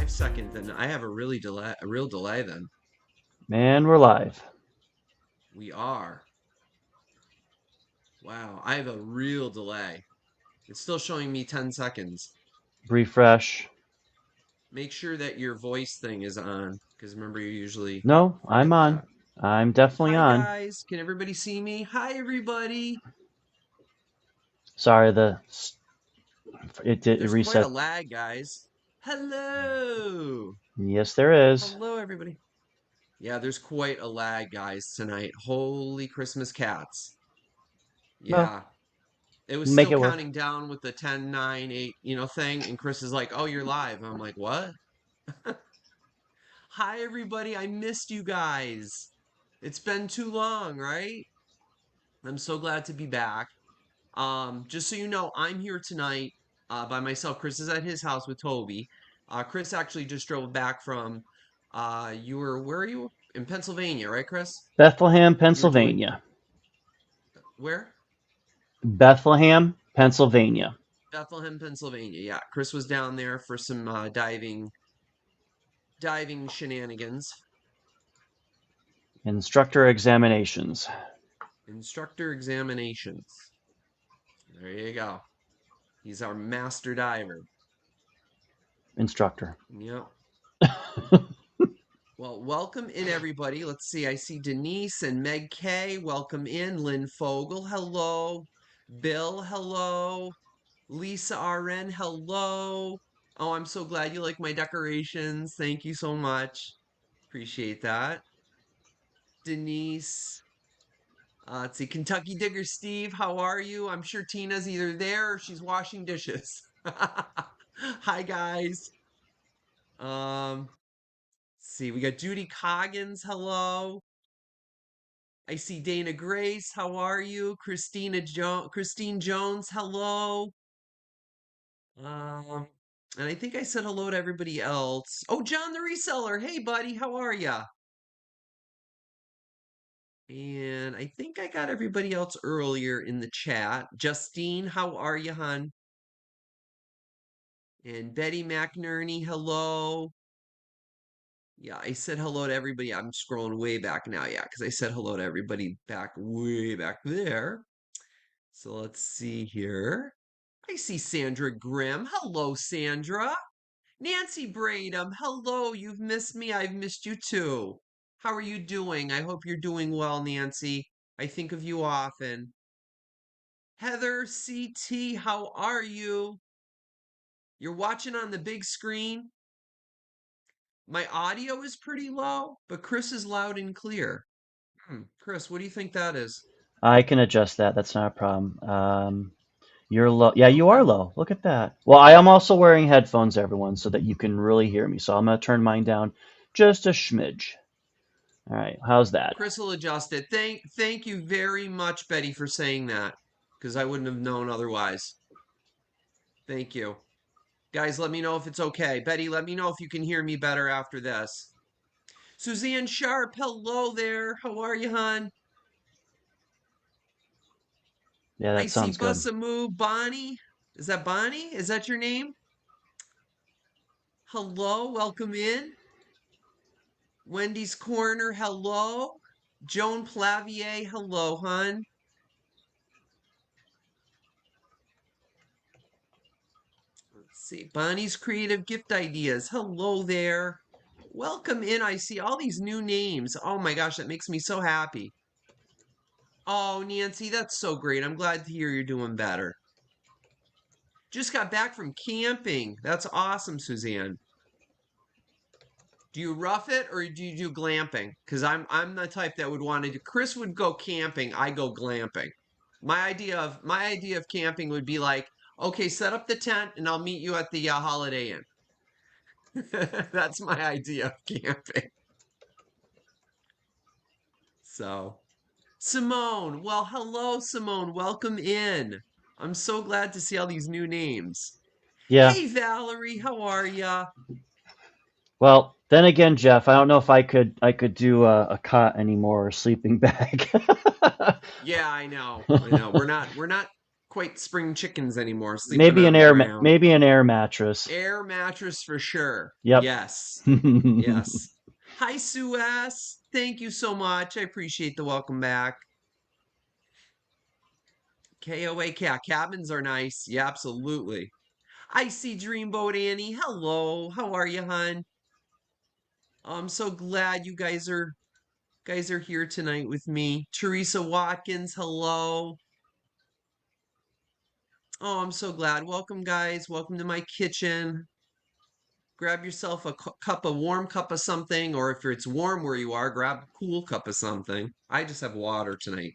5 seconds, then I have a real delay then. Man, we're live. We are. Wow, I have a real delay. It's still showing me 10 seconds. Refresh. Make sure that your voice thing is on, because remember you usually No, I'm forget on. that. I'm definitely Hi on. guys, can everybody see me? Hi everybody. Sorry, it There's quite a reset. lag, guys. Hello. Yes, there is. Hello everybody. Yeah, there's quite a lag, guys, tonight. Holy Christmas cats. Well, Yeah. It was make still it work. counting down with the 10, 9, 8, thing. And Chris is like, oh, you're live. I'm like, what? Hi, everybody. I missed you guys. It's been too long, right? I'm so glad to be back. Just so you know, I'm here tonight by myself. Chris is at his house with Toby. Chris actually just drove back from, where are you? In Pennsylvania, right, Chris? Bethlehem, You were doing, Pennsylvania. where? Bethlehem, Pennsylvania. Bethlehem, Pennsylvania. Yeah, Chris was down there for some diving shenanigans. Instructor examinations. Instructor examinations. There you go. He's our master diver. Instructor. Yep. Well, welcome in, everybody. Let's see. I see Denise and Meg K. Welcome in. Lynn Fogel. Hello. Bill. Hello. Lisa RN. Hello. Oh, I'm so glad you like my decorations. Thank you so much. Appreciate that. Denise. Let's see, Kentucky Digger Steve, how are you? I'm sure Tina's either there or she's washing dishes. Hi guys. Um, see, we got Judy Coggins, hello. I see Dana Grace, how are you? Christine Jones, hello. Um, and I think I said hello to everybody else. Oh, John the Reseller, hey buddy, how are ya? And I think I got everybody else earlier in the chat. Justine, how are you, hon? And Betty McNerney, hello. Yeah, I said hello to everybody. I'm scrolling way back now. Yeah, because I said hello to everybody back way back there. So let's see here. I see Sandra Grimm. Hello, Sandra. Nancy Bradham. Hello, you've missed me. I've missed you too. How are you doing? I hope you're doing well, Nancy. I think of you often. Heather CT, how are you? You're watching on the big screen? My audio is pretty low, but Chris is loud and clear. Chris, what do you think that is? I can adjust that. That's not a problem. You're low. Yeah, you are Okay. low. Look at that. Well, I am also wearing headphones, everyone, so that you can really hear me. So I'm going to turn mine down just a smidge. All right. How's that? Chris will adjust it. Thank you very much, Betty, for saying that, because I wouldn't have known otherwise. Thank you. Guys, let me know if it's okay. Betty, let me know if you can hear me better after this. Suzanne Sharp, hello there. How are you, hon? Yeah, I that see sounds good. Bussamoo Bonnie. Is that Bonnie? Is that your name? Hello, welcome in. Wendy's Corner, hello. Joan Plavier, hello, hun. Let's see. Bonnie's Creative Gift Ideas, hello there. Welcome in. I see all these new names. Oh my gosh, that makes me so happy. Oh, Nancy, that's so great. I'm glad to hear you're doing better. Just got back from camping. That's awesome, Suzanne. Do you rough it or do you do glamping? Because I'm the type that would want to do. Chris would go camping. I go glamping. My idea of camping would be like, okay, set up the tent and I'll meet you at the Holiday Inn. That's my idea of camping. So, Simone. Well, hello, Simone. Welcome in. I'm so glad to see all these new names. Yeah. Hey, Valerie. How are ya? Well, then again, Jeff, I don't know if I could do a cot anymore or a sleeping bag. Yeah, I know. I know. We're not quite spring chickens anymore, sleeping Maybe on an the ground. maybe an air mattress. Air mattress for sure. Yep. Yes. Yes. Hi, Sue S. Thank you so much. I appreciate the welcome back. KOA cat cabins are nice. Yeah, absolutely. I see Dreamboat Annie. Hello. How are you, hon? I'm so glad you guys are here tonight with me. Teresa Watkins, hello. Oh, I'm so glad. Welcome, guys. Welcome to my kitchen. Grab yourself a cup of warm cup of something, or if it's warm where you are, grab a cool cup of something. I just have water tonight.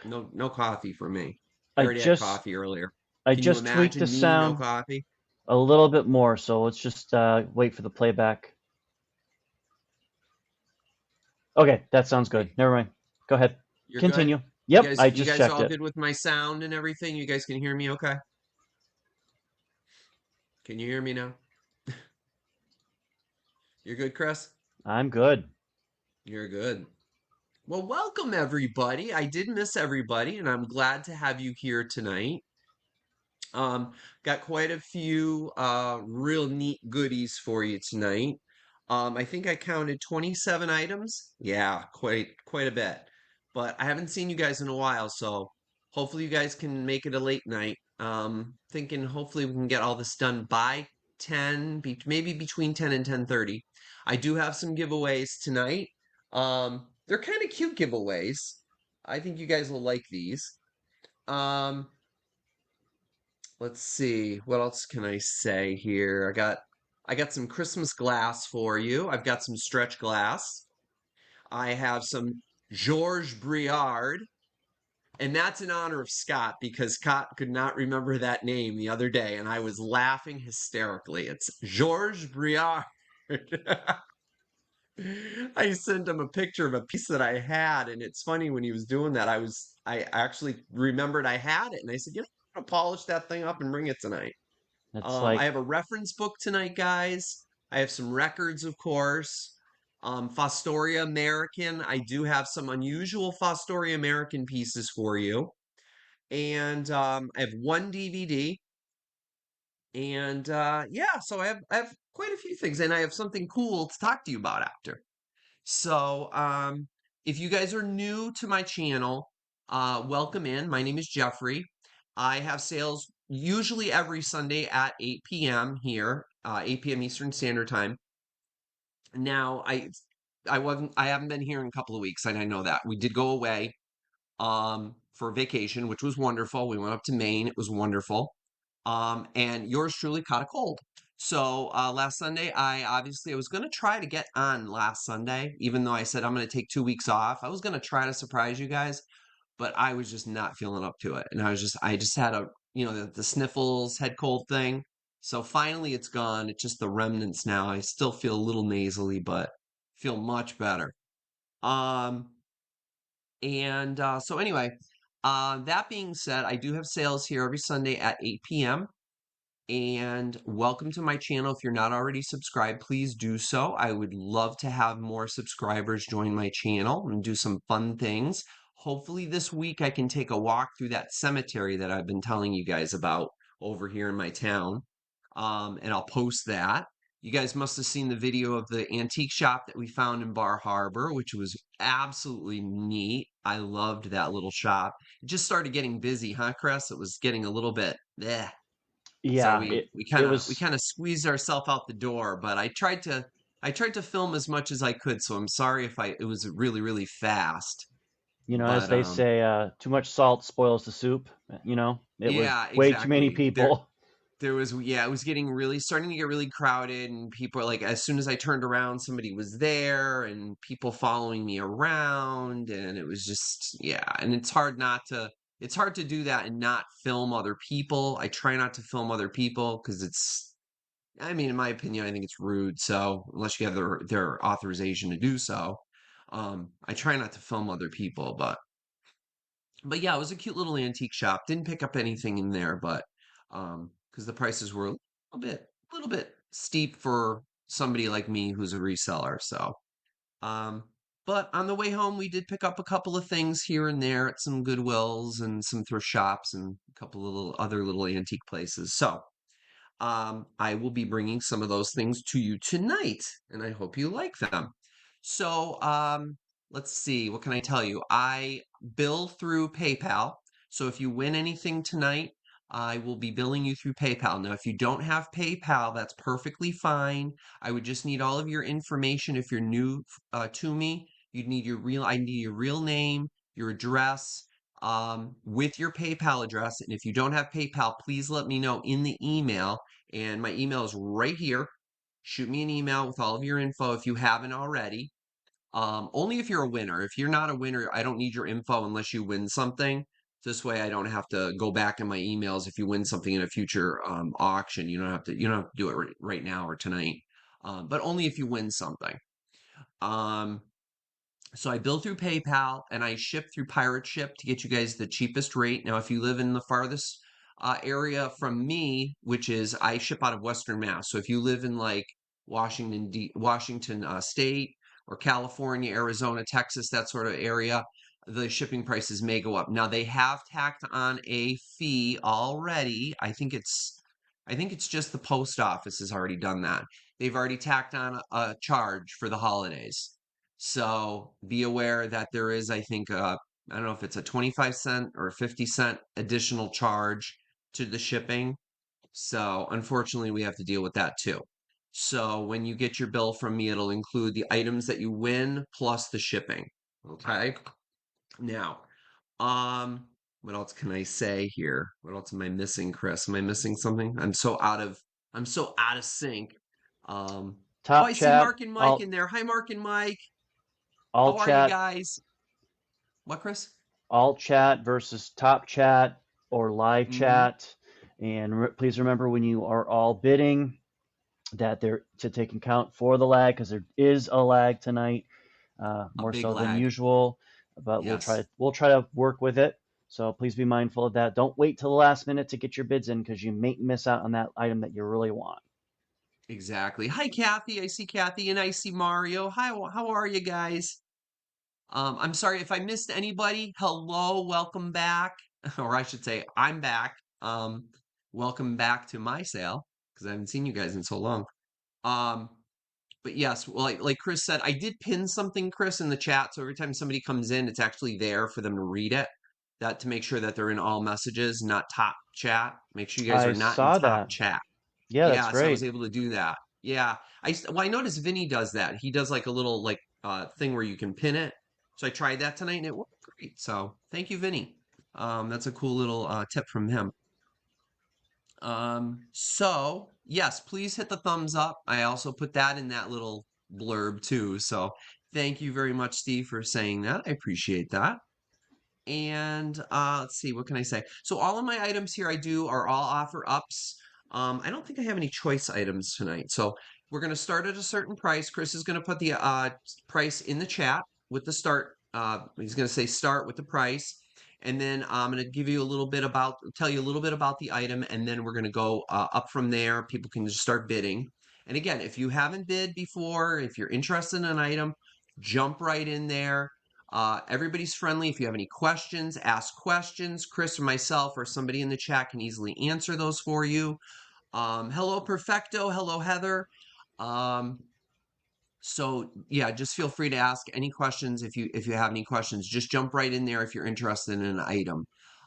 No coffee for me. I I already had just coffee earlier. I Can you just tweaked the imagine me no sound coffee? a little bit more, so let's just wait for the playback. Okay, that sounds Wait, good. Never mind. Go ahead. you're good? Continue. You Yep, guys I you just guys checked all it. good with my sound and everything? You guys can hear me okay? Can you hear me now? You're good, Chris? I'm good. You're good. Well, welcome everybody. I did miss everybody, and I'm glad to have you here tonight. Um, got quite a few real neat goodies for you tonight. I think I counted 27 items. Yeah, quite a bit. But I haven't seen you guys in a while, so hopefully you guys can make it a late night. Thinking hopefully we can get all this done by 10, maybe between 10 and 10:30. I do have some giveaways tonight. They're kind of cute giveaways. I think you guys will like these. Um, Let's see. What else can I say here? I got some Christmas glass for you. I've got some stretch glass. I have some Georges Briard, and that's in honor of Scott because Scott could not remember that name the other day, and I was laughing hysterically. It's Georges Briard. I sent him a picture of a piece that I had, and it's funny when he was doing that. I actually remembered I had it, and I said, I'm gonna polish that thing up and bring it tonight. It's I like, have a reference book tonight, guys. I have some records, of course. Fostoria American. I do have some unusual Fostoria American pieces for you. And I have one DVD. And yeah, so I have quite a few things, and I have something cool to talk to you about after. So, if you guys are new to my channel, welcome in. My name is Jeffrey. I have sales usually every Sunday at 8 p.m. here, 8 p.m. Eastern Standard Time. Now, I haven't been here in a couple of weeks, and I know that. We did go away for vacation, which was wonderful. We went up to Maine. It was wonderful. And yours truly caught a cold. So last Sunday, I was going to try to get on last Sunday, even though I said I'm going to take 2 weeks off. I was going to try to surprise you guys, but I was just not feeling up to it. And I just had the sniffles, head cold thing. So finally it's gone. It's just the remnants now. I still feel a little nasally, but feel much better. Um, and so anyway, that being said, I do have sales here every Sunday at 8 p.m. And welcome to my channel. If you're not already subscribed, please do so. I would love to have more subscribers join my channel and do some fun things. Hopefully this week I can take a walk through that cemetery that I've been telling you guys about over here in my town. And I'll post that. You guys must have seen the video of the antique shop that we found in Bar Harbor, which was absolutely neat. I loved that little shop. It just started getting busy, huh, Chris? It was getting a little bit, eh. So yeah, we it we it kind of we was, kind of squeezed ourselves out the door, but I tried to film as much as I could, so I'm sorry if it was really fast. as But they say, too much salt spoils the soup. It was yeah, way too many exactly. people. It was getting really starting to get really crowded, and people are like, as soon as I turned around, somebody was there and people following me around, and it was just, yeah, and it's hard to do that and not film other people. I try not to film other people because I mean, in my opinion, I think it's rude. So unless you have their authorization to do so, I try not to film other people. But yeah, it was a cute little antique shop. Didn't pick up anything in there, but because the prices were a little bit steep for somebody like me who's a reseller. So um, But on the way home, we did pick up a couple of things here and there at some Goodwills and some thrift shops and a couple of little other little antique places. So I will be bringing some of those things to you tonight, and I hope you like them. So, let's see, what can I tell you? I bill through PayPal. So if you win anything tonight, I will be billing you through PayPal. Now, if you don't have PayPal, that's perfectly fine. I would just need all of your information if you're new to me. I need your real name, your address, with your PayPal address. And if you don't have PayPal, please let me know in the email. And my email is right here. Shoot me an email with all of your info if you haven't already. Only if you're a winner. If you're not a winner, I don't need your info unless you win something. This way, I don't have to go back in my emails if you win something in a future auction. You don't have to do it right now or tonight. But only if you win something. Um, so I bill through PayPal and I ship through Pirate Ship to get you guys the cheapest rate. Now, if you live in the farthest area from me, which is I ship out of Western Mass. So if you live in like Washington State or California, Arizona, Texas, that sort of area, the shipping prices may go up. Now they have tacked on a fee already. I think it's just the post office has already done that. They've already tacked on a charge for the holidays. So be aware that there is, I think, I don't know if it's a 25 cent or a 50 cent additional charge to the shipping. So unfortunately, we have to deal with that too. So when you get your bill from me, it'll include the items that you win plus the shipping. Okay. Now, um, what else can I say here? What else am I missing, Chris? Am I missing something? I'm so out of sync. Um, oh, Top I see Mark chat, and Mike all in there. Hi, Mark and Mike. all How are you chat, guys? What, Chris? all chat versus top chat or live Mm-hmm. chat. And please remember when you are all bidding that they're to take account for the lag because there is a lag tonight, A more big so than lag. usual. But Yes, we'll try to work with it. So please be mindful of that. Don't wait till the last minute to get your bids in because you may miss out on that item that you really want. exactly. Hi, Kathy. I see Kathy and I see Mario. Hi, how are you guys? I'm sorry if I missed anybody. Hello, welcome back. Or I should say, I'm back. Welcome back to my sale because I haven't seen you guys in so long. Um, but yes, well, like Chris said, I did pin something, Chris, in the chat. So every time somebody comes in, it's actually there for them to read it. That to make sure that they're in all messages, not top chat. Make sure you guys I are not in saw top that. chat. Yeah, that's Yeah, so I was great. able to do that. Yeah. Well, I noticed Vinny does that. He does like a little like thing where you can pin it. So I tried that tonight and it worked great. So thank you, Vinny. That's a cool little tip from him. So yes, please hit the thumbs up. I also put that in that little blurb too. So thank you very much, Steve, for saying that. I appreciate that. And let's see, what can I say? So all of my items here I do are all offer ups. I don't think I have any choice items tonight. So we're going to start at a certain price. Chris is going to put the price in the chat with the start. He's going to say start with the price. And then I'm going to tell you a little bit about the item. And then we're going to go up from there. People can just start bidding. And again, if you haven't bid before, if you're interested in an item, jump right in there. Everybody's friendly. If you have any questions, ask questions. Chris or myself or somebody in the chat can easily answer those for you. Hello, Perfecto. Hello, Heather. Um, so yeah, just feel free to ask any questions if you have any questions. Just jump right in there if you're interested in an item.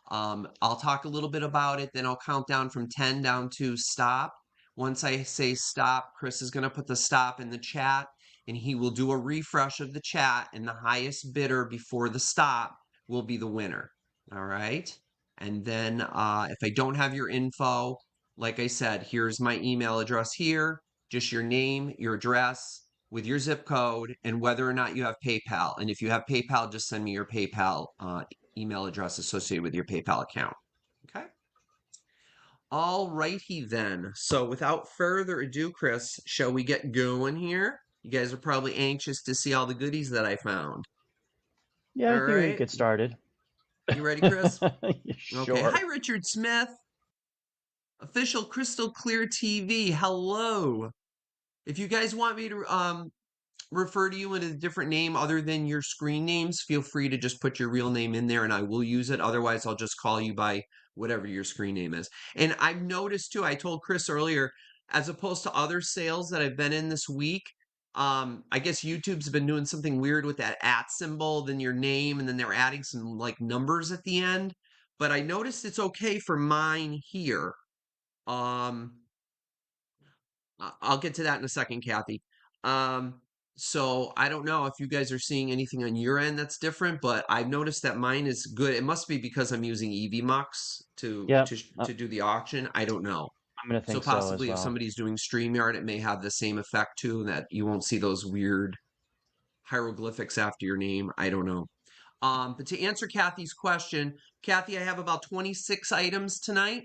I'll talk a little bit about it, then I'll count down from 10 down to stop. Once I say stop, Chris is going to put the stop in the chat and he will do a refresh of the chat, and the highest bidder before the stop will be the winner. All right. And then if I don't have your info, like I said, here's my email address here, just your name, your address with your zip code and whether or not you have PayPal. And if you have PayPal, just send me your PayPal email address associated with your PayPal account. Okay. All righty then. So without further ado, Chris, shall we get going here? You guys are probably anxious to see all the goodies that I found. Yeah, All I think we can right. get started. You ready, Chris? Okay. Hi, Sure. Richard Smith, official Crystal Clear TV. Hello. If you guys want me to refer to you in a different name other than your screen names, feel free to just put your real name in there and I will use it. Otherwise, I'll just call you by whatever your screen name is. And I've noticed too, I told Chris earlier, as opposed to other sales that I've been in this week, I guess YouTube's been doing something weird with that at symbol, then your name, and then they're adding some like numbers at the end. But I noticed it's okay for mine here. Um, I'll get to that in a second, Kathy. Um, so I don't know if you guys are seeing anything on your end that's different, but I've noticed that mine is good. It must be because I'm using EVMux to Yep, to to do the auction. I don't know. I'm gonna So think so as possibly if well. somebody's doing StreamYard, it may have the same effect too, that you won't see those weird hieroglyphics after your name. I don't know. But to answer Kathy's question, Kathy, I have about 26 items tonight,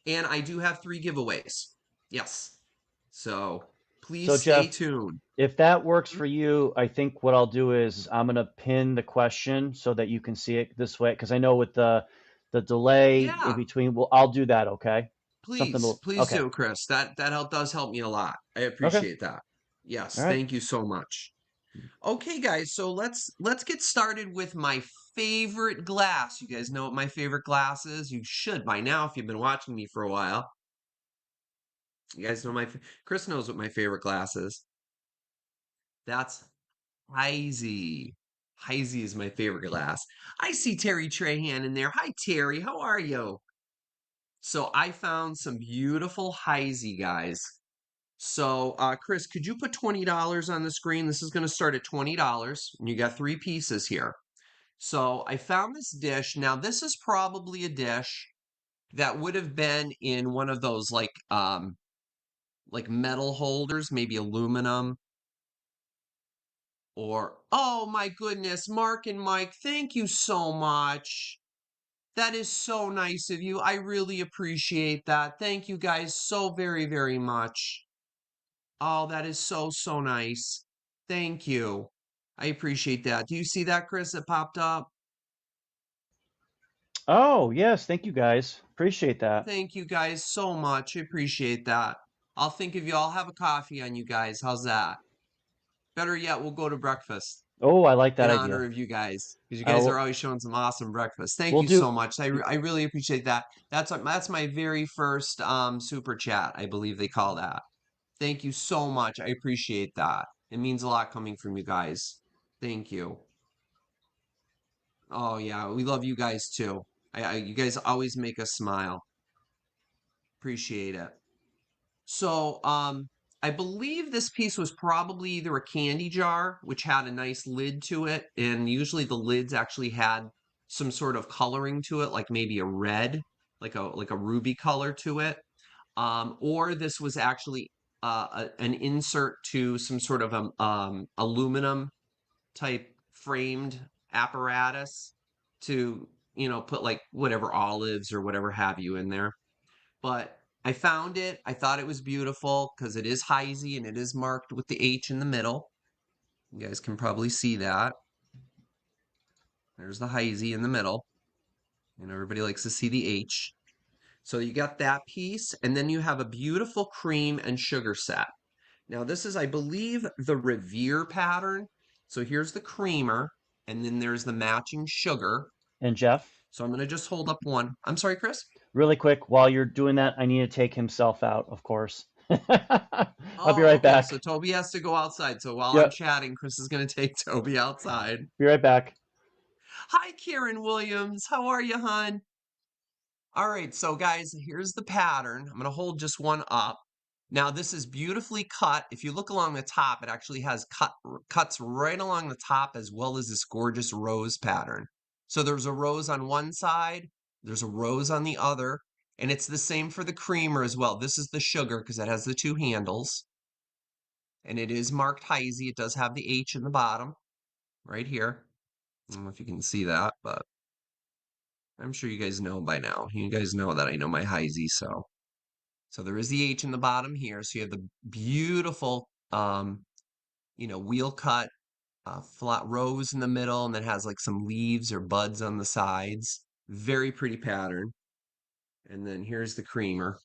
and I do have three giveaways. Yes. So please So stay Jeff, tuned. if that works Hmm? for you, I think what I'll do is I'm gonna pin the question so that you can see it this way, because I know with the delay in Yeah, between, well, I'll do that. Okay, something. please Okay, do, Chris. That does help me a lot. I okay, appreciate that. all Yes, right. thank you so much. Okay, guys, so let's get started with my favorite glass. You guys know what my favorite glass is? You should by now if you've been watching me for a while. You guys know Chris knows what my favorite glass is. That's Heisey. Heisey is my favorite glass. I see Terry Trahan in there. Hi, Terry. How are you? So I found some beautiful Heisey, guys. So, Chris, could you put $20 on the screen? This is going to start at $20, and you got three pieces here. So I found this dish. Now, this is probably a dish that would have been in one of those like metal holders, maybe aluminum or oh my goodness, Mark and Mike, thank you so much. That is so nice of you. I really appreciate that. Thank you guys so very, very much. Oh, that is so, so nice. Thank you. I appreciate that. Do you see that, Chris, that popped up? Oh yes, thank you guys. Appreciate that. Thank you guys so much. I appreciate that. I'll think of you. I'll have a coffee on you guys. How's that? Better yet, we'll go to breakfast Oh, I like that in honor idea. of you guys because you guys are We'll always showing some awesome breakfast. Thank we'll you so do. much. I really appreciate that. That's my very first super chat. I believe they call that. Thank you so much. I appreciate that. It means a lot coming from you guys. Thank you. Oh yeah, we love you guys too. You guys always make us smile. Appreciate it. So, I believe this piece was probably either a candy jar, which had a nice lid to it, and usually the lids actually had some sort of coloring to it, like maybe a red, like a ruby color to it. Or this was actually an insert to some sort of aluminum type framed apparatus to, put like whatever olives or whatever have you in there. But I found it. I thought it was beautiful because it is Heisey and it is marked with the H in the middle. You guys can probably see that. There's the Heisey in the middle, and everybody likes to see the H. So you got that piece, and then you have a beautiful cream and sugar set. Now, this is, I believe, the Revere pattern. So here's the creamer, and then there's the matching sugar. And Jeff, So I'm going to just hold up one. I'm sorry, Chris? really quick, while you're doing that, I need to take himself out, of course. I'll be Oh, right okay. So back. Toby has to go outside. So while I'm Yep, chatting, Chris is going to take Toby outside. be right back. Hi, Karen Williams. How are you, hon? All right, so guys, here's the pattern. I'm going to hold just one up. Now, this is beautifully cut. If you look along the top, it actually has cuts right along the top as well as this gorgeous rose pattern. So there's a rose on one side, there's a rose on the other, and it's the same for the creamer as well. This is the sugar because it has the two handles, and it is marked Heisey. It does have the H in the bottom right here. I don't know if you can see that, but I'm sure you guys know by now. You guys know that I know my Heisey, so there is the H in the bottom here. So you have the beautiful wheel cut flat rose in the middle, and then has like some leaves or buds on the sides. Very pretty pattern. And then here's the creamer.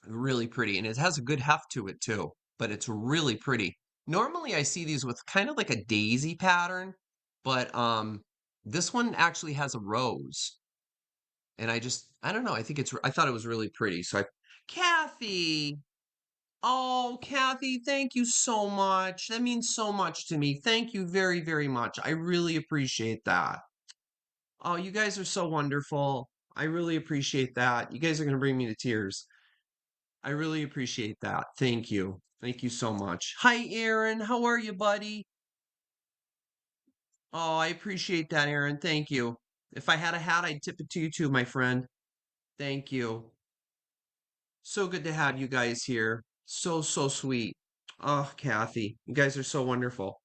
Really pretty. And it has a good heft to it too, but it's really pretty. Normally I see these with kind of like a daisy pattern, but this one actually has a rose. And I don't know, I thought it was really pretty. Kathy, oh, Kathy, thank you so much. That means so much to me. Thank you very, very much. I really appreciate that. Oh, you guys are so wonderful. I really appreciate that. You guys are going to bring me to tears. I really appreciate that. Thank you. Thank you so much. Hi, Aaron. How are you, buddy? Oh, I appreciate that, Aaron. Thank you. If I had a hat, I'd tip it to you too, my friend. Thank you. So good to have you guys here. So, so sweet. Oh, Kathy, you guys are so wonderful.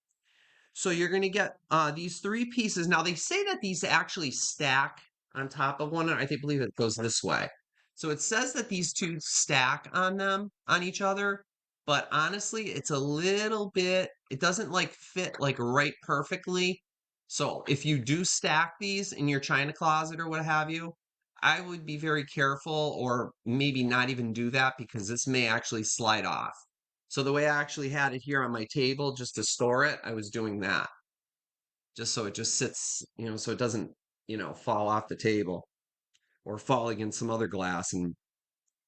So you're going to get these three pieces. Now they say that these actually stack on top of one another. Believe it goes this way. So it says that these two stack on each other, but honestly, it's a little bit, it doesn't like fit like right perfectly. So if you do stack these in your china closet or what have you, I would be very careful or maybe not even do that because this may actually slide off. So the way I actually had it here on my table just to store it, I was doing that just so it just sits, so it doesn't, fall off the table or fall against some other glass and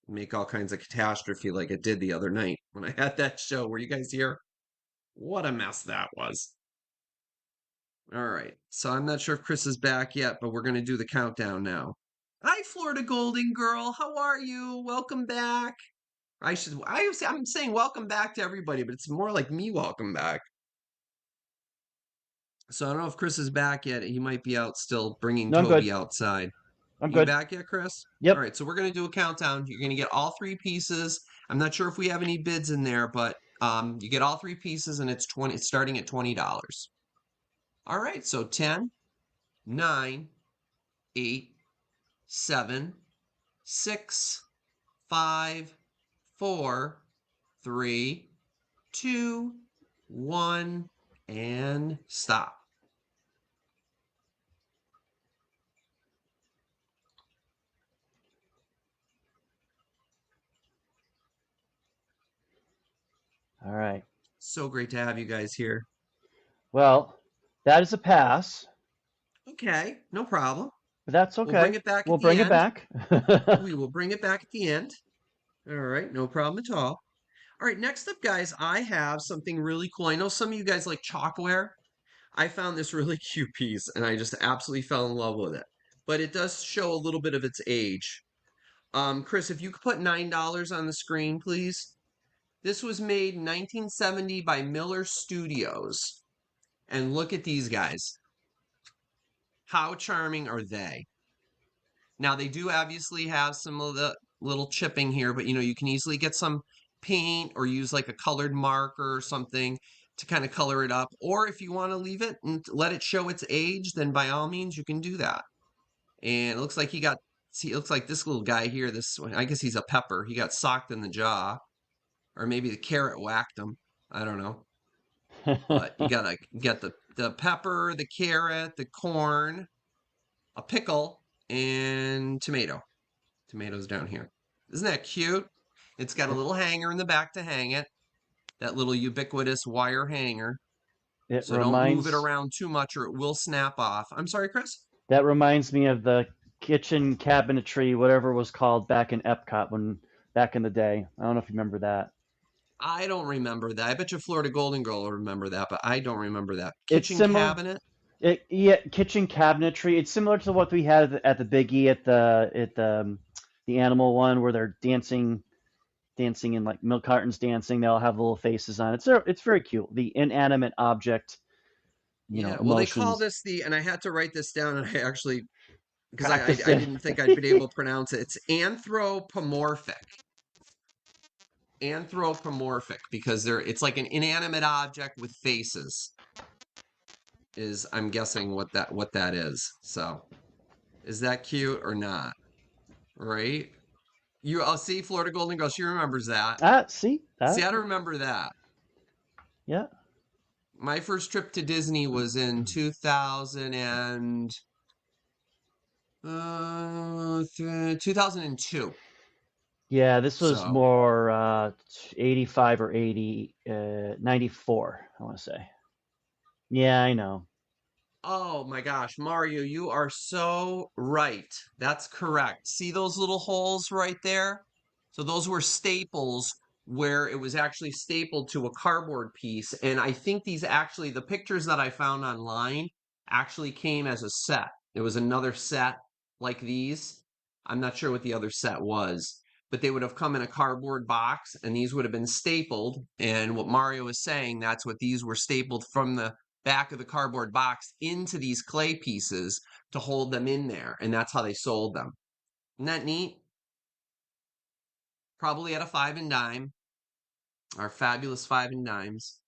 make all kinds of catastrophe like it did the other night when I had that show. Were you guys here? What a mess that was. All right. So I'm not sure if Chris is back yet, but we're going to do the countdown now. Hi, Florida Golden Girl. How are you? Welcome back. I'm saying welcome back to everybody, but it's more like me welcome back. So I don't know if Chris is back yet. He might be out still bringing No, I'm Toby good. outside. I'm You good. back yet, Chris? All Yep. right, so we're going to do a countdown. You're going to get all three pieces. I'm not sure if we have any bids in there, but you get all three pieces and it's starting at $20. All right, so 10, 9, 8, 7, 6, 5, 4, 3, 2, 1, and stop. All right. So great to have you guys here. Well, that is a pass, Okay, no problem. but that's We'll bring okay. it back at We'll the bring it end. back. We will bring it back at the end. All right, no problem at all. All right, next up, guys, I have something really cool. I know some of you guys like chalkware. I found this really cute piece and I just absolutely fell in love with it. But it does show a little bit of its age. Chris, if you could put $9 on the screen, please. This was made in 1970 by Miller Studios. And look at these guys. How charming are they? Now they do obviously have some of the little chipping here, but you can easily get some paint or use like a colored marker or something to kind of color it up. Or if you want to leave it and let it show its age, then by all means you can do that. And it looks like see, it looks like this little guy here, this one, I guess he's a pepper. He got socked in the jaw, or maybe the carrot whacked him. I don't know. But you gotta get the pepper, the carrot, the corn, a pickle, and tomato. Tomatoes down here. Isn't that cute? It's got a little hanger in the back to hang it, that little ubiquitous wire hanger. It So don't move it reminds around too much or it will snap off. I'm sorry, Chris? that reminds me of the kitchen cabinetry, whatever it was called back in Epcot when back in the day. I don't know if you remember that. I don't remember that. I bet you Florida Golden Girl will remember that, but I don't remember that. It's Kitchen similar. cabinet? Yeah, kitchen cabinetry. It's similar to what we had at the Big E at the animal one where they're dancing in like milk cartons dancing. They all have little faces on it. It's very cute. The inanimate object, Yeah, well, they call emotions. this the, and I had to write this down, and I actually, because Practiced I it. didn't think I'd been able to pronounce it. It's anthropomorphic. Anthropomorphic, because it's like an inanimate object with faces. Is I'm guessing what that is. So is that cute or not? Right? I'll see Florida Golden Girl. She remembers that. See See, that? I don't remember that. Yeah. My first trip to Disney was in 2000 2002. Yeah, this was So, more 85 or 80, 94, I want to say. Yeah, I know. oh my gosh, Mario, you are so right. That's correct. See those little holes right there? So those were staples where it was actually stapled to a cardboard piece. And I think these actually, the pictures that I found online actually came as a set. It was another set like these. I'm not sure what the other set was, but they would have come in a cardboard box and these would have been stapled. And what Mario was saying, that's what these were stapled from the back of the cardboard box into these clay pieces to hold them in there. And that's how they sold them. Isn't that neat? Probably at a five and dime, our fabulous five and dimes.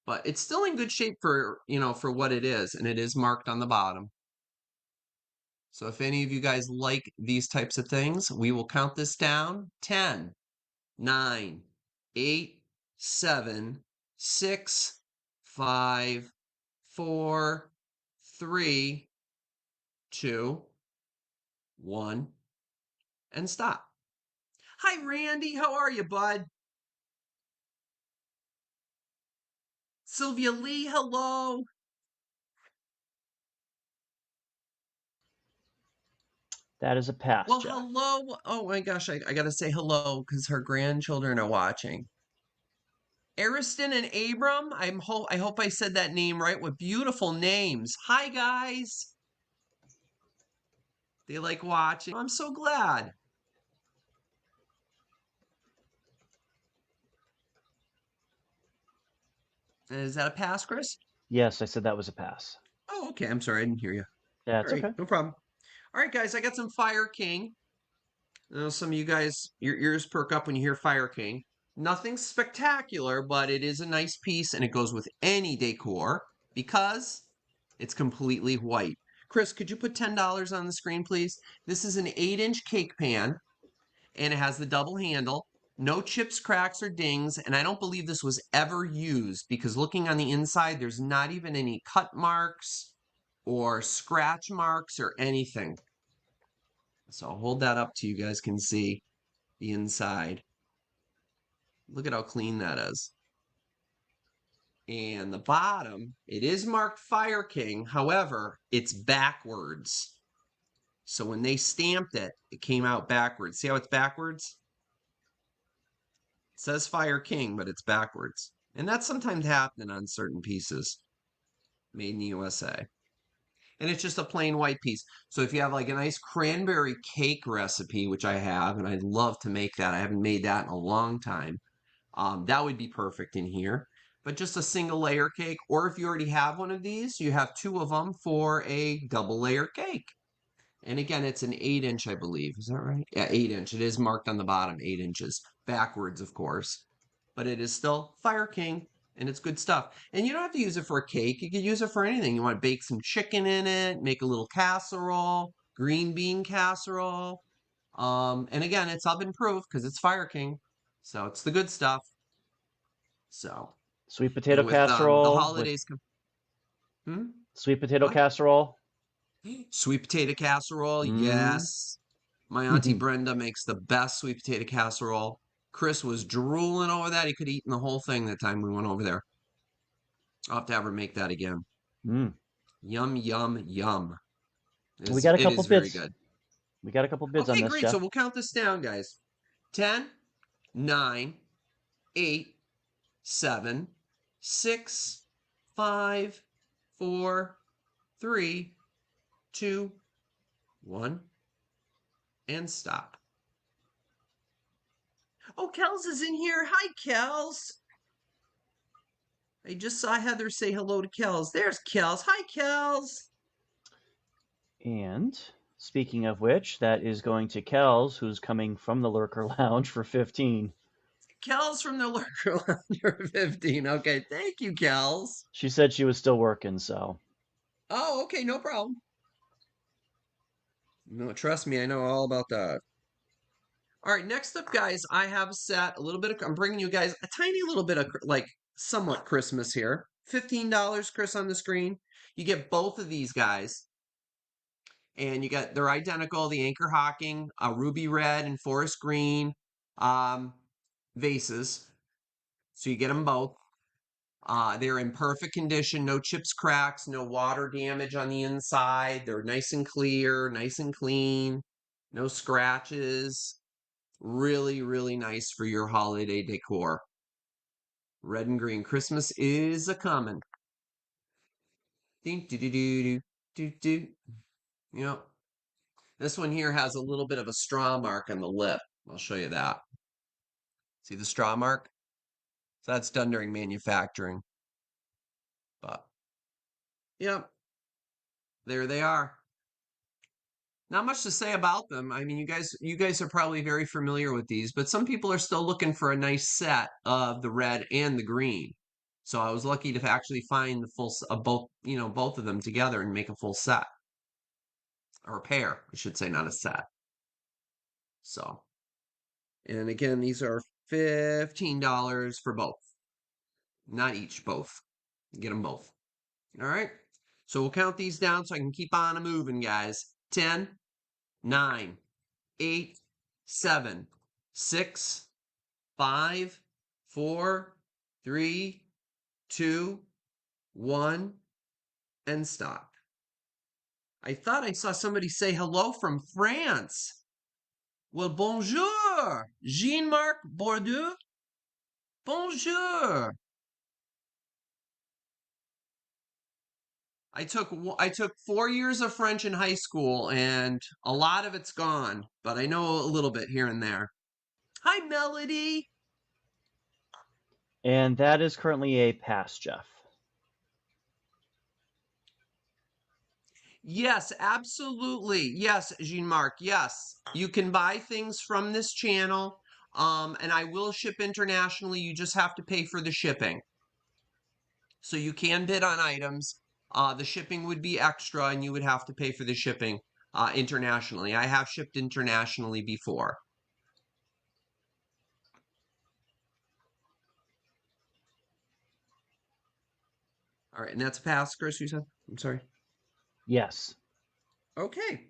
But it's still in good shape for, for what it is. And it is marked on the bottom. So if any of you guys like these types of things, we will count this down. 10, 9, 8, 7, 6, 5, 4, 3, 2, 1, and stop. Hi, Randy. How are you, bud? Sylvia Lee, hello. That is a pass, Well, Jeff. hello. Oh my gosh, I got to say hello because her grandchildren are watching. Ariston and Abram, I hope I said that name right. What beautiful names. Hi, guys. They like watching. I'm so glad. Is that a pass, Chris? Yes, I said that was a pass. Oh, okay. I'm sorry. I didn't hear you. Yeah, All it's right. okay. No problem. All right, guys. I got some Fire King. I know some of you guys, your ears perk up when you hear Fire King. Nothing spectacular, but it is a nice piece and it goes with any decor because it's completely white. Chris, could you put $10 on the screen, please? This is an 8-inch cake pan and it has the double handle. No chips, cracks, or dings. And I don't believe this was ever used because looking on the inside, there's not even any cut marks or scratch marks or anything. So I'll hold that up so you guys can see the inside. Look at how clean that is. And the bottom, it is marked Fire King. However, it's backwards. So when they stamped it, it came out backwards. See how it's backwards? It says Fire King, but it's backwards. And that's sometimes happening on certain pieces made in the USA. And it's just a plain white piece. So if you have like a nice cranberry cake recipe, which I have, and I'd love to make that. I haven't made that in a long time. That would be perfect in here. But just a single layer cake, or if you already have one of these, you have two of them for a double layer cake. And again, it's an 8-inch, I believe. Is that right? Yeah, 8-inch. It is marked on the bottom, 8 inches. Backwards, of course. But it is still Fire King, and it's good stuff. And you don't have to use it for a cake. You could use it for anything. You want to bake some chicken in it, make a little casserole, green bean casserole. And again, it's oven proof because it's Fire King. So it's the good stuff. So, Sweet potato and with the casserole with holidays, hmm? sweet potato What? casserole. Sweet potato casserole, Mm. yes. My auntie Brenda makes the best sweet potato casserole. Chris was drooling over that. He could have eaten the whole thing that time we went over there. I'll have to have her make that again. Mm. Yum, yum, yum. We got a It couple is very bids. good. We got a couple bids on Okay, this, great. So Jeff. we'll count this down, guys. 10, 9, 8, 7, 6, 5, 4, 3, 2, 1, and stop. Oh, Kels is in here. Hi, Kels. I just saw Heather say hello to Kels. There's Kels. Hi, Kels. And speaking of which, that is going to Kels, who's coming from the Lurker Lounge for 15. Kels from the Lurker Lounge 15. Okay, thank you, Kels. She said she was still working, so. Oh, okay, no problem. No, trust me, I know all about that. All right, next up, guys, I have set a little bit of, I'm bringing you guys a tiny little bit of like somewhat Christmas here. $15, Chris, on the screen. You get both of these guys, and they're identical. The Anchor Hawking, ruby red and forest green. um, vases. So you get them both. They're in perfect condition, no chips, cracks, no water damage on the inside. They're nice and clear, nice and clean, no scratches. Really, really nice for your holiday decor. Red and green. Christmas is a coming. Ding, do, do, do, do, do, do. Yep. This one here has a little bit of a straw mark on the lip. I'll show you that. See the straw mark? So that's done during manufacturing. But, yep, there they are. Not much to say about them. I mean, you guys are probably very familiar with these, but some people are still looking for a nice set of the red and the green. So I was lucky to actually find the both, both of them together and make a full set or a pair, I should say, not a set. So, and again, these are $15 for both, not each, both. Get them both. All right. So we'll count these down so I can keep on moving, guys. 10, 9, 8, 7, 6, 5, 4, 3, 2, 1, and stop. I thought I saw somebody say hello from France. Well, bonjour, Jean-Marc Bordeaux. Bonjour. I took 4 years of French in high school, and a lot of it's gone, but I know a little bit here and there. Hi, Melody. And that is currently a pass, Jeff. Yes, absolutely. Yes, Jean-Marc. Yes, you can buy things from this channel, and I will ship internationally. You just have to pay for the shipping. So you can bid on items. The shipping would be extra, and you would have to pay for the shipping internationally. I have shipped internationally before. All right, and that's a pass, Chris, you said? I'm sorry. Yes. Okay.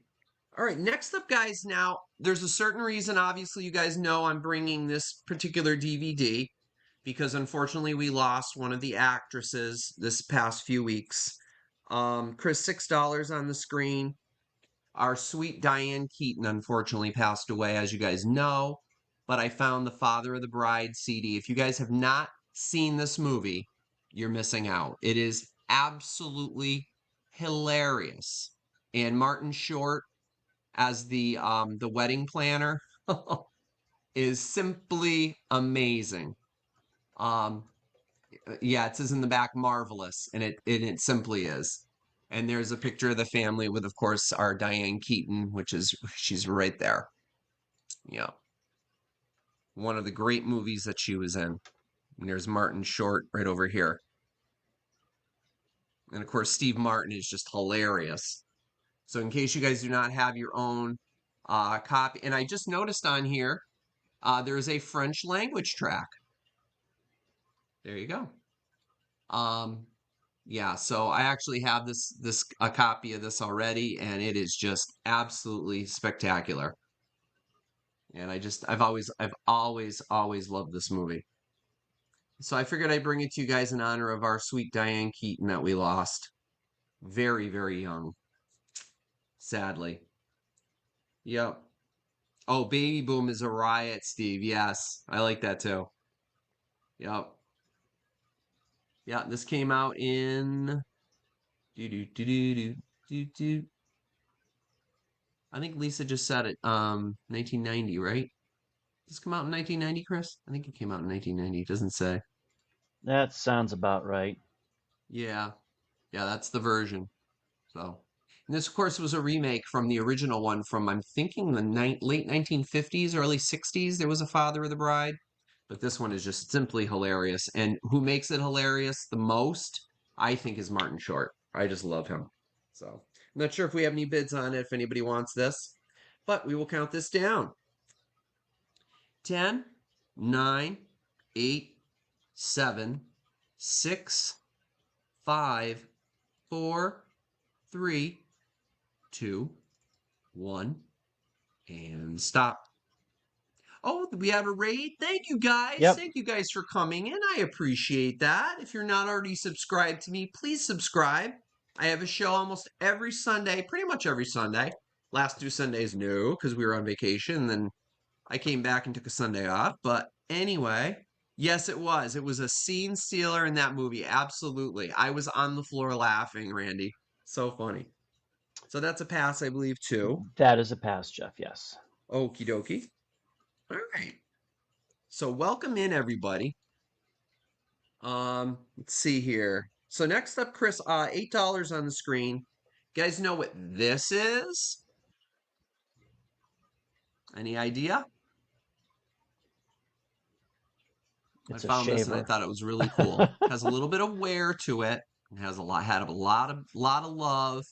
All right, next up, guys, now, there's a certain reason, obviously, you guys know I'm bringing this particular DVD because unfortunately we lost one of the actresses this past few weeks. Chris, $6 on the screen. Our sweet Diane Keaton unfortunately passed away, as you guys know, but I found the Father of the Bride CD. If you guys have not seen this movie, you're missing out. It is absolutely hilarious. And Martin Short as the wedding planner is simply amazing. Um, yeah, it says in the back marvelous, and it simply is. And there's a picture of the family with, of course, our Diane Keaton, which is she's right there. Yeah, one of the great movies that she was in. And there's Martin Short right over here, and of course Steve Martin is just hilarious. So in case you guys do not have your own copy, and I just noticed on here there is a French language track. There you go. Um, yeah, so I actually have this a copy of this already, and it is just absolutely spectacular. And I've always loved this movie. So I figured I'd bring it to you guys in honor of our sweet Diane Keaton that we lost. Very, very young, sadly. Yep. Oh, Baby Boom is a riot, Steve. Yes, I like that too. Yep. Yeah, this came out in do do do do do do do. I think Lisa just said it. 1990, right? Did this come out in 1990, Chris? I think it came out in 1990. It doesn't say. That sounds about right. Yeah, yeah, that's the version. So, and this, of course, was a remake from the original one from I'm thinking the late 1950s, early 60s. There was a Father of the Bride, but this one is just simply hilarious. And who makes it hilarious the most, I think, is Martin Short. I just love him. So, I'm not sure if we have any bids on it, if anybody wants this, but we will count this down. 10, 9, 8, 7, 6, 5, 4, 3, 2, 1, and stop. Oh, we had a raid. Thank you guys. Yep. Thank you guys for coming in. I appreciate that. If you're not already subscribed to me, please subscribe. I have a show almost every Sunday, pretty much every Sunday. Last 2 Sundays, no, because we were on vacation. Then I came back and took a Sunday off. But anyway, yes, it was. It was a scene stealer in that movie. Absolutely. I was on the floor laughing, Randy. So funny. So that's a pass, I believe, too. That is a pass, Jeff. Yes. Okie dokie. All right. So welcome in, everybody. Let's see here. So next up, Chris, $8 on the screen. You guys know what this is? Any idea? I It's a found this and I shaver. thought it was really cool. Has a little bit of wear to it. It has had a lot of love.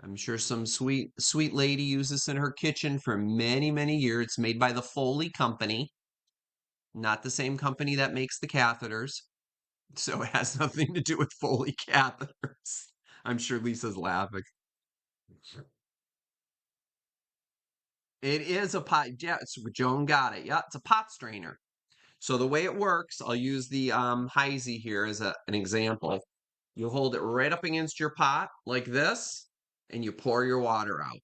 I'm sure some sweet lady used this in her kitchen for many years. It's made by the Foley Company, not the same company that makes the catheters. So it has nothing to do with Foley catheters. I'm sure Lisa's laughing. It is a pot. Yeah, Joan got it. Yeah, it's a pot strainer. So the way it works, I'll use the Heisey here as an example. You hold it right up against your pot like this, and you pour your water out.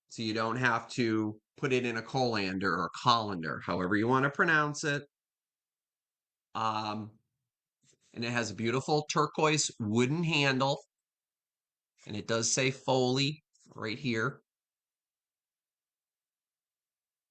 So you don't have to put it in a colander or colander, however you want to pronounce it. Um, and it has a beautiful turquoise wooden handle, and it does say Foley right here.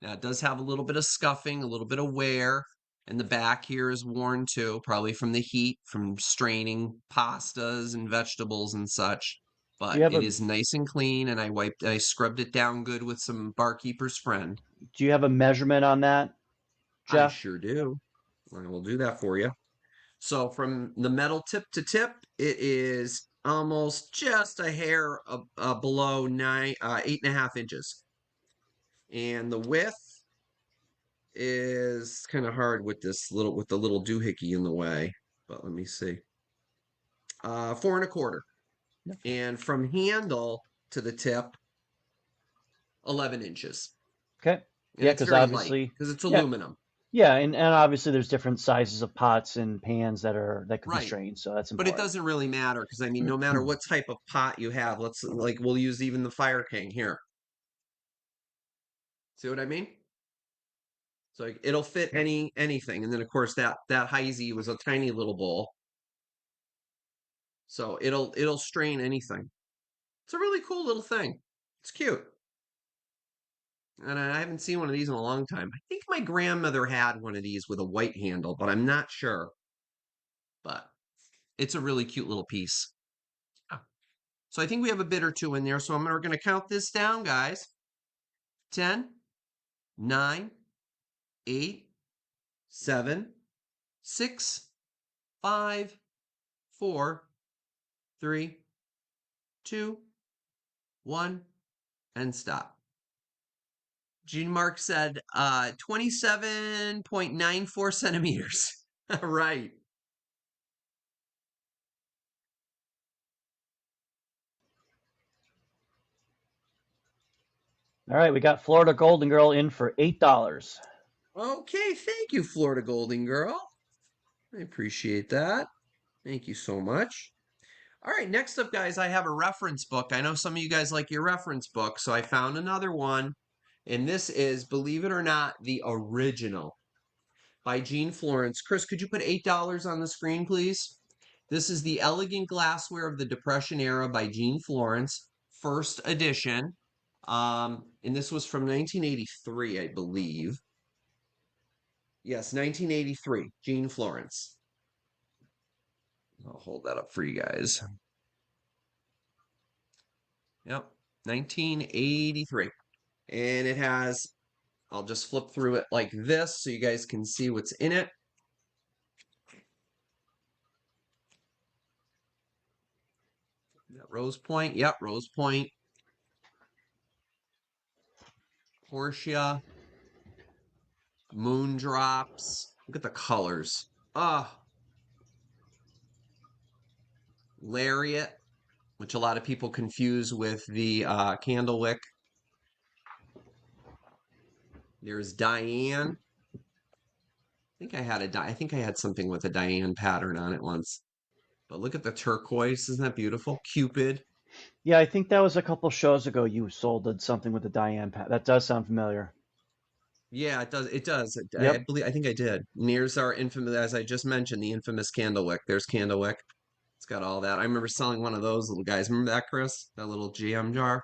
Now it does have a little bit of scuffing, a little bit of wear, and the back here is worn too, probably from the heat, from straining pastas and vegetables and such. Do you But have it a is nice and clean, and I scrubbed it down good with some Barkeeper's Friend. Do you have a measurement on that, I Jeff? sure do. I will do that for you. So from the metal tip to tip, it is almost just a hair below 8.5 inches, and the width is kind of hard with the little doohickey in the way. But let me see. 4 1/4. Okay. And from handle to the tip, 11 inches. Okay. And Yeah, it's because very light obviously, because it's yeah, aluminum. yeah, and obviously there's different sizes of pots and pans that could be Right. strained, so that's But it important. doesn't really matter because I mean, no matter what type of pot you have, we'll use even the Fire King here. See what I mean? So it'll fit anything. And then of course that Heisey was a tiny little bowl. So it'll strain anything. It's a really cool little thing. It's cute. And I haven't seen one of these in a long time. I think my grandmother had one of these with a white handle, but I'm not sure. But it's a really cute little piece. Ah. So I think we have a bit or two in there. So we're going to count this down, guys. 10, 9, 8, 7, 6, 5, 4, 3, 2, 1, and stop. Gene Mark said 27.94 centimeters. Right. All right, we got Florida Golden Girl in for $8. Okay, thank you, Florida Golden Girl. I appreciate that. Thank you so much. All right, next up, guys, I have a reference book. I know some of you guys like your reference book, so I found another one. And this is, believe it or not, the original by Jean Florence. Chris, could you put $8 on the screen, please? This is the Elegant Glassware of the Depression Era by Jean Florence, first edition. And this was from 1983, I believe. Yes, 1983, Jean Florence. I'll hold that up for you guys. Yep, 1983. And it has, I'll just flip through it like this so you guys can see what's in it. Rose Point, yep, Rose Point, Portia, Moondrops. Look at the colors. Ah, Lariat, which a lot of people confuse with the Candlewick. There's Diane. I think I had something with a Diane pattern on it once. But look at the turquoise. Isn't that beautiful? Cupid. Yeah, I think that was a couple shows ago you sold something with the Diane pat. That does sound familiar. Yeah, it does. It does. I Yep. believe. I think I did. Nears our infamous, as I just mentioned, the infamous Candlewick. There's Candlewick. It's got all that. I remember selling one of those little guys. Remember that, Chris? That little GM jar.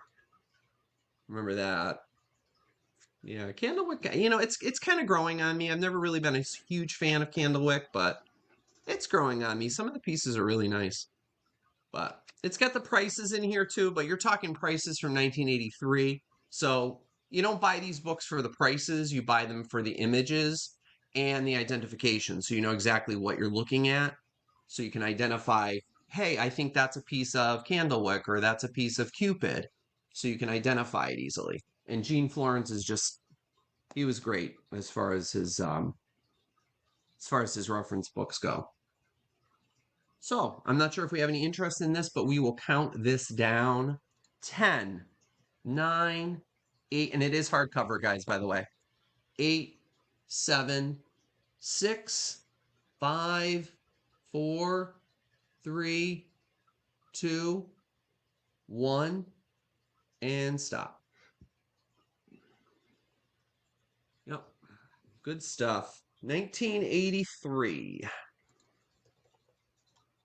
Remember that? Yeah, Candlewick. It's kind of growing on me. I've never really been a huge fan of Candlewick, but it's growing on me. Some of the pieces are really nice. But it's got the prices in here too, but you're talking prices from 1983. So you don't buy these books for the prices, you buy them for the images and the identification. So you know exactly what you're looking at. So you can identify, hey, I think that's a piece of Candlewick or that's a piece of Cupid. So you can identify it easily. And Gene Florence is just he was great as far as his reference books go. So I'm not sure if we have any interest in this, but we will count this down. 10, 9, 8, and it is hardcover, guys, by the way. 8, 7, 6, 5, 4, 3, 2, 1, and stop. Yep, good stuff. 1983.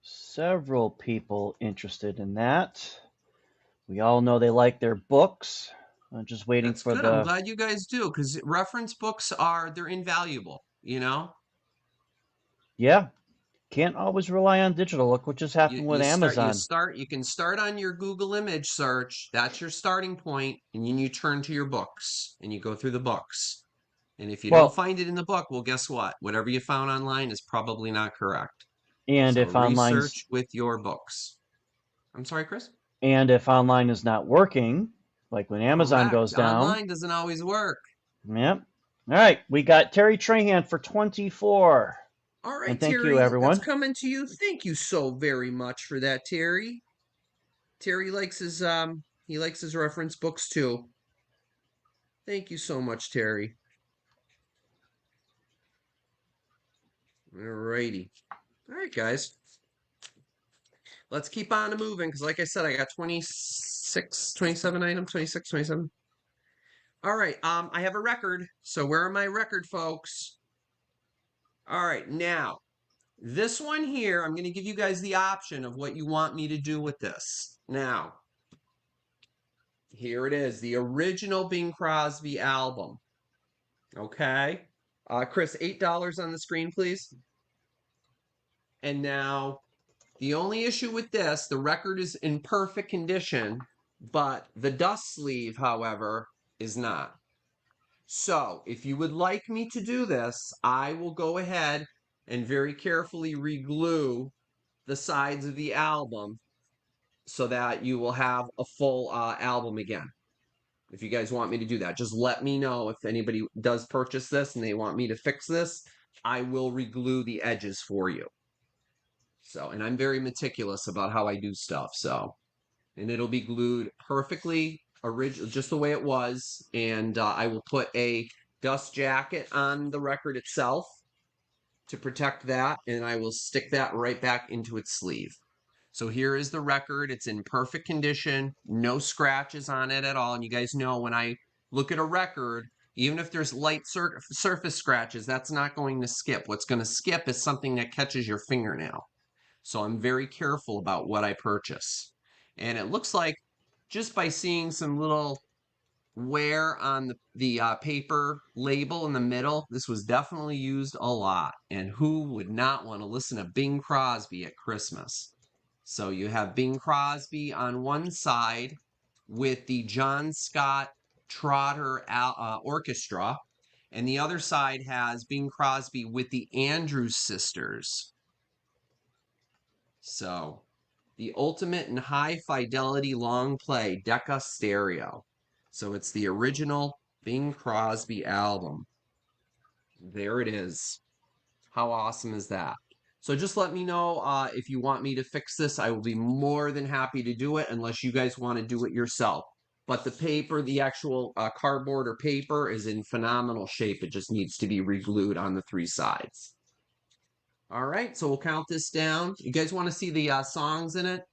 Several people interested in that. We all know they like their books. I'm just waiting That's for good. I'm the. glad you guys do because reference books they're invaluable, you know? Yeah, can't always rely on digital. Look what just you happened with you start you Amazon. start you can start on your Google image search. That's your starting point, and then you turn to your books and you go through the books. And if you don't Well, find it in the book, well, guess what? Whatever you found online is probably not correct. and So if online's research with your books. I'm sorry, Chris? and if online is not working, like when Amazon Correct. goes down. Online doesn't always work. Yep. All right, we got Terry Trahan for 24. All And right, thank you, Terry, that's everyone. coming to you. Thank you so very much for that, Terry. Terry likes his reference books too. Thank you so much, Terry. All righty. All right, guys. Let's keep on moving because, like I said, I got 26, 27 items, 26, 27. All right. I have a record. So, where are my record folks? All right. Now, this one here, I'm going to give you guys the option of what you want me to do with this. Now, here it is the original Bing Crosby album. Okay. Chris, $8 on the screen, please. And now, the only issue with this, the record is in perfect condition, but the dust sleeve, however, is not. So, if you would like me to do this, I will go ahead and very carefully reglue the sides of the album so that you will have a full album again. If you guys want me to do that, just let me know if anybody does purchase this and they want me to fix this. I will reglue the edges for you. So, and I'm very meticulous about how I do stuff. So, and it'll be glued perfectly original, just the way it was. And I will put a dust jacket on the record itself to protect that, and I will stick that right back into its sleeve. So here is the record. It's in perfect condition, no scratches on it at all. And you guys know when I look at a record, even if there's light surface scratches, that's not going to skip. What's going to skip is something that catches your fingernail. So I'm very careful about what I purchase. And it looks like just by seeing some little wear on the paper label in the middle, this was definitely used a lot. And who would not want to listen to Bing Crosby at Christmas? So you have Bing Crosby on one side with the John Scott Trotter Orchestra, and the other side has Bing Crosby with the Andrews Sisters. So, the ultimate and high fidelity long play Decca Stereo. So, it's the original Bing Crosby album. There it is. How awesome is that? So, just let me know if you want me to fix this. I will be more than happy to do it, unless you guys want to do it yourself. but the paper, the actual cardboard or paper is in phenomenal shape. It just needs to be re-glued on the three sides. All right, so we'll count this down. You guys want to see the songs in it?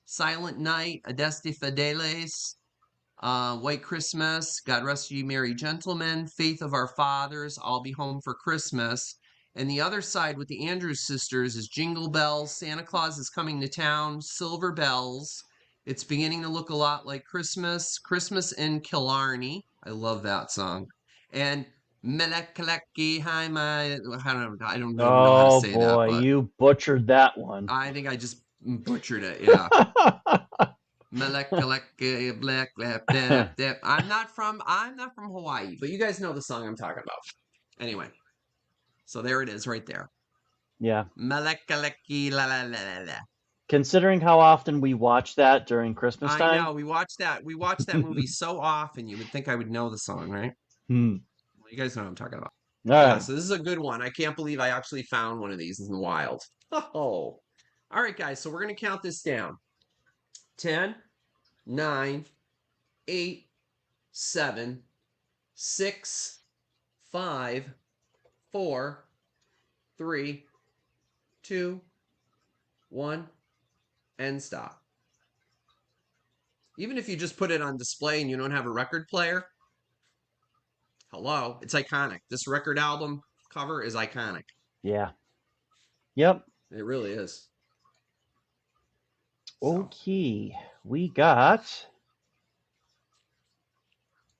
Silent Night, Adeste Fideles, White Christmas, God Rest Ye Merry Gentlemen, Faith of Our Fathers, I'll Be Home for Christmas. And the other side with the Andrews sisters is Jingle Bells, Santa Claus is Coming to Town, Silver Bells. It's beginning to look a lot like Christmas, Christmas in Killarney. I love that song. And Melekaleki Hi My, I don't even know how to Oh say that, boy, but you butchered that one. I think I just butchered it. Yeah. I'm not from Hawaii, but you guys know the song I'm talking about. Anyway, so there it is right there. Yeah. Melekaleki la la la la la. Considering how often we watch that during Christmas I time. know we watched that. We watched that movie so often. You would think I would know the song, right? Hmm. Well, you guys know what I'm talking about. All Yeah. right. So this is a good one. I can't believe I actually found one of these in the wild. Oh. All right, guys. So we're gonna count this down. 10, 9, 8, 7, 6, 5, 4, 3, 2, 1, and stop. Even if you just put it on display and you don't have a record player, hello, it's iconic. This record album cover is iconic. Yeah. Yep. It really is. So, Okay. We got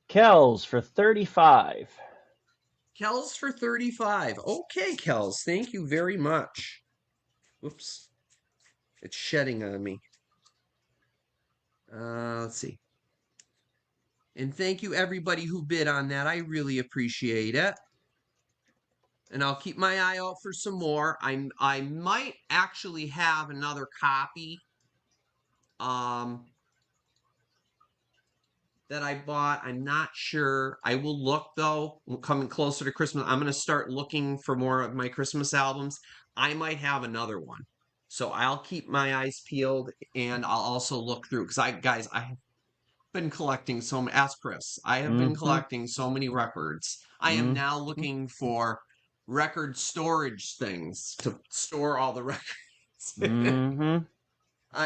Kells for 35. Kells for 35. Okay, Kells, thank you very much. Whoops, it's shedding on me. Let's see. And thank you everybody who bid on that. I really appreciate it. And I'll keep my eye out for some more. I might actually have another copy um that I bought. I'm not sure. I will look though. Coming closer to Christmas, I'm going to start looking for more of my Christmas albums. I might have another one. So I'll keep my eyes peeled and I'll also look through because I have been collecting so many. Ask Chris. I have been Mm-hmm. collecting so many records. I am now Mm-hmm. looking for record storage things to store all the records. Mm-hmm.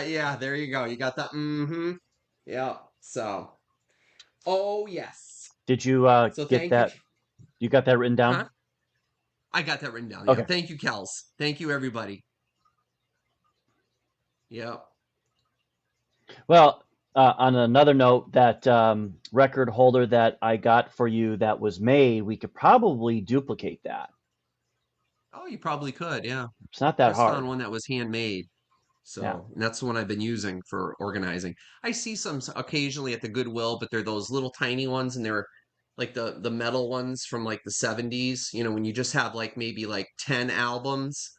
Yeah, there you go. You got that. Mm-hmm. Yeah. So, oh yes. Did you So get thank you. that? You got that written down? Huh? I got that written down. Yeah. Okay. Thank you, Kels. Thank you, everybody. Yep. Well, on another note, that record holder that I got for you that was made, we could probably duplicate that. Oh, you probably could. Yeah. It's not I that just found hard. one that was handmade. Yeah. So that's the one I've been using for organizing. I see some occasionally at the Goodwill, but they're those little tiny ones, and they're like the metal ones from like the 70s. When you just have like maybe like 10 albums.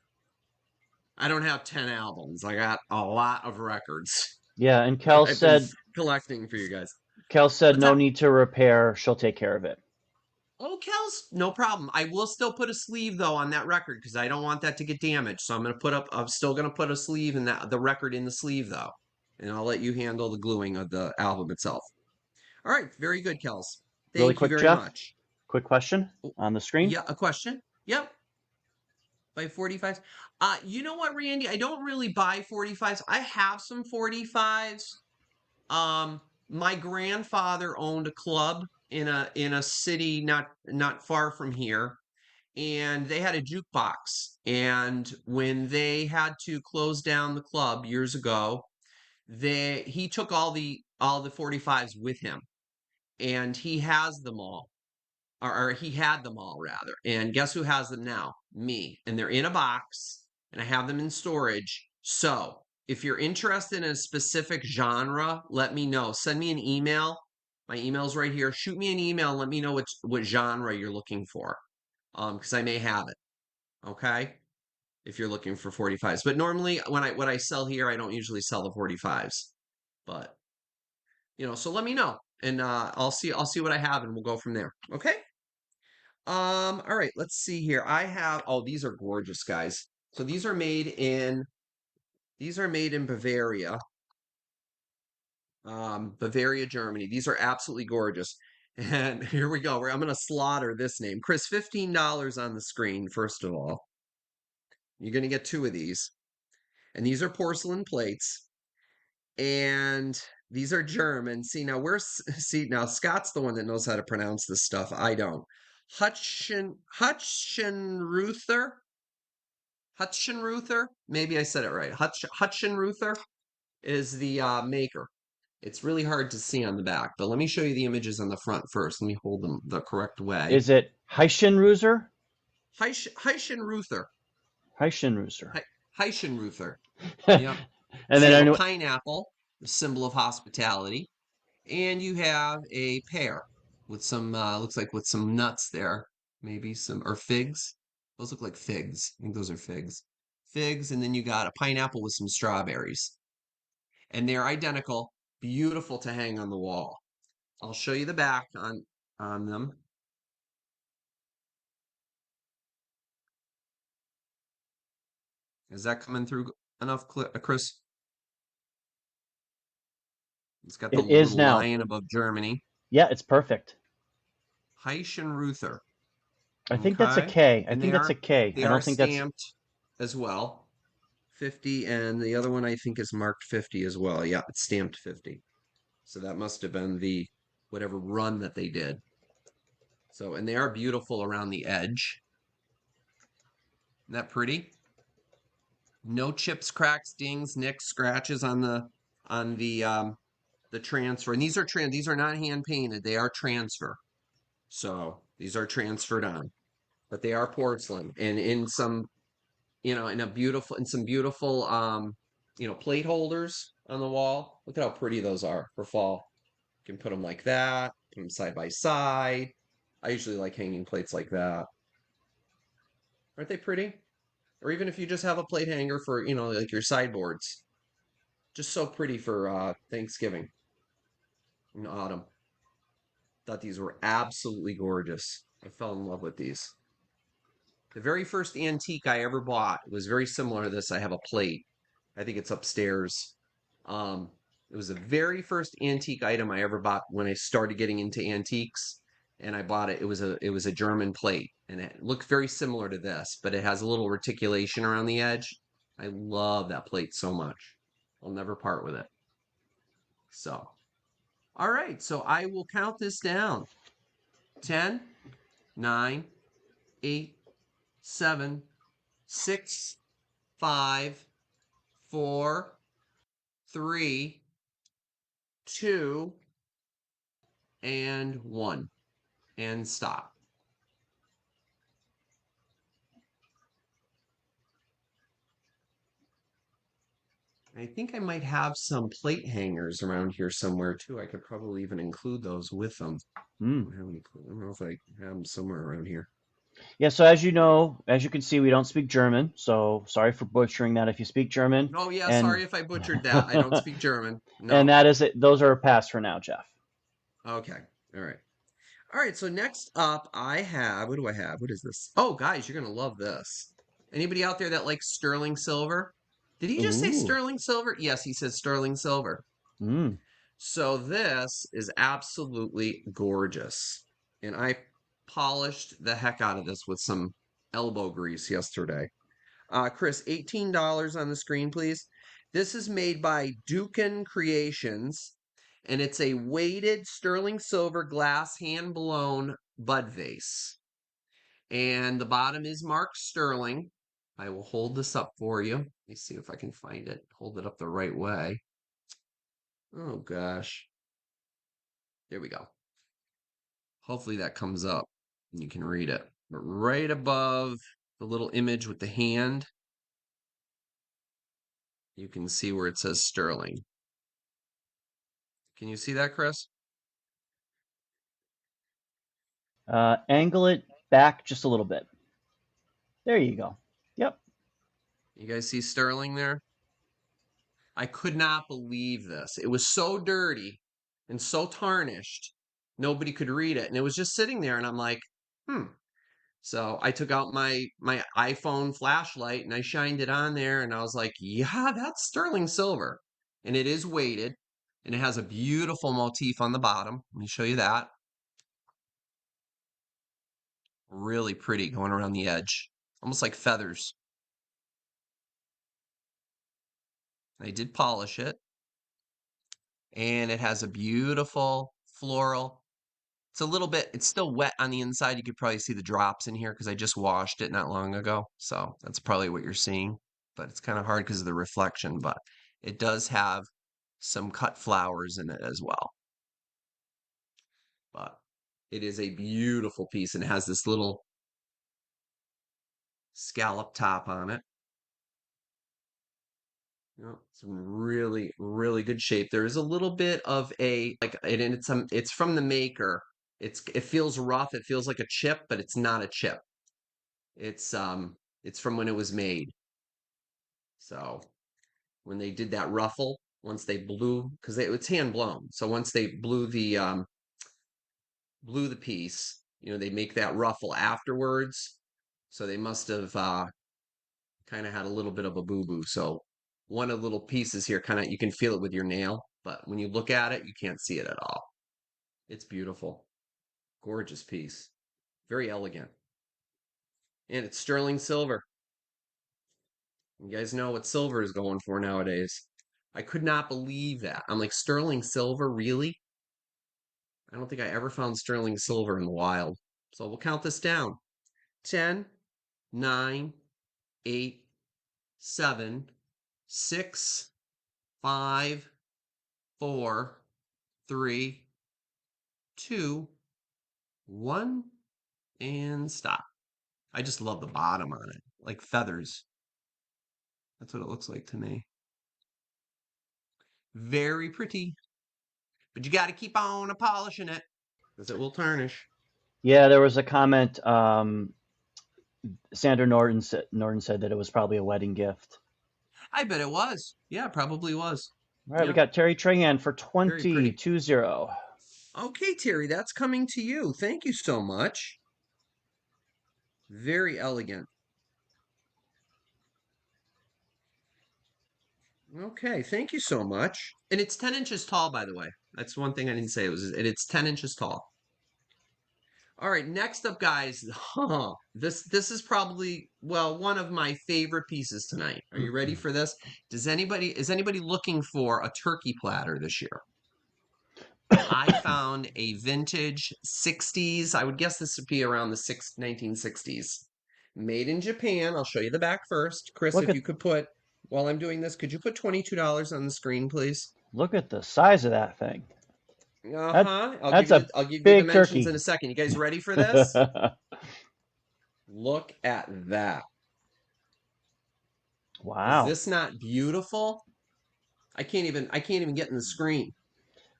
I don't have 10 albums. I got a lot of records Yeah. And that Kel I've been said, collecting for you guys. What's no that? need to repair. She'll take care of it. Oh, Kels, no problem. I will still put a sleeve though on that record because I don't want that to get damaged. So I'm still gonna put a sleeve in the record in the sleeve though. And I'll let you handle the gluing of the album itself. All right, very good, Kels. Really Thank you quick, very Jeff. much. Quick question Oh, on the screen. yeah, a question? Yep, by 45s. You know what, Randy? I don't really buy 45s. I have some 45s. My grandfather owned a club in a city not far from here, and they had a jukebox. And when they had to close down the club years ago, he took all the 45s with him, and he has them all, or he had them all rather. And guess who has them now? Me. And they're in a box, and I have them in storage. So if you're interested in a specific genre, let me know. Send me an email. My email's right here. Shoot me an email and let me know what genre you're looking for. Because I may have it. Okay, if you're looking for 45s. But normally when I sell here, I don't usually sell the 45s. But so let me know, and I'll see what I have, and we'll go from there. Okay. All right, let's see here. Oh, these are gorgeous, guys. So these are made in Bavaria. Bavaria, Germany. These are absolutely gorgeous. And here we go. I'm going to slaughter this name. Chris, $15 on the screen, first of all. You're going to get two of these. And these are porcelain plates. And these are German. See, now see, now Scott's the one that knows how to pronounce this stuff. I don't. Hutchenruther? Hutchenruther? Maybe I said it right. Hutchenruther is the maker. It's really hard to see on the back, but let me show you the images on the front first. Let me hold them the correct way. Is it Heichenruther? Heichenruther. Heichenruther. Heichenruther. Yep. And So then you I have a know, pineapple, the symbol of hospitality, and you have a pear with some, looks like with some nuts there, maybe some, or figs. Those look like figs. I think those are figs. Figs, and then you got a pineapple with some strawberries. And they're identical, beautiful to hang on the wall. I'll show you the back on them. Is that coming through enough, Chris? It's got the it is little now. lion above Germany. Yeah, it's perfect. Heichenruther. I think that's a Okay. K. I And think that's a K. they I are don't think that's. stamped as well. 50, and the other one I think is marked 50 as well. Yeah, it's stamped 50. So that must have been the whatever run that they did. So, and they are beautiful around the edge. Isn't that pretty? No chips, cracks, dings, nicks, scratches on the transfer. And these are not hand painted. They are transfer. So these are transferred on, but they are porcelain and in some, in some beautiful, plate holders on the wall. Look at how pretty those are for fall. You can put them like that, put them side by side. I usually like hanging plates like that. Aren't they pretty? Or even if you just have a plate hanger for, like your sideboards. Just so pretty for Thanksgiving in autumn. Thought these were absolutely gorgeous. I fell in love with these. The very first antique I ever bought was very similar to this. I have a plate. I think it's upstairs. Um, it was the very first antique item I ever bought when I started getting into antiques, and I bought it. It was a German plate, and it looked very similar to this, but it has a little reticulation around the edge. I love that plate so much. I'll never part with it. So, all right. So I will count this down. 10, 9, 8, 7, 6, 5, 4, 3, 2, and 1. And stop. I think I might have some plate hangers around here somewhere too. I could probably even include those with them. Mm. I don't know if I have them somewhere around here. Yeah, so as you know, as you can see, we don't speak German. So sorry for butchering that if you speak German. Oh yeah, And sorry if I butchered that. I don't speak German. and No. that is it. Those are a pass for now, Jeff. Okay. All right. All right, so next up I have, what do I have? What is this? Oh, guys, you're gonna love this. Anybody out there that likes sterling silver? Did he just say Ooh. sterling silver? Yes, he says sterling silver. Mm. So this is absolutely gorgeous. And I polished the heck out of this with some elbow grease yesterday. Chris, $18 on the screen, please. This is made by Dukin Creations, and it's a weighted sterling silver glass hand blown bud vase. And the bottom is marked sterling. I will hold this up for you. Let me see if I can find it. Hold it up the right way. Oh gosh. There we go. Hopefully that comes up and you can read it. But right above the little image with the hand, you can see where it says sterling. Can you see that, Chris? Angle it back just a little bit. There you go. Yep. You guys see sterling there? I could not believe this. It was so dirty and so tarnished, nobody could read it. And it was just sitting there, and I'm like, hmm. So I took out my iPhone flashlight and I shined it on there, and I was like, yeah, that's sterling silver. And it is weighted. And it has a beautiful motif on the bottom. Let me show you that. Really pretty going around the edge, almost like feathers. I did polish it, and it has a beautiful floral. It's a little bit, it's still wet on the inside. You could probably see the drops in here because I just washed it not long ago. So that's probably what you're seeing. But it's kind of hard because of the reflection. But it does have some cut flowers in it as well. But it is a beautiful piece and it has this little scallop top on it. It's in really, really good shape. There is a little bit of a like, and it's from the maker. It feels rough. It feels like a chip, but it's not a chip. It's from when it was made. So when they did that ruffle, once they blew, because it's hand blown. So once they blew the piece, they make that ruffle afterwards. So they must have kind of had a little bit of a boo-boo. So one of the little pieces here, kind of you can feel it with your nail, but when you look at it, you can't see it at all. It's beautiful. Gorgeous piece. Very elegant. And it's sterling silver. You guys know what silver is going for nowadays. I could not believe that. I'm like, sterling silver, really? I don't think I ever found sterling silver in the wild. So we'll count this down. 10, 9, 8, 7, 6, 5, 4, 3, 2, 1, and stop. I just love the bottom on it, like feathers. That's what it looks like to me. Very pretty, but you got to keep on polishing it because it will tarnish. Yeah, there was a comment. Sandra Norton said that it was probably a wedding gift. I bet it was. Yeah, probably was. All right, we Yeah, got Terry Trahan for very pretty. 2020. Okay, Terry, that's coming to you. Thank you so much. Very elegant. Okay, thank you so much. And it's 10 inches tall, by the way. That's one thing I didn't say. It's 10 inches tall. All right, next up, guys. This is probably, well, one of my favorite pieces tonight. Are you ready for this? Is anybody looking for a turkey platter this year? I found a vintage 60s. I would guess this would be around the 1960s. Made in Japan. I'll show you the back first. Chris, Look if at you could put, while I'm doing this, could you put $22 on the screen, please? look at the size of that thing. That Uh-huh. that's a I'll give you the big dimensions in turkey. a second. You guys ready for this? Look at that. Is Wow. this not beautiful? I can't even get in the screen.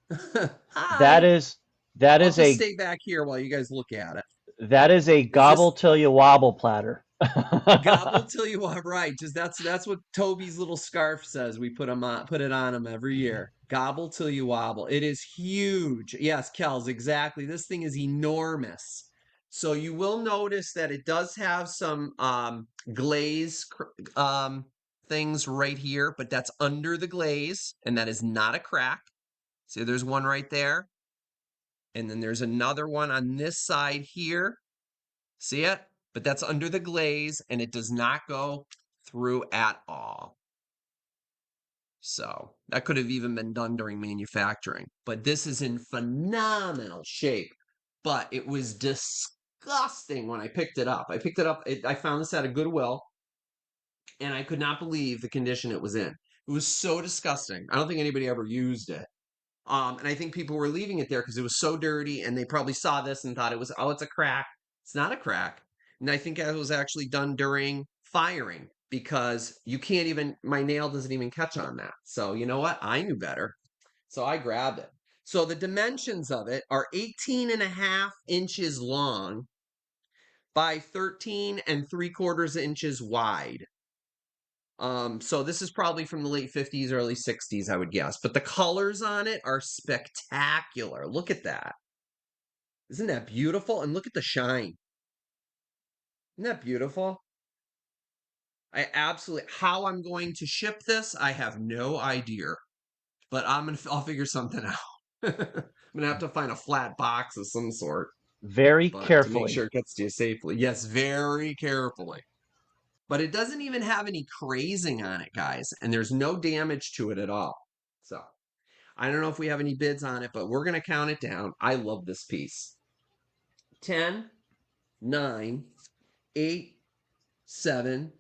That Hi. is that I'll is just a stay back here while you guys look at it. that is a Is gobble this till you wobble platter. gobble till you are right? Just that's what Toby's little scarf says. We put it on him every year. Gobble till you wobble. It is huge. Yes, Kels, exactly. This thing is enormous. So you will notice that it does have some glaze things right here, but that's under the glaze, and that is not a crack. See, there's one right there. And then there's another one on this side here. See it? But that's under the glaze and it does not go through at all. So that could have even been done during manufacturing. But this is in phenomenal shape. But it was disgusting when I picked it up. I picked it up, I found this at a Goodwill, and I could not believe the condition it was in. It was so disgusting. I don't think anybody ever used it. And I think people were leaving it there because it was so dirty and they probably saw this and thought it was, oh, it's a crack. It's not a crack. And I think it was actually done during firing because you can't even, my nail doesn't even catch on that. So you know what? I knew better. So I grabbed it. So the dimensions of it are 18 and a half inches long by 13 and 3/4 inches wide. So this is probably from the late 50s, early 60s, I would guess. But the colors on it are spectacular. Look at that. Isn't that beautiful? And look at the shine. Isn't that beautiful? How I'm going to ship this, I have no idea. but I'll figure something out. I'm gonna have to find a flat box of some sort, Very but to make carefully. sure it gets to you safely. Yes, very carefully. But it doesn't even have any crazing on it, guys, and there's no damage to it at all. So I don't know if we have any bids on it, but we're gonna count it down. I love this piece. 10, 9, 8, 7,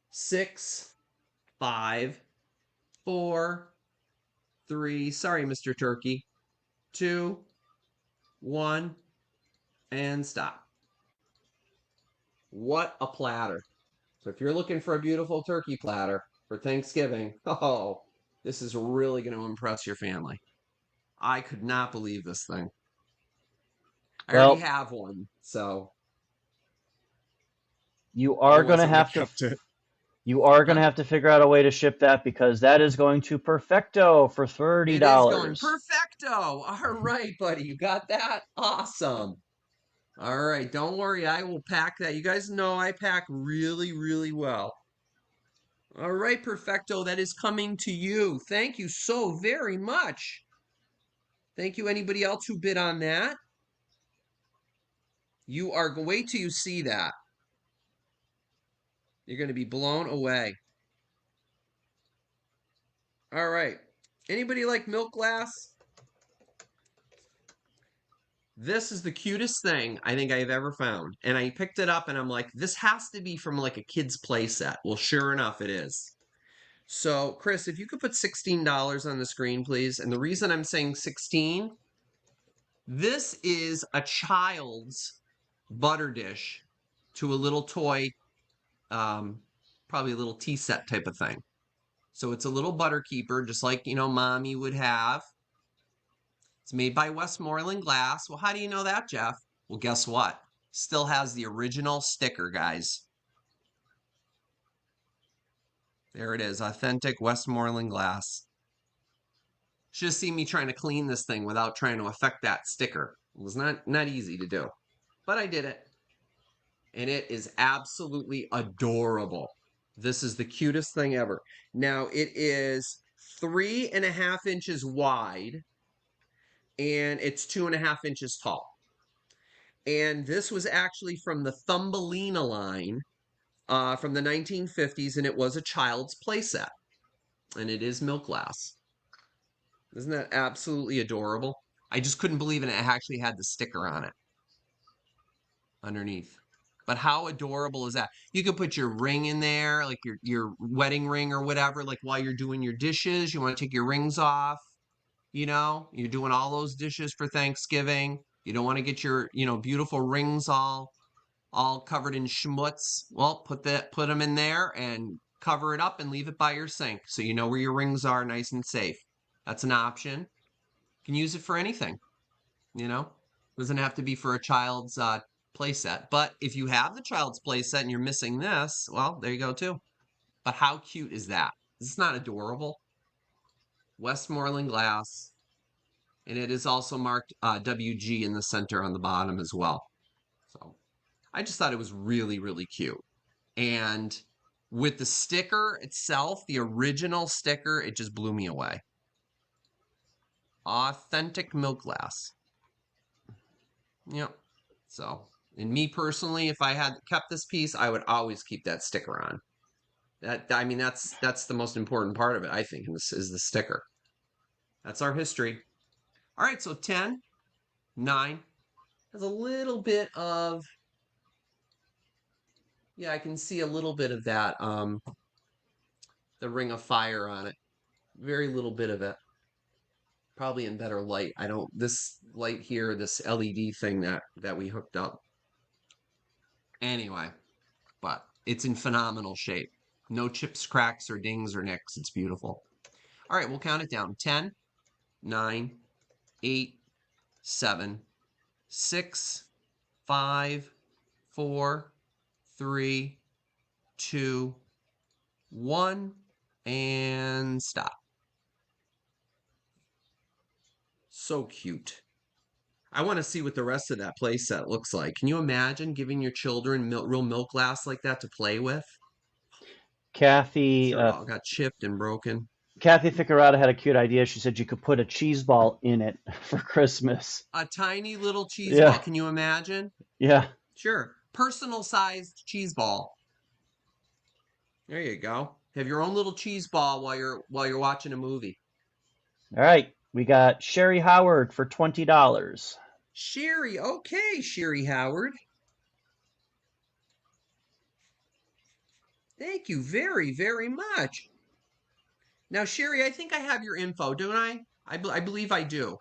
6, 5, 4, 3. Sorry, Mr. Turkey. 2, 1, and stop. What a platter. So if you're looking for a beautiful turkey platter for Thanksgiving, oh, this is really going to impress your family. I could not believe this thing. I already Well, have one, so you I are going to wasn't going have to to have to. you are going to Huh? have to figure out a way to ship that because that is going to Perfecto for thirty It is going dollars. perfecto. All right, buddy. You got that? Awesome. All right. Don't worry. I will pack that. You guys know I pack really, really well. All right, perfecto. That is coming to you. Thank you so very much. Thank you. Anybody else who bid on that? You are, wait till you see that. You're going to be blown away. All right. Anybody like milk glass? This is the cutest thing I think I've ever found. And I picked it up and I'm like, this has to be from like a kid's play set. Well, sure enough, it is. So, Chris, if you could put $16 on the screen, please. And the reason I'm saying 16, this is a child's butter dish to a little toy, um, probably a little tea set type of thing. So it's a little butter keeper, just like, mommy would have. It's made by Westmoreland Glass. Well, how do you know that, Jeff? Well, guess what? Still has the original sticker, guys. There it is, authentic Westmoreland Glass. Should have seen me trying to clean this thing without trying to affect that sticker. It was not easy to do, but I did it. And it is absolutely adorable. This is the cutest thing ever. Now, it is 3.5 inches wide and it's 2.5 inches tall. And this was actually from the Thumbelina line from the 1950s, and it was a child's playset. And it is milk glass. Isn't that absolutely adorable? I just couldn't believe it actually had the sticker on it underneath. But how adorable is that? You could put your ring in there, like your wedding ring or whatever, like while you're doing your dishes. You want to take your rings off, you're doing all those dishes for Thanksgiving. You don't want to get your, beautiful rings all covered in schmutz. Well, put them in there and cover it up and leave it by your sink so you know where your rings are nice and safe. That's an option. You can use it for anything, you know. Doesn't have to be for a child's play set. But if you have the child's play set and you're missing this, well, there you go too. But how cute is that? Is this not adorable? Westmoreland glass, and it is also marked WG in the center on the bottom as well. So I just thought it was really, really cute. And with the sticker itself, the original sticker, it just blew me away. Authentic milk glass. Yep. So, and me personally, if I had kept this piece, I would always keep that sticker on. I mean, that's the most important part of it, I think, is the sticker. That's our history. All right, so 10, 9 has a little bit of, yeah, I can see a little bit of that, the ring of fire on it. Very little bit of it. Probably in better light. I don't, this light here, this LED thing that we hooked up. Anyway, but it's in phenomenal shape. No chips, cracks, or dings or nicks. It's beautiful. All right, we'll count it down. 10, 9, 8, 7, 6, 5, 4, 3, 2, 1, and stop. So cute. I want to see what the rest of that play set looks like. Can you imagine giving your children real milk glass like that to play with? I'm Kathy, sure it all got chipped and broken. Kathy Ficarata had a cute idea. She said you could put a cheese ball in it for Christmas. A tiny little cheese ball. Yeah, Can you imagine? yeah. Sure. Personal sized cheese ball. There you go. Have your own little cheese ball while you're watching a movie. All right, we got Sherry Howard for $20. Sherry, okay, Sherry Howard. Thank you very, very much. Now, Sherry, I think I have your info, don't I? I believe I do.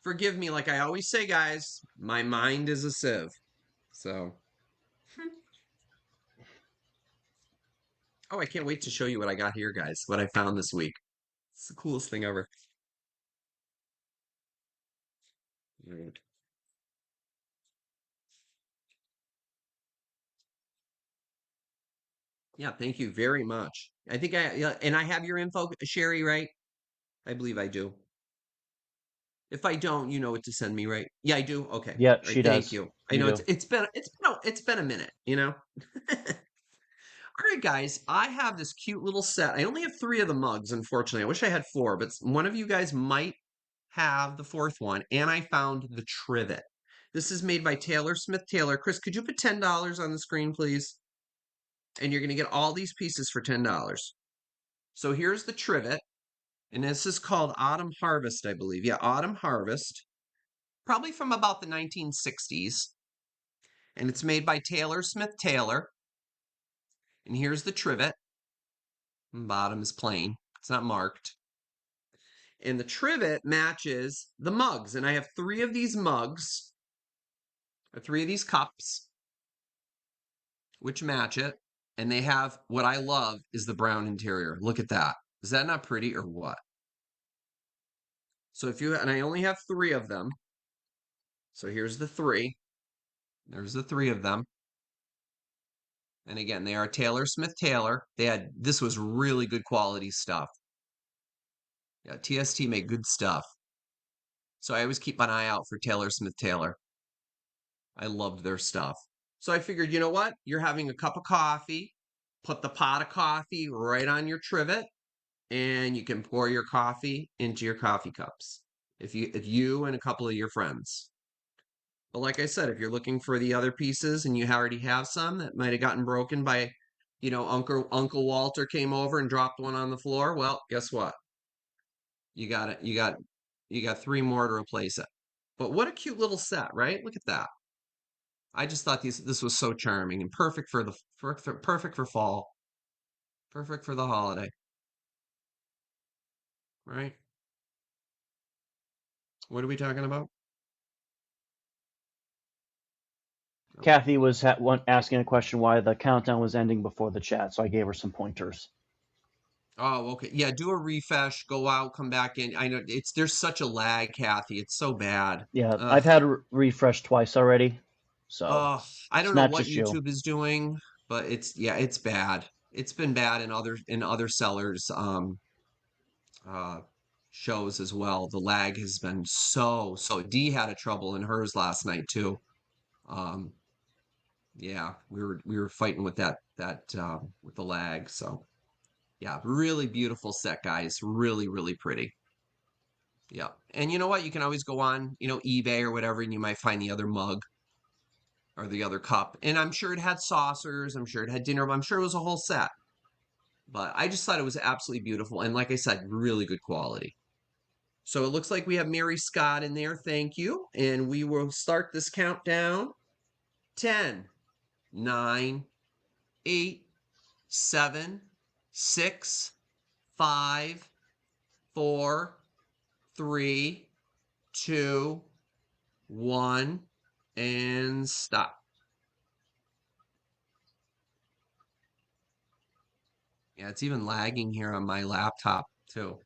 Forgive me, like I always say, guys, my mind is a sieve. So, oh, I can't wait to show you what I got here, guys, what I found this week. It's the coolest thing ever. Right. Yeah, thank you very much. I think yeah, and I have your info, Sherry, right? I believe I do. If I don't, you know what to send me, right? Yeah, I do. Okay. Yeah, All she right. Thank does. you. I You know do. it's been a minute, you know. All right, guys. I have this cute little set. I only have three of the mugs, unfortunately. I wish I had four, but one of you guys might have the fourth one. And I found the trivet. This is made by Taylor Smith Taylor. Chris, could you put $10 on the screen, please? And you're going to get all these pieces for $10. So here's the trivet. And this is called Autumn Harvest, I believe. Yeah, Autumn Harvest. Probably from about the 1960s. And it's made by Taylor Smith Taylor. And here's the trivet. Bottom is plain. It's not marked. And the trivet matches the mugs. And I have three of these mugs, or three of these cups, which match it. And they have what I love is the brown interior. Look at that. Is that not pretty or what? So and I only have three of them. So here's the three. There's the three of them. And again, they are Taylor Smith Taylor. This was really good quality stuff. Yeah, TST made good stuff. So I always keep an eye out for Taylor Smith Taylor. I loved their stuff. So I figured, you know what? You're having a cup of coffee. Put the pot of coffee right on your trivet, and you can pour your coffee into your coffee cups. If you and a couple of your friends. But like I said, if you're looking for the other pieces and you already have some that might have gotten broken by, Uncle Walter came over and dropped one on the floor, well, guess what? You got it. You got three more to replace it. But what a cute little set, right? Look at that. I just thought this was so charming and perfect for fall, perfect for the holiday, right? What are we talking about? Oh, Kathy was asking a question why the countdown was ending before the chat, so I gave her some pointers. oh, okay. Yeah, do a refresh, go out, come back in. I know there's such a lag, Kathy. It's so bad. Yeah, Ugh. I've had refresh twice already, so Oh, I it's don't know not what just you. YouTube is doing, but it's bad. It's been bad in other sellers uh shows as well. The lag has been so. Dee had a trouble in hers last night too. Um yeah, we were fighting with that with the lag. So yeah, really beautiful set, guys. Really, really pretty. Yeah. And you know what? You can always go on, eBay or whatever, and you might find the other mug or the other cup. And I'm sure it had saucers. I'm sure it had dinner. I'm sure it was a whole set. But I just thought it was absolutely beautiful. And like I said, really good quality. So it looks like we have Mary Scott in there. Thank you. And we will start this countdown. 10, 9, 8, 7, 6, 5, 4, 3, 2, 1, and stop. Yeah, it's even lagging here on my laptop too.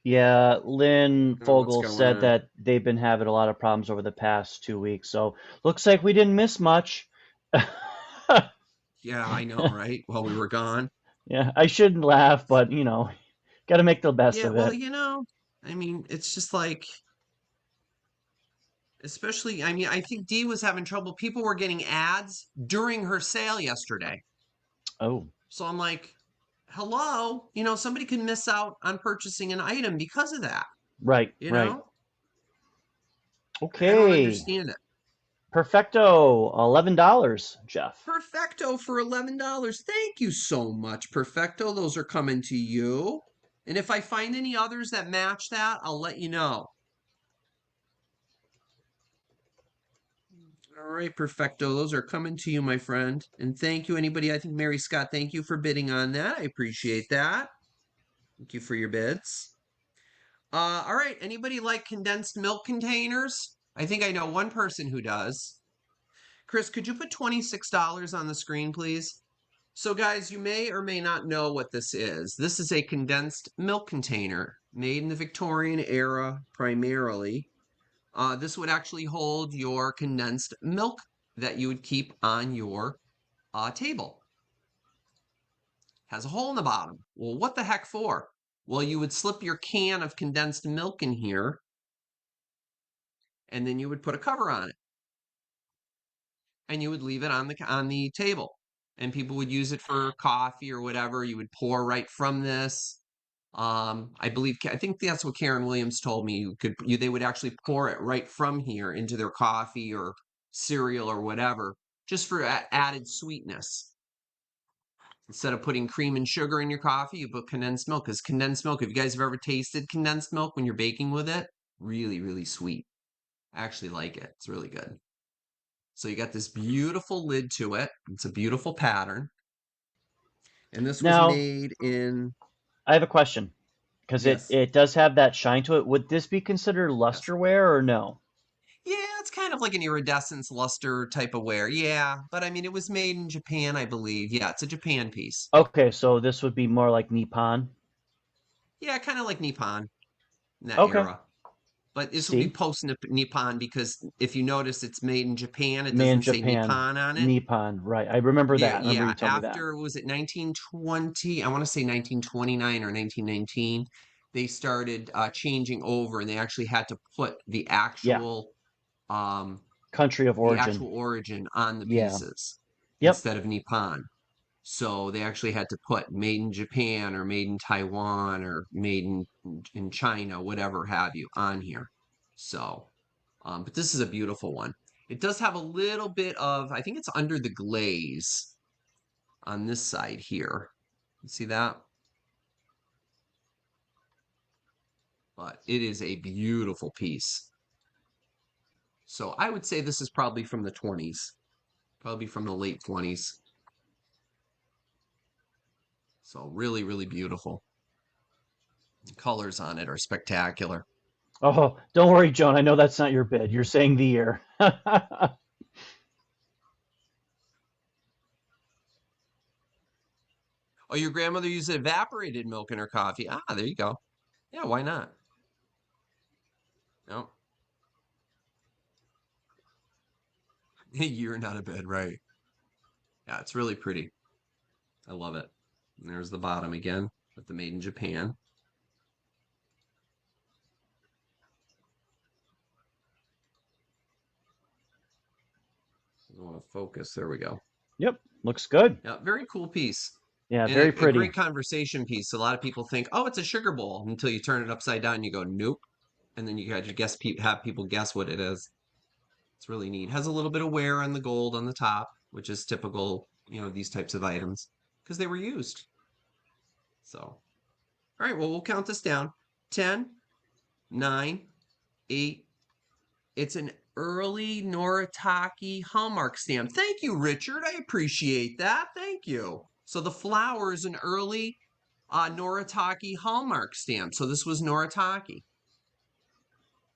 Yeah, Lynn I don't know what's Fogel going said on. that they've been having a lot of problems over the past 2 weeks, so looks like we didn't miss much. Yeah, I know, right? While we were gone. Yeah, I shouldn't laugh, but got to make the best Yeah, of well, it. I mean, it's just like, especially, I mean, I think Dee was having trouble. People were getting ads during her sale yesterday. Oh, So I'm like, hello, somebody can miss out on purchasing an item because of that, Right, you right. know? I don't Okay. understand it. Perfecto. $11, Jeff. Perfecto for $11. Thank you so much, Perfecto. Those are coming to you. And if I find any others that match that, I'll let you know. All right, Perfecto. Those are coming to you, my friend. And thank you, anybody. I think Mary Scott, thank you for bidding on that. I appreciate that. Thank you for your bids. All right. Anybody like condensed milk containers? I think I know one person who does. Chris, could you put $26 on the screen, please? So, guys, you may or may not know what this is. This is a condensed milk container made in the Victorian era primarily. This would actually hold your condensed milk that you would keep on your table. Has a hole in the bottom. Well, what the heck for? Well, you would slip your can of condensed milk in here, and then you would put a cover on it, and you would leave it on the table, and people would use it for coffee or whatever. You would pour right from this. I think that's what Karen Williams told me. They would actually pour it right from here into their coffee or cereal or whatever, just for added sweetness. Instead of putting cream and sugar in your coffee, you put condensed milk. Because condensed milk, if you guys have ever tasted condensed milk when you're baking with it, really, really sweet. I actually like it. It's really good. So you got this beautiful lid to it. It's a beautiful pattern. And this was Now, made in, I have a question because it, yes, it does have that shine to it. Would this be considered yes. lusterware or no? Yeah, it's kind of like an iridescence luster type of wear. Yeah, but I mean, it was made in Japan, I believe. Yeah, it's a Japan piece. Okay, so this would be more like Nippon. Yeah, kind of like Nippon in that Okay. era. But this will be See, post Nippon because if you notice, it's made in Japan. It made in doesn't say Japan. Nippon on it. Nippon, right. I remember Yeah, that. I remember yeah. you told me that. After, was it 1920? I want to say 1929 or 1919. They started changing over, and they actually had to put Yeah. um, Country of the origin. actual origin on the Yeah. pieces Yep. instead of Nippon. So they actually had to put made in Japan or made in Taiwan or made in China, whatever have you, on here. So, but this is a beautiful one. It does have a little bit of, I think it's under the glaze on this side here. You see that? But it is a beautiful piece. So I would say this is probably from the 20s, probably from the late 20s. So really, really beautiful. The colors on it are spectacular. Oh, don't worry, Joan. I know that's not your bid. You're saying the year. Oh, your grandmother used evaporated milk in her coffee. Ah, there you go. Yeah, why not? No, you're not a bed, right? Yeah, it's really pretty. I love it. And there's the bottom again with the made in Japan. I want to focus. There we go. Yep. Looks good. Yeah, very cool piece. Yeah, And very a pretty. great conversation piece. A lot of people think, oh, it's a sugar bowl until you turn it upside down and you go, nope. And then you got to have people guess what it is. It's really neat. Has a little bit of wear on the gold on the top, which is typical, these types of items because they were used. So, all right, well, we'll count this down. 10, 9, 8. It's an early Noritake Hallmark stamp. Thank you, Richard. I appreciate that. Thank you. So the flower is an early Noritake Hallmark stamp. So this was Noritake.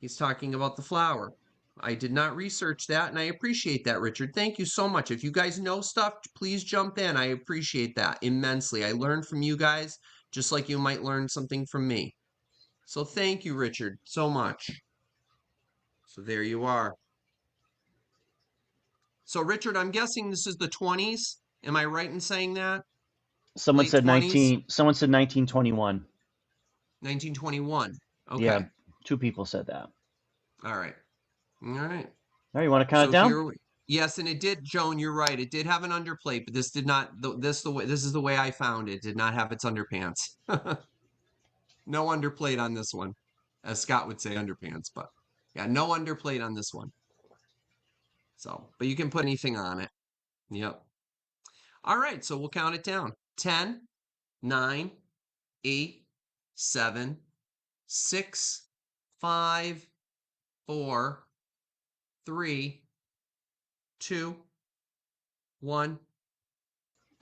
He's talking about the flower. I did not research that, and I appreciate that, Richard. Thank you so much. If you guys know stuff, please jump in. I appreciate that immensely. I learned from you guys just like you might learn something from me. So thank you, Richard, so much. So there you are. So, Richard, I'm guessing this is the 20s. Am I right in saying that? Someone Late said 20s? 19. Someone said 1921. 1921. Yeah, Okay. two people said that. All right. All right. All right, you want to count it So down? Yes, and it did, Joan, you're right. It did have an underplate, but this did not this is the way I found it. It did not have its underpants. No underplate on this one. As Scott would say underpants, but yeah, no underplate on this one. So, but you can put anything on it. Yep. All right, so we'll count it down. 10, 9, 8, 7, 6, 5, 4, 3, 2, 1,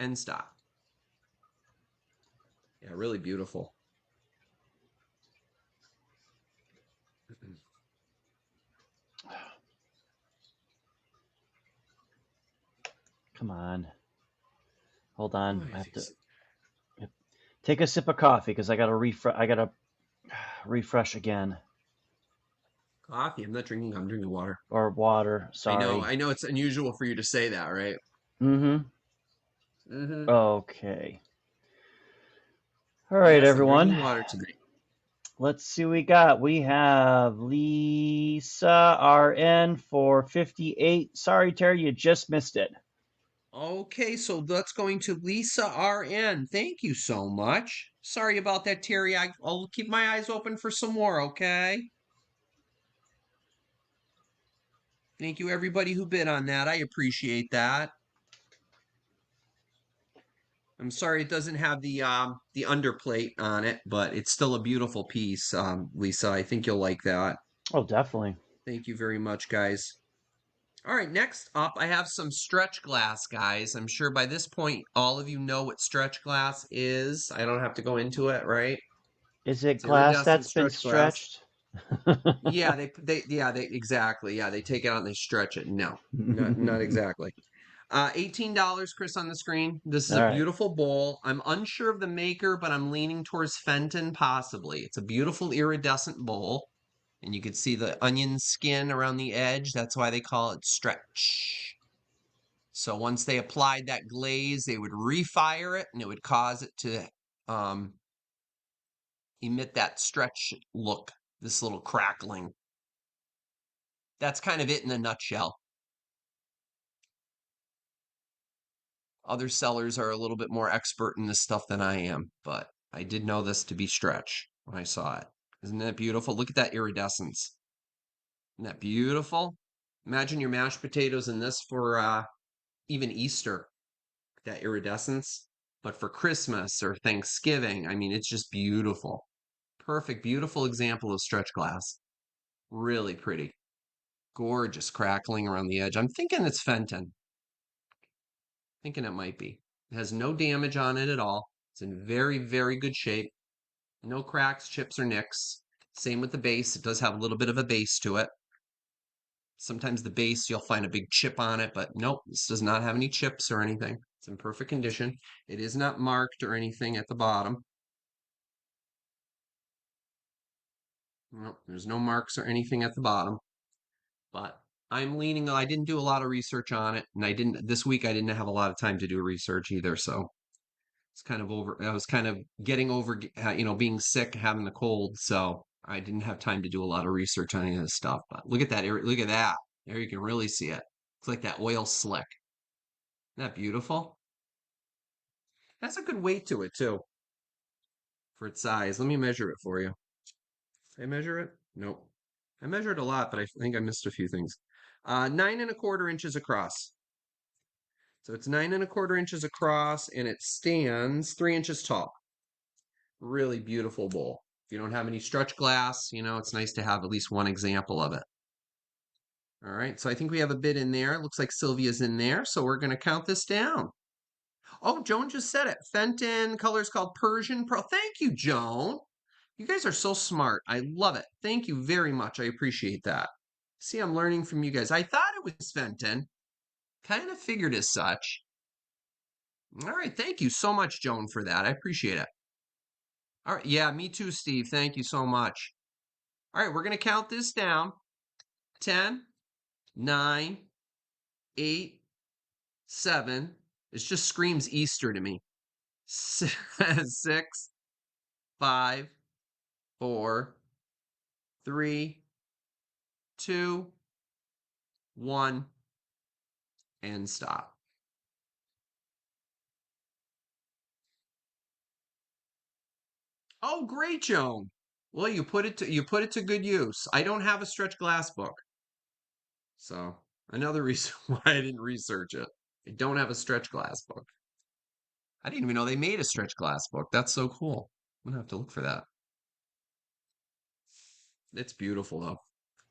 and stop. Yeah, really beautiful. Come on. Hold Oh, on. I I have think to so. take a sip of coffee because I gotta refresh. I gotta refresh again. Coffee. I'm not drinking. I'm drinking water. Or water. I know. Sorry. I know it's unusual for you to say that, right? Mm-hmm. Mm-hmm. Okay. All right, Yes, I'm everyone. drinking water tonight. Let's see what we got. We have Lisa RN for 58. Sorry, Terry, you just missed it. Okay, so that's going to Lisa RN. Thank you so much. Sorry about that, Terry. I'll keep my eyes open for some more, okay? Thank you, everybody who bid on that. I appreciate that. I'm sorry it doesn't have the underplate on it, but it's still a beautiful piece, Lisa. I think you'll like that. Oh, definitely. Thank you very much, guys. All right, next up, I have some stretch glass, guys. I'm sure by this point, all of you know what stretch glass is. I don't have to go into it, right? Is it It's glass iridescent that's been stretch glass. stretched? Yeah, they exactly. Yeah, they take it out and they stretch it. No, not exactly. $18, Chris, on the screen. This is All a right. beautiful bowl. I'm unsure of the maker, but I'm leaning towards Fenton, possibly. It's a beautiful iridescent bowl, and you can see the onion skin around the edge. That's why they call it stretch. So once they applied that glaze, they would refire it, and it would cause it to um, emit that stretch look, this little crackling. That's kind of it in a nutshell. Other sellers are a little bit more expert in this stuff than I am, but I did know this to be stretch when I saw it. Isn't that beautiful? Look at that iridescence. Isn't that beautiful? Imagine your mashed potatoes in this for even Easter, that iridescence. But for Christmas or Thanksgiving, I mean, it's just beautiful. Perfect, beautiful example of stretch glass. Really pretty. Gorgeous crackling around the edge. I'm thinking it's Fenton. Thinking it might be. It has no damage on it at all. It's in very, very good shape. No cracks, chips, or nicks. Same with the base. It does have a little bit of a base to it. Sometimes the base, you'll find a big chip on it, but nope, this does not have any chips or anything. It's in perfect condition. It is not marked or anything at the bottom. Nope, there's no marks or anything at the bottom. But I'm leaning, I didn't do a lot of research on it, and this week I didn't have a lot of time to do research either, so it's kind of over. I was kind of getting over, being sick, having the cold, so I didn't have time to do a lot of research on any of this stuff. But look at that! Look at that! There you can really see it. It's like that oil slick. Isn't that beautiful? That's a good weight to it too for its size. Let me measure it for you. Did I measure it? Nope. I measured a lot, but I think I missed a few things. 9¼ inches across. So it's 9¼ inches across, and it stands 3 inches tall. Really beautiful bowl. If you don't have any stretch glass, it's nice to have at least one example of it. All right, so I think we have a bid in there. Looks like Sylvia's in there, so we're going to count this down. Oh, Joan just said it. Fenton, colors called Persian Pro. Thank you, Joan. You guys are so smart. I love it. Thank you very much. I appreciate that. See, I'm learning from you guys. I thought it was Fenton. Kind of figured as such. All right, thank you so much, Joan, for that. I appreciate it. All right, yeah, me too, Steve. Thank you so much. All right, we're going to count this down. 10, 9, 8, 7. It just screams Easter to me. 6, 5, 4, 3, 2, 1, and stop. Oh, great, Joan. Well, you put it to good use. I don't have a stretch glass book, so another reason why I didn't research it. I don't have a stretch glass book. I didn't even know they made a stretch glass book. That's so cool. I'm gonna have to look for that. It's beautiful though.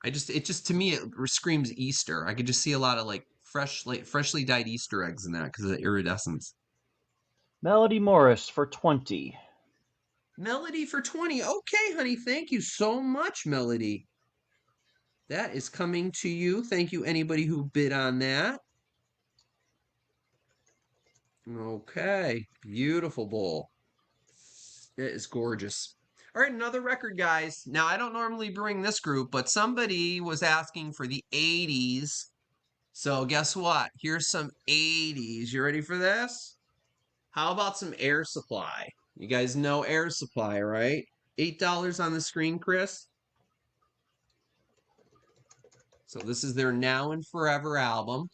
It just to me it screams Easter. I could just see a lot of like freshly dyed Easter eggs in that because of the iridescence. Melody Morris for 20. Melody for 20. Okay, honey. Thank you so much, Melody. That is coming to you. Thank you, anybody who bid on that. Okay, beautiful bowl. It is gorgeous. All right, another record, guys. Now, I don't normally bring this group, but somebody was asking for the 80s. So, guess what? Here's some 80s. You ready for this? How about some Air Supply? You guys know Air Supply, right? $8 on the screen, Chris. So, this is their Now and Forever album.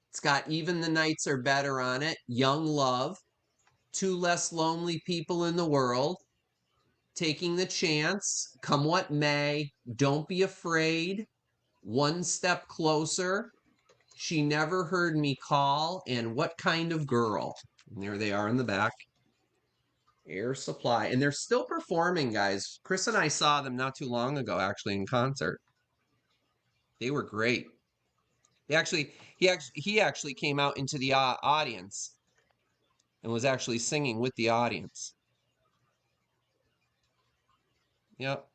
It's got Even the Nights Are Better on it, Young Love, Two Less Lonely People in the World, Taking the Chance, Come What May, Don't Be Afraid, One Step Closer, She Never Heard Me Call, and What Kind of Girl. And there they are in the back. Air Supply. And they're still performing, guys. Chris and I saw them not too long ago, actually, in concert. They were great. He actually came out into the audience and was actually singing with the audience. Yep.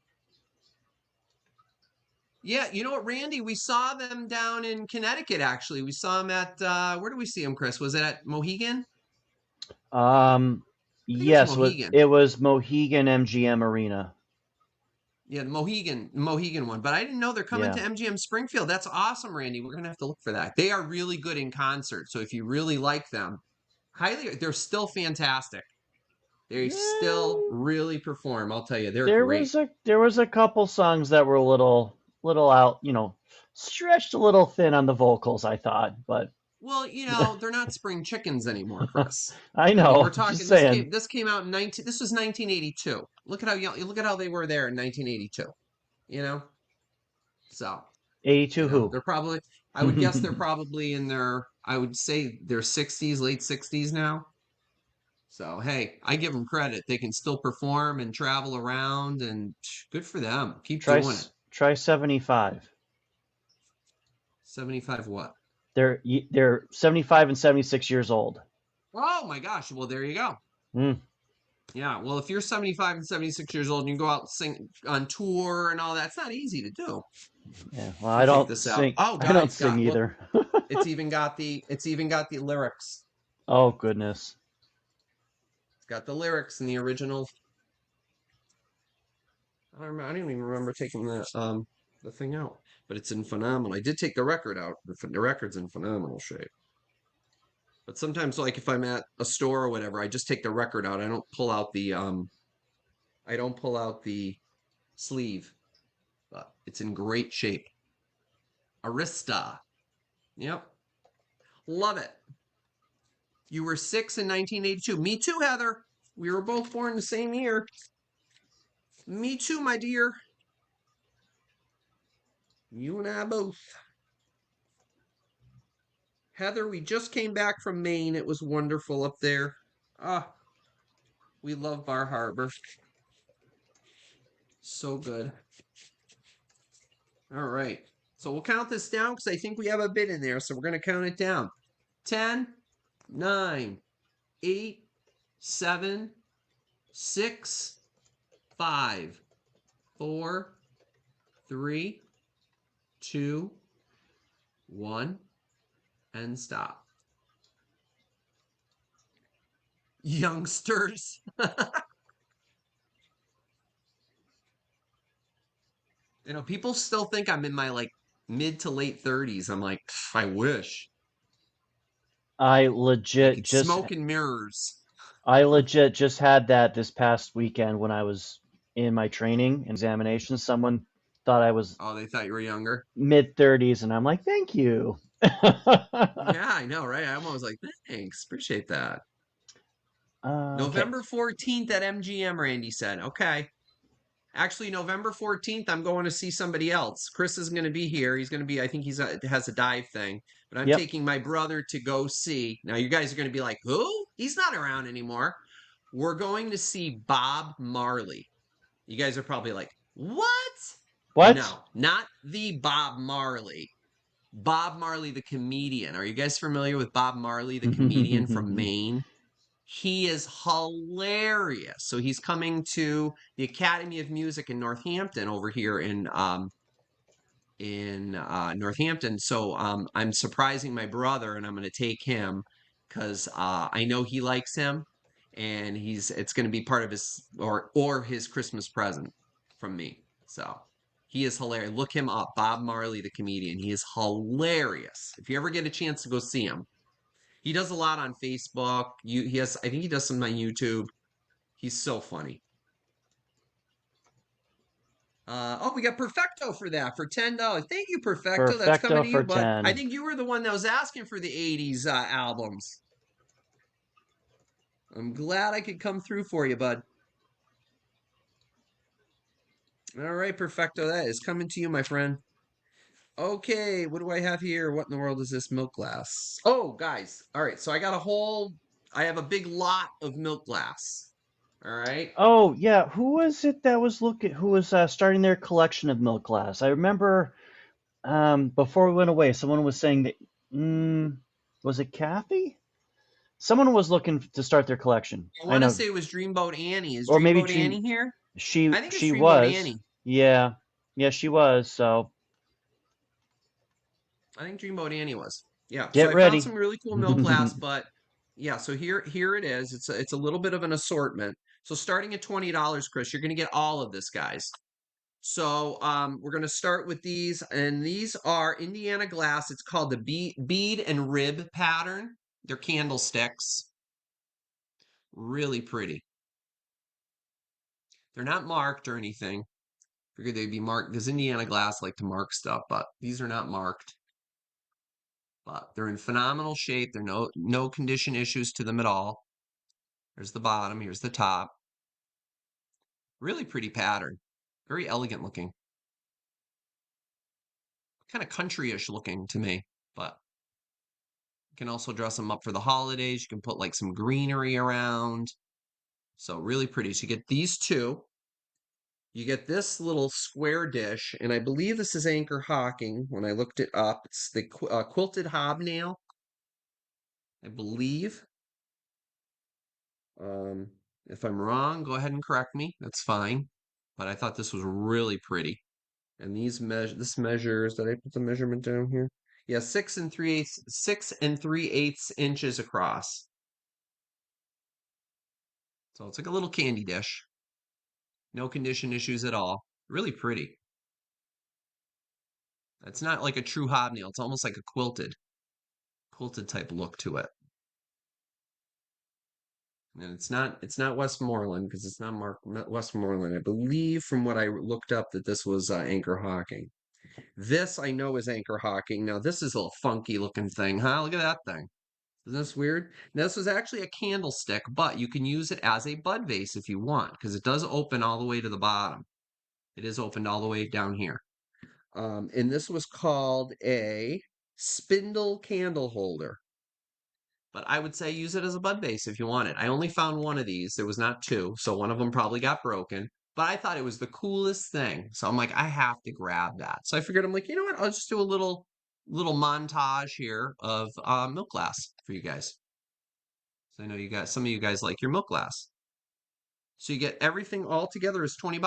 Yeah, you know what, Randy? We saw them down in Connecticut, actually. We saw them at, where did we see them, Chris? Was it at Mohegan? Um, I think it was yes, Mohegan. it was Mohegan MGM Arena. Yeah, the Mohegan one. But I didn't know they're coming to Yeah. MGM Springfield. That's awesome, Randy. We're gonna have to look for that. They are really good in concert. So if you really like them, they're still fantastic. They still Eh, really perform. I'll tell you, they're there great. was a couple songs that were a little out, stretched a little thin on the vocals, I thought, but Well, they're not spring chickens anymore, Chris. I I mean, we're know, just talking saying. this came out in 19 this was 1982. Look at how young look at how they were there in 1982, you know? So, 82 who? they're probably I would guess they're probably in their I would say their 60s, late 60s now. So, hey, I give them credit. They can still perform and travel around and good for them. Keep try doing it. try 75. 75 what? They're 75 and 76 years old. Oh my gosh. Well, there you go. Mm, Yeah, well, if you're 75 and 76 years old and you go out and sing on tour and all that, it's not easy to do. yeah. Well, Let me take this out. Oh, I don't guys, sing got look, either. it's even got the lyrics. Oh goodness. It's got the lyrics in the original. I don't even remember taking the thing out, but it's in phenomenal. I did take the record out. The record's in phenomenal shape. But sometimes, like if I'm at a store or whatever, I just take the record out. I don't pull out the sleeve, but it's in great shape. Arista. Yep. Love it. You were 6 in 1982. Me too, Heather. We were both born the same year. Me too, my dear. You and I both. Heather, we just came back from Maine. It was wonderful up there. Ah, we love Bar Harbor. So good. All right. So we'll count this down because I think we have a bit in there. So we're going to count it down. 10, 9, 8, 7, 6, 5, 4, 3, 2, 1, and stop. Youngsters. People still think I'm in my mid to late 30s. I'm like, I wish. I Like legit it's just smoke and mirrors. I legit just had that this past weekend when I was in my training and examination. Someone thought I was Oh, they thought you were younger. mid 30s, and I'm like, thank you. Yeah, I know, right? I'm always like, thanks, appreciate that. Okay. November 14th at MGM, Randy said. Okay. Actually, November 14th, I'm going to see somebody else. Chris is going to be here. He's going to be, I think has a dive thing, but I'm Yep. taking my brother to go see. Now, you guys are going to be like, who? He's not around anymore. We're going to see Bob Marley. You guys are probably like, what? What? No, not the Bob Marley. Bob Marley, the comedian. Are you guys familiar with Bob Marley, the comedian from Maine? He is hilarious. So he's coming to the Academy of Music in Northampton over here in Northampton. So I'm surprising my brother, and I'm going to take him because I know he likes him, and it's going to be part of his or his Christmas present from me. So he is hilarious. Look him up, Bob Marley, the comedian. He is hilarious. If you ever get a chance to go see him, he does a lot on Facebook. He has, I think he does some on YouTube. He's so funny. Oh, we got Perfecto for that for $10. Thank you, Perfecto. That's coming Perfecto to for you, bud. I 10. think you were the one that was asking for the '80s albums. I'm glad I could come through for you, bud. All right, Perfecto. That is coming to you, my friend. Okay, what do I have here? What in the world is this milk glass? Oh, guys. All right, so I have a big lot of milk glass. All right. Oh, yeah. Who was it that was who was starting their collection of milk glass? I remember before we went away, someone was saying that, mm, was it Kathy? Someone was looking to start their collection. I I want to know, say it was Dreamboat Annie. Is or maybe Dreamboat Dream. Annie here? She I think it's she Dreamboat was. Annie. Yeah, yeah, she was. So I think Dreamboat Annie was. Yeah. So get I found ready. some really cool milk glass, but yeah. So here it is. It's a little bit of an assortment. So starting at $20, Chris, you're going to get all of this, guys. So we're going to start with these, and these are Indiana glass. It's called the bead and rib pattern. They're candlesticks. Really pretty. They're not marked or anything. Figured they'd be marked because Indiana glass like to mark stuff, but these are not marked. But they're in phenomenal shape. There are no condition issues to them at all. There's the bottom. Here's the top. Really pretty pattern. Very elegant looking. Kind of country-ish looking to me. But you can also dress them up for the holidays. You can put like some greenery around. So really pretty. So you get these two. You get this little square dish, and I believe this is Anchor Hawking. When I looked it up, it's the quilted hobnail, I believe. Um, if I'm wrong, go ahead and correct me. That's fine. But I thought this was really pretty. And this measures, did I put the measurement down here? Yeah, 6 and 3/8 inches across. So it's like a little candy dish. No condition issues at all. Really pretty. It's not like a true hobnail. It's almost like a quilted type look to it. And it's not Westmoreland because it's not Westmoreland. I believe from what I looked up that this was Anchor Hawking. This I know is Anchor Hawking. Now this is a little funky looking thing, huh? Look at that thing. Isn't this weird? Now, this was actually a candlestick, but you can use it as a bud vase if you want, because it does open all the way to the bottom. It is opened all the way down here. And this was called a spindle candle holder. But I would say use it as a bud vase if you want it. I only found one of these. There was not two, so one of them probably got broken. But I thought it was the coolest thing. So I'm like, I have to grab that. So I figured I'm like, you know what? I'll just do a little montage here of milk glass for you guys. So I know some of you guys like your milk glass. So you get everything all together is $20.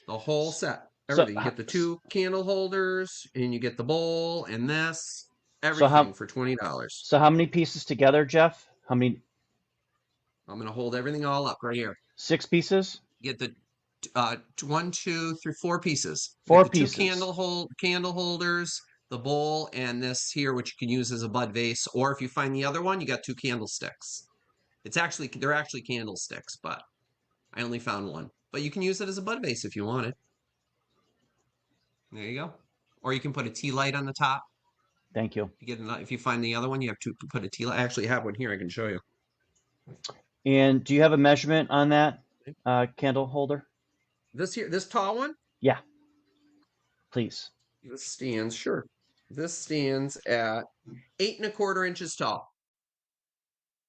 The whole set. so Everything. You get the two candle holders and you get the bowl and this. so Everything how for $20. so how many pieces together, Jeff? How many? I'm gonna hold everything all up right here. 6 pieces? You get the one, two, three, 4 pieces. You get Four the two pieces. candle holders, the bowl, and this here, which you can use as a bud vase. Or if you find the other one, you got two candlesticks. They're actually candlesticks, but I only found one. But you can use it as a bud vase if you want it. There you go. Or you can put a tea light on the top. Thank you. If you find the other one, you have to put a T. I actually have one here. I can show you. And do you have a measurement on that candle holder? This tall one. Yeah, please. This stands sure. This stands at 8¼ inches tall.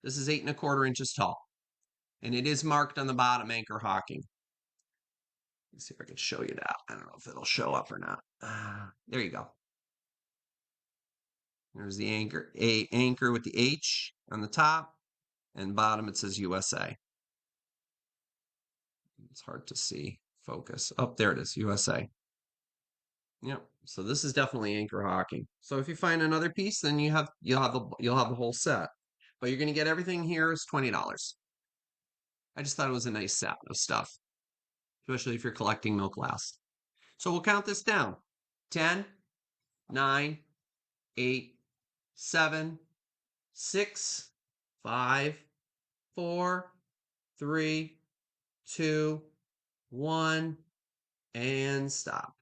This is 8¼ inches tall, and it is marked on the bottom anchor hawking. Let's see if I can show you that. I don't know if it'll show up or not. There you go. There's the anchor, a anchor with the H on the top, and bottom it says USA. It's hard to see. Focus. Oh, there it is, USA. Yep. So this is definitely anchor hawking. So if you find another piece, then you'll have the whole set. But you're gonna get everything here is $20. I just thought it was a nice set of stuff, especially if you're collecting milk glass. So we'll count this down. 10, 9, 8, 7, 6, 5, 4, 3, 2, 1, and stop.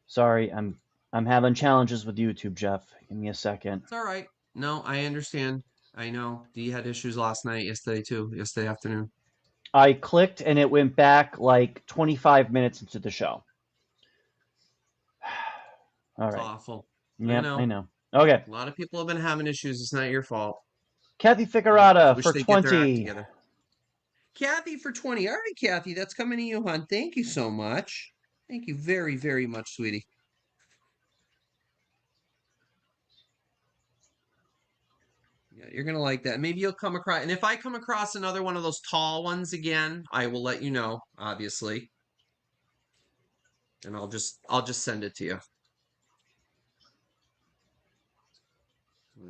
Sorry, I'm having challenges with YouTube, Jeff. Give me a second. It's all right. No, I understand. I know. Dee had issues last night, yesterday too, yesterday afternoon. I clicked and it went back like 25 minutes into the show. All It's right. awful. I Yep, I know. know. Okay. A lot of people have been having issues. It's not your fault. Kathy Yep. I Figurata wish for they'd get their act 20. together. Kathy for 20. All right, Kathy, that's coming to you, hon. Thank you so much. Thank you very, very much, sweetie. Yeah, you're gonna like that. Maybe you'll come across, and if I come across another one of those tall ones again, I will let you know, obviously, and I'll just send it to you.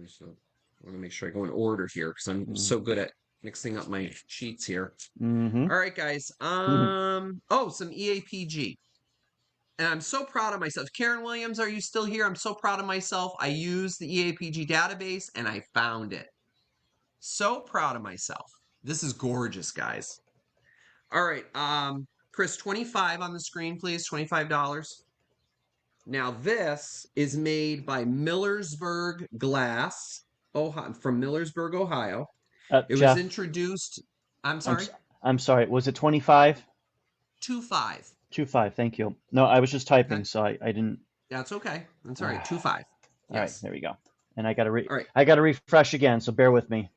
So I want to make sure I go in order here because I'm so good at mixing up my sheets here. Mm-hmm. All right, guys. Some EAPG. And I'm so proud of myself. Karen Williams, are you still here? I'm so proud of myself. I used the EAPG database and I found it. So proud of myself. This is gorgeous, guys. All right, Chris, 25 on the screen, please. $25. Now, this is made by Millersburg Glass, Ohio, from Millersburg, Ohio. It was Jeff, introduced, I'm I'm sorry, I'm sorry. Was it 25? 2.5. 25. Thank you. No, I was just typing, Okay, so I didn't. that's okay. That's all right. All 2.5. right, Yes. there we go. And All right. I gotta refresh again, so bear with me.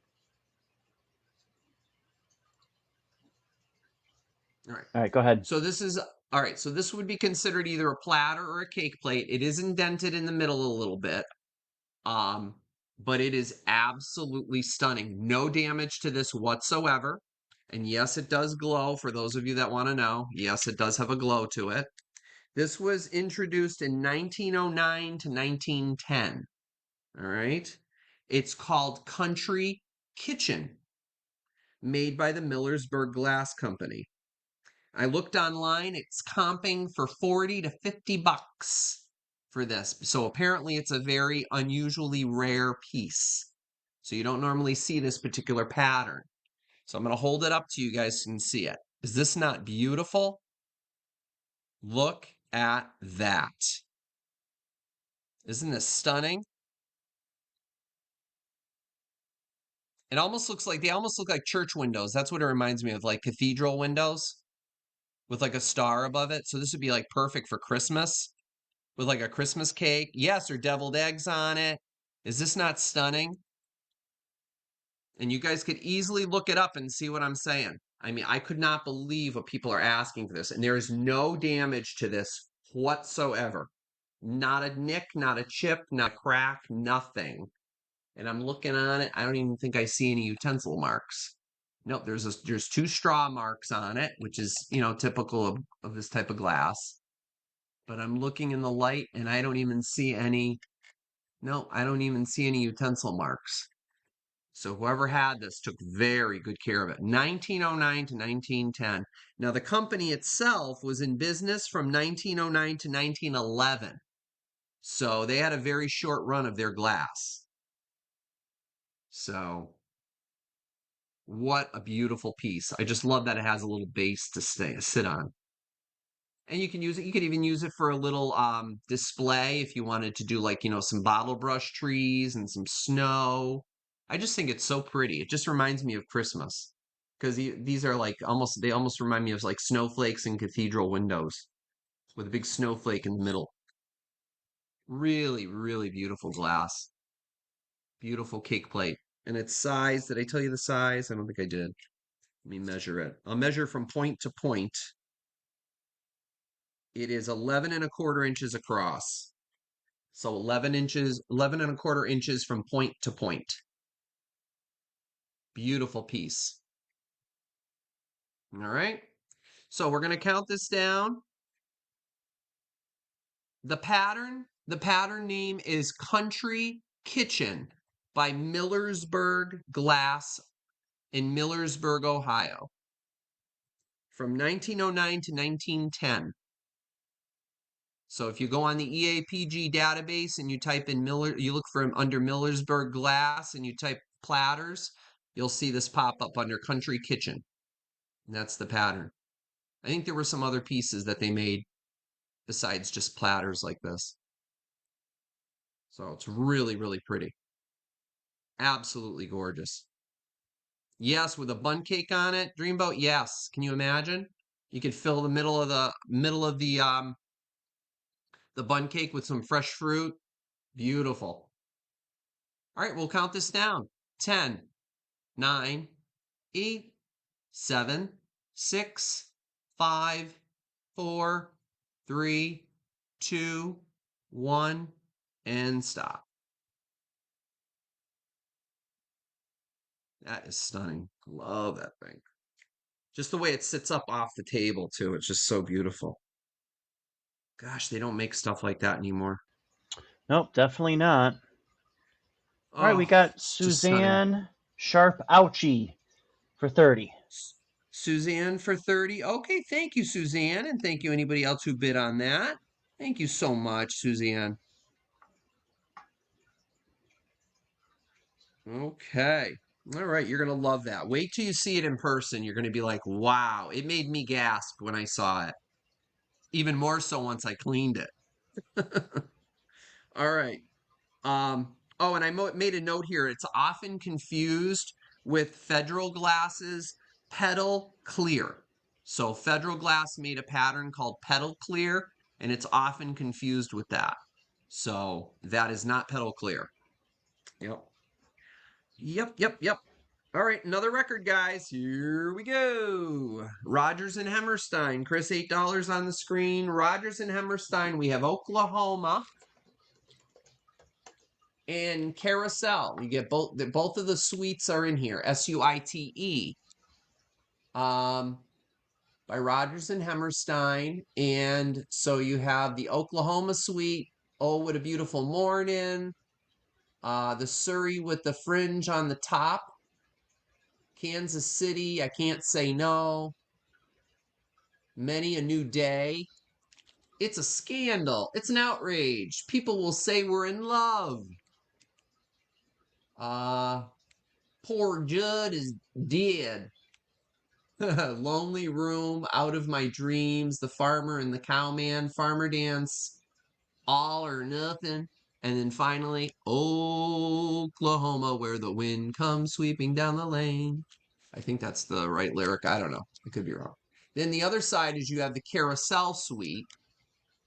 All right. All right, go ahead. So this is all right. So this would be considered either a platter or a cake plate. It is indented in the middle a little bit. Um, but it is absolutely stunning. No damage to this whatsoever. And yes, it does glow for those of you that want to know. Yes, it does have a glow to it. This was introduced in 1909 to 1910. All right. It's called Country Kitchen, made by the Millersburg Glass Company. I looked online, it's comping for 40 to 50 bucks for this. So apparently it's a very unusually rare piece. So you don't normally see this particular pattern. So I'm going to hold it up to you guys so you can see it. Is this not beautiful? Look at that. Isn't this stunning? It almost looks like, they almost look like church windows. That's what it reminds me of, like cathedral windows with like a star above it. So this would be like perfect for Christmas with like a Christmas cake. Yes, or deviled eggs on it. Is this not stunning? And you guys could easily look it up and see what I'm saying. I mean, I could not believe what people are asking for this. And there is no damage to this whatsoever. Not a nick, not a chip, not a crack, nothing. And I'm looking on it. I don't even think I see any utensil marks. Nope, there's two straw marks on it, which is, typical of this type of glass. But I'm looking in the light and I don't even see any. No, I don't even see any utensil marks. So whoever had this took very good care of it. 1909 to 1910. Now the company itself was in business from 1909 to 1911. So they had a very short run of their glass. So what a beautiful piece. I just love that it has a little base to sit on. And you can use it, you could even use it for a little display if you wanted to do like, some bottle brush trees and some snow. I just think it's so pretty. It just reminds me of Christmas because these are like they almost remind me of like snowflakes in cathedral windows with a big snowflake in the middle. Really, really beautiful glass. Beautiful cake plate. And its size, did I tell you the size? I don't think I did. Let me measure it. I'll measure from point to point. It is 11 1/4 inches across. So 11 inches, 11 1/4 inches from point to point. Beautiful piece. All right. So we're going to count this down. The pattern name is Country Kitchen by Millersburg Glass in Millersburg, Ohio, from 1909 to 1910. So if you go on the EAPG database and you type in you look for under Millersburg Glass and you type platters, you'll see this pop up under Country Kitchen. And that's the pattern. I think there were some other pieces that they made besides just platters like this. So it's really, really pretty. Absolutely gorgeous. Yes, with a bun cake on it, Dreamboat. Yes. Can you imagine? You could fill the middle of the bun cake with some fresh fruit. Beautiful. All right, we'll count this down. 10, 9, 8, 7, 6, 5, 4, 3, 2, 1, and stop. That is stunning. Love that thing. Just the way it sits up off the table, too. It's just so beautiful. Gosh, they don't make stuff like that anymore. Nope, definitely not. All right, we Oh, got it's just stunning. Suzanne Sharp Ouchie for 30. Suzanne for 30. Okay, thank you, Suzanne. And thank you, anybody else who bid on that. Thank you so much, Suzanne. Okay. All right, you're going to love that. Wait till you see it in person. You're going to be like, wow, it made me gasp when I saw it. Even more so once I cleaned it. All right. Oh, and I made a note here. It's often confused with Federal Glass's Petal Clear. So Federal Glass made a pattern called Petal Clear, and it's often confused with that. So that is not Petal Clear. Yep. Yep, yep, yep. All right, another record, guys. Here we go. Rogers and Hammerstein. Chris, $8 on the screen. Rogers and Hammerstein. We have Oklahoma and Carousel. You get both of the suites are in here. SUITE. Um, by Rogers and Hammerstein. And so you have the Oklahoma suite. Oh, what a beautiful morning. The Surrey with the fringe on the top. Kansas City, I can't say no. Many a new day. It's a scandal. It's an outrage. People will say we're in love. Uh, poor Judd is dead. Lonely room, out of my dreams, the farmer and the cowman, farmer dance, all or nothing. And then finally, Oklahoma, where the wind comes sweeping down the lane. I think that's the right lyric. I don't know. I could be wrong. Then the other side is you have the Carousel Suite,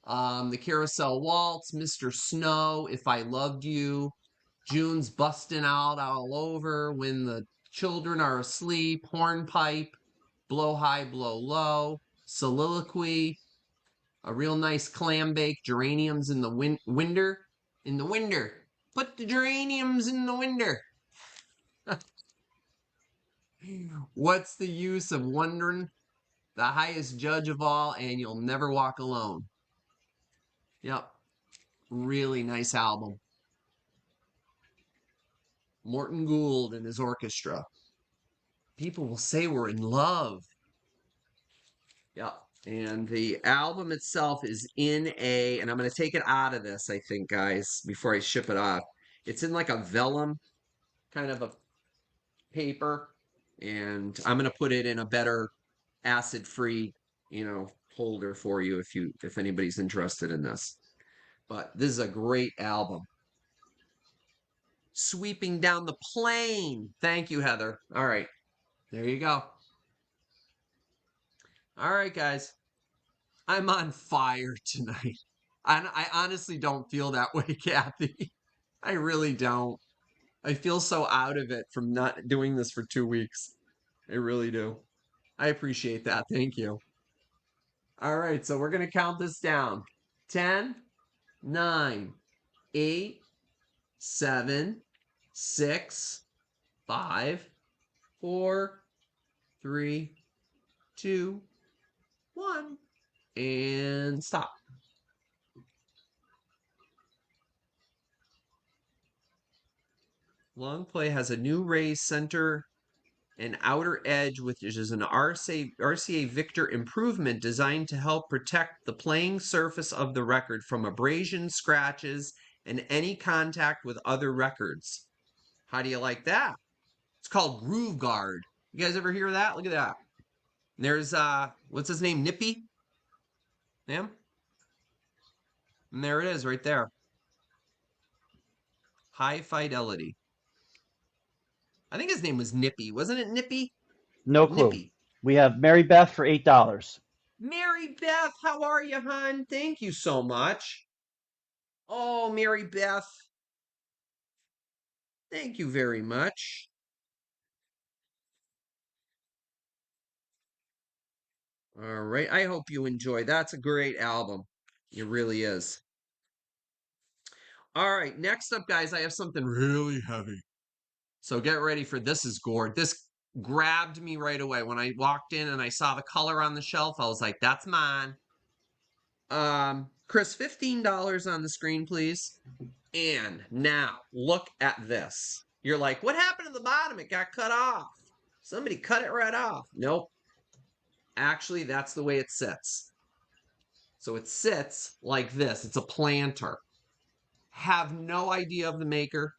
the Carousel Waltz, Mr. Snow, If I Loved You, June's busting out all over when the children are asleep, hornpipe, blow high, blow low, soliloquy, a real nice clam bake, geraniums in the winder, in the winder. Put the geraniums in the winder. What's the use of wondering? The highest judge of all, and you'll never walk alone. Yep. Really nice album. Morton Gould and his orchestra. People will say we're in love. Yeah. And the album itself is in a, and I'm going to take it out of this, I think, guys, before I ship it off. It's in like a vellum kind of a paper, and I'm going to put it in a better acid-free, holder for you if anybody's interested in this. But this is a great album. Sweeping down the plain. Thank you, Heather. All right. There you go. All right, guys. I'm on fire tonight. I honestly don't feel that way, Kathy. I really don't. I feel so out of it from not doing this for 2 weeks. I really do. I appreciate that. Thank you. All right, so we're going to count this down. 10, 9, 8, 7, 6, 5, 4, 3, 2, 1, and stop. Long play has a new raised center and outer edge, which is an RCA Victor improvement designed to help protect the playing surface of the record from abrasion, scratches, and any contact with other records. How do you like that? It's called Groove Guard. You guys ever hear that? Look at that. There's what's his name? Nippy? Yeah. And there it is right there. High fidelity. I think his name was Nippy. Wasn't it Nippy? No clue. Nippy. We have Mary Beth for $8. Mary Beth, how are you, hon? Thank you so much. Oh, Mary Beth, thank you very much. All right, I hope you enjoy. That's a great album. It really is. All right, next up, guys, I have something really heavy. So get ready for this is gourd. This grabbed me right away. When I walked in and I saw the color on the shelf, I was like, that's mine. Chris, $15 on the screen, please. And now look at this. You're like, what happened to the bottom? It got cut off. Somebody cut it right off. Nope. Actually, that's the way it sits. So it sits like this. It's a planter. Have no idea of the maker.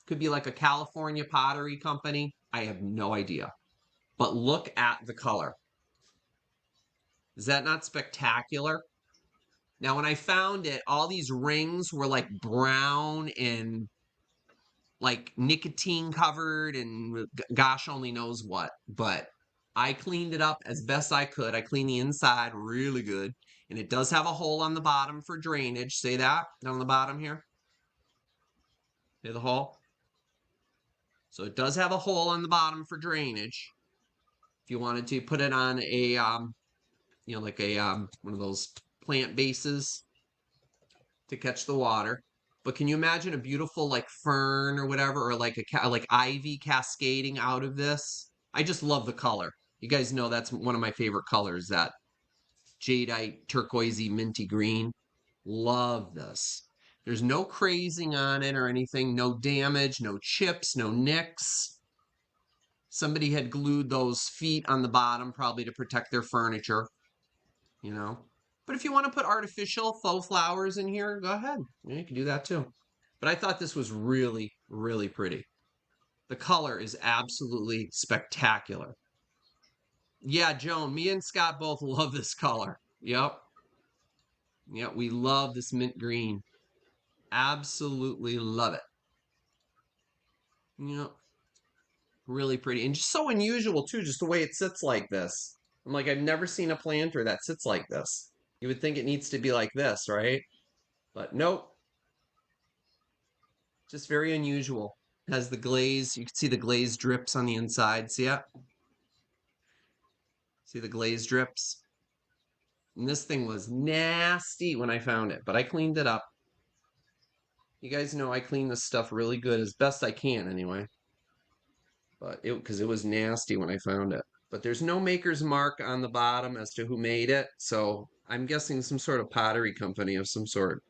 Could be like a California pottery company. I have no idea. But look at the color. Is that not spectacular? Now, when I found it, all these rings were like brown and like nicotine covered and gosh only knows what. But I cleaned it up as best I could. I cleaned the inside really good. And it does have a hole on the bottom for drainage. See that down on the bottom here? See the hole? So it does have a hole on the bottom for drainage. If you wanted to put it on a, like a one of those plant bases to catch the water. But can you imagine a beautiful like fern or whatever, or like like ivy cascading out of this? I just love the color. You guys know that's one of my favorite colors, that jadeite, turquoisey, minty green. Love this. There's no crazing on it or anything, no damage, no chips, no nicks. Somebody had glued those feet on the bottom, probably to protect their furniture, you know. But if you want to put artificial faux flowers in here, go ahead. Yeah, you can do that too. But I thought this was really, really pretty. The color is absolutely spectacular. Yeah, Joan, me and Scott both love this color. Yep. Yep, we love this mint green. Absolutely love it. Yep. Really pretty. And just so unusual too, just the way it sits like this. I'm like, I've never seen a planter that sits like this. You would think it needs to be like this, right? But nope. Just very unusual. Has the glaze. You can see the glaze drips on the inside. See it? See the glaze drips? And this thing was nasty when I found it, but I cleaned it up. You guys know I clean this stuff really good, as best I can anyway. But because it was nasty when I found it. But there's no maker's mark on the bottom as to who made it, so I'm guessing some sort of pottery company of some sort,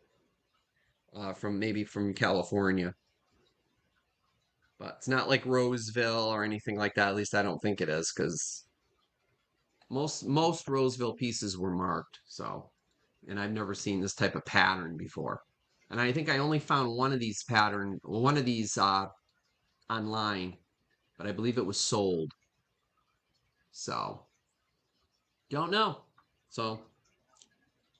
from maybe from California. But it's not like Roseville or anything like that. At least I don't think it is, because most Roseville pieces were marked. So, and I've never seen this type of pattern before. And I think I only found one of these online, but I believe it was sold. So, don't know. So,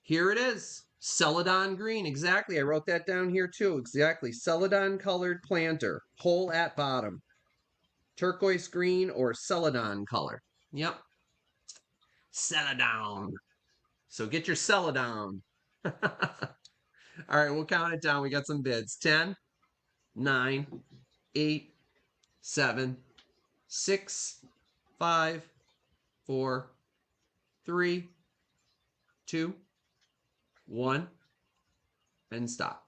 here it is. Celadon green. Exactly. I wrote that down here too. Exactly. Celadon colored planter. Hole at bottom. Turquoise green or celadon color. Yep. Celadon. So get your celadon. All right, we'll count it down. We got some bids. 10, 9, 8, 7, 6, 5, 4, 3, 2, 1, and stop.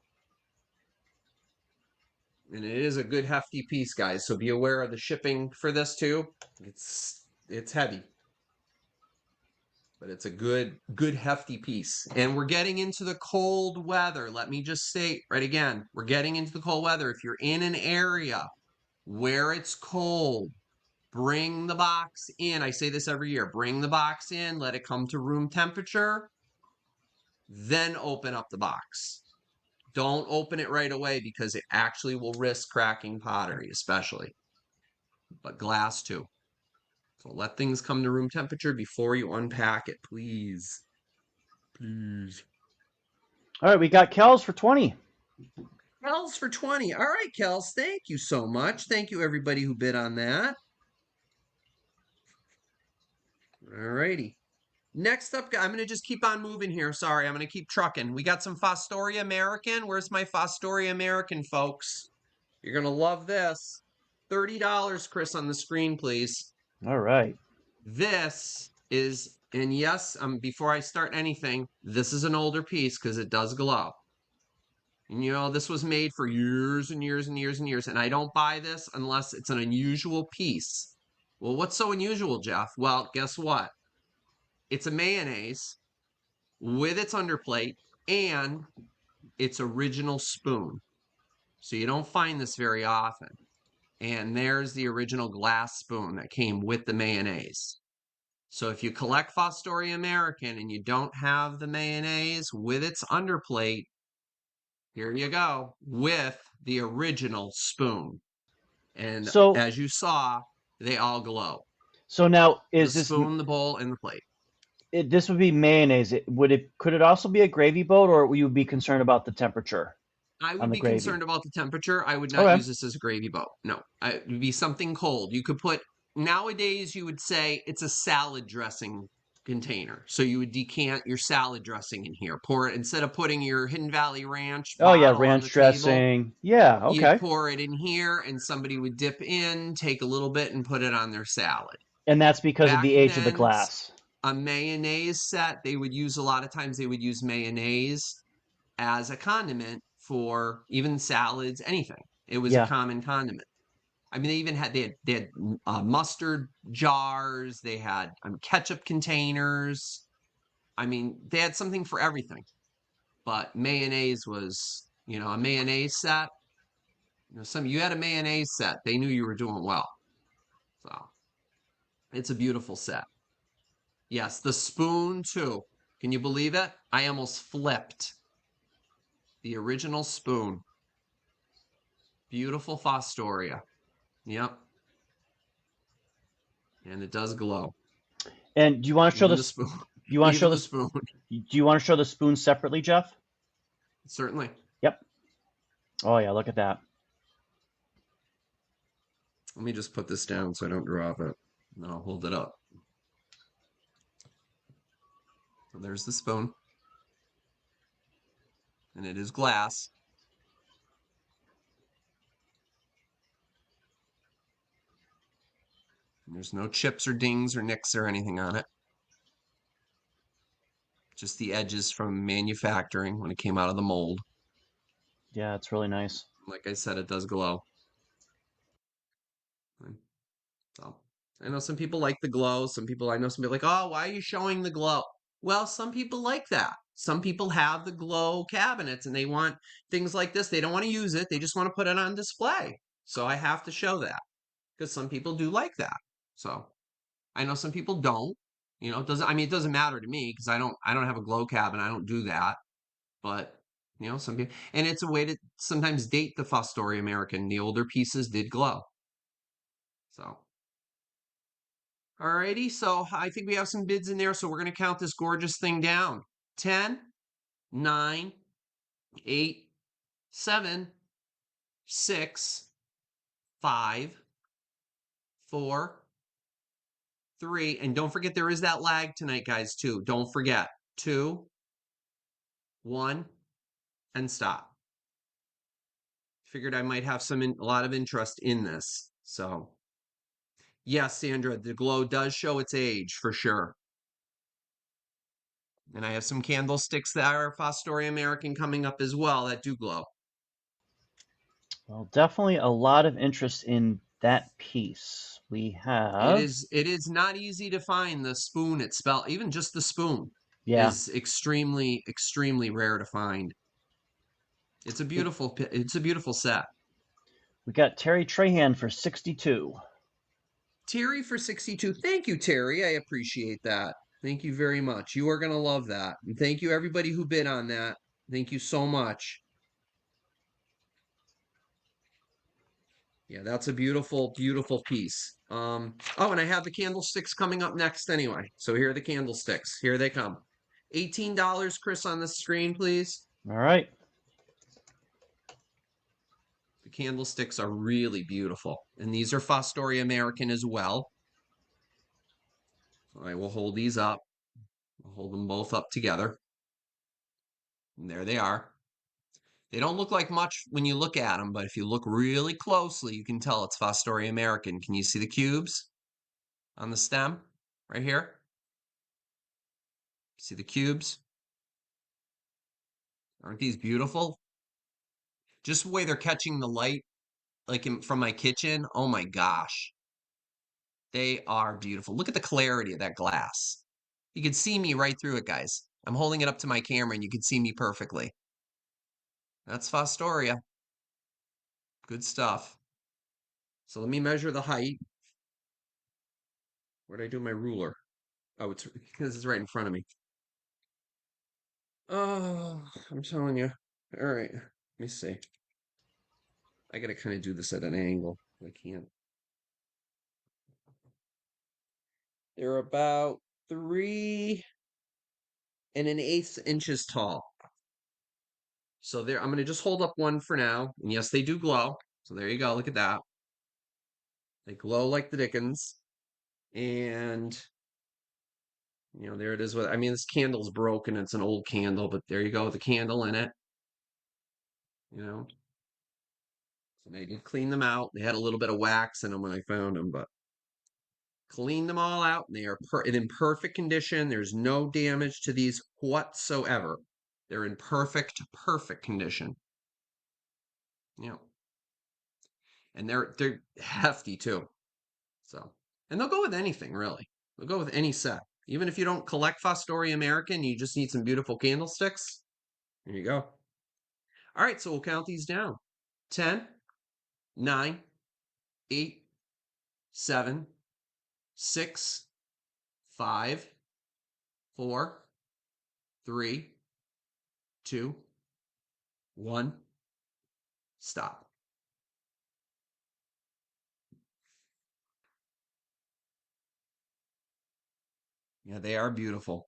And it is a good hefty piece, guys. So be aware of the shipping for this too. It's heavy, but it's a good hefty piece. And we're getting into the cold weather. Let me just state right again, we're getting into the cold weather. If you're in an area where it's cold, bring the box in. I say this every year. Bring the box in, let it come to room temperature, then open up the box. Don't open it right away because it actually will risk cracking pottery, especially, but glass too. So let things come to room temperature before you unpack it, please. Please. All right, we got Kells for 20. Kels for 20. All right, Kels, thank you so much. Thank you, everybody who bid on that. All righty. Next up, I'm going to just keep on moving here. Sorry, I'm going to keep trucking. We got some Fostoria American. Where's my Fostoria American, folks? You're going to love this. $30, Chris, on the screen, please. All right. This is, and yes, before I start anything, this is an older piece because it does glow. And you know, this was made for years and years and years and years, and I don't buy this unless it's an unusual piece. Well, what's so unusual, Jeff? Well, guess what? It's a mayonnaise with its underplate and its original spoon. So you don't find this very often. And there's the original glass spoon that came with the mayonnaise. So if you collect Fostoria American and you don't have the mayonnaise with its underplate, here you go, with the original spoon. And So as you saw, they all glow. so now The is this spoon, the bowl, and the plate. this would be mayonnaise. Could it also be a gravy boat, or would you be concerned about the temperature I on would the be gravy? concerned about the temperature. I would not Okay. use this as a gravy boat. No, it would be something cold. You could put, nowadays, you would say it's a salad dressing container. So you would decant your salad dressing in here. Pour it, instead of putting your Hidden Valley Ranch Oh yeah, bottle on the ranch table, dressing. Yeah, you'd okay. pour it in here and somebody would dip in, take a little bit, and put it on their salad. And that's because of Back the age of the then, glass. a mayonnaise set, they would use, a lot of times they would use mayonnaise as a condiment for even salads, anything. It was a Yeah. common condiment. I mean, they had mustard jars, they had ketchup containers. I mean, they had something for everything. But mayonnaise was, a mayonnaise set. You had a mayonnaise set, they knew you were doing well. So it's a beautiful set. Yes, the spoon too. Can you believe it? I almost flipped the original spoon. Beautiful Fostoria. Yep. And it does glow. And do you want to show Even the this? spoon. Do you want to show Even the this? spoon. Do you want to show the spoon separately, Jeff? Certainly. Yep. Oh yeah, look at that. Let me just put this down so I don't drop it. And then I'll hold it up. So there's the spoon. And it is glass. And there's no chips or dings or nicks or anything on it. Just the edges from manufacturing when it came out of the mold. Yeah, it's really nice. Like I said, it does glow. So I know some people like the glow. I know some people like, oh, why are you showing the glow? Well, some people like that. Some people have the glow cabinets and they want things like this. They don't want to use it. They just want to put it on display. So I have to show that because some people do like that. So I know some people don't. It doesn't. I mean, it doesn't matter to me because I don't have a glow cabin. I don't do that. But some people, and it's a way to sometimes date the Fostoria American. The older pieces did glow. So, alrighty. So I think we have some bids in there. So we're gonna count this gorgeous thing down. 10, 9, 8, 7, 6, 5, 4, 3, and don't forget there is that lag tonight, guys. Too. Don't forget 2, 1, and stop. Figured I might have a lot of interest in this. So, yes, Sandra, the glow does show its age for sure. And I have some candlesticks that are Fostoria American coming up as well that do glow. Well, definitely a lot of interest in that piece. We It have, is it is not easy to find the spoon itself. Even just the spoon yeah, is extremely extremely rare to find. we, It's a beautiful set. we got Terry Trahan for 62. Terry for 62. Thank you, Terry. I appreciate that. Thank you very much. You are going to love that. And thank you, everybody who bid on that. Thank you so much. Yeah, that's a beautiful, beautiful piece. Oh, and I have the candlesticks coming up next anyway. So here are the candlesticks. Here they come. $18, Chris, on the screen, please. All right. The candlesticks are really beautiful. And these are Fostoria American as well. I will hold these up. I'll hold them both up together. And there they are. They don't look like much when you look at them, but if you look really closely, you can tell it's Fostoria American. Can you see the cubes on the stem right here? See the cubes? Aren't these beautiful? Just the way they're catching the light, like from my kitchen. Oh my gosh. They are beautiful. Look at the clarity of that glass. You can see me right through it, guys. I'm holding it up to my camera and you can see me perfectly. That's Fostoria. Good stuff. So let me measure the height. Where did I do my ruler? Oh, it's because it's right in front of me. Oh, I'm telling you. All right. Let me see. I gotta kind of do this at an angle. I can't. They're about 3 1/8 inches tall. So there, I'm gonna just hold up one for now. And yes, they do glow. So there you go. Look at that. They glow like the Dickens. And there it is. I mean, this candle's broken. It's an old candle, but there you go, with the candle in it. You know. So I did clean them out. They had a little bit of wax in them when I found them, but cleaned them all out. And they are in perfect condition. There's no damage to these whatsoever. They're in perfect condition. You know, and they're hefty too. So, and they'll go with anything really. They'll go with any set. Even if you don't collect Fostoria American, you just need some beautiful candlesticks. There you go. All right, so we'll count these down. 10, 9, 8, 7, 6, 5, 4, 3, 2, 1. Stop. Yeah, they are beautiful.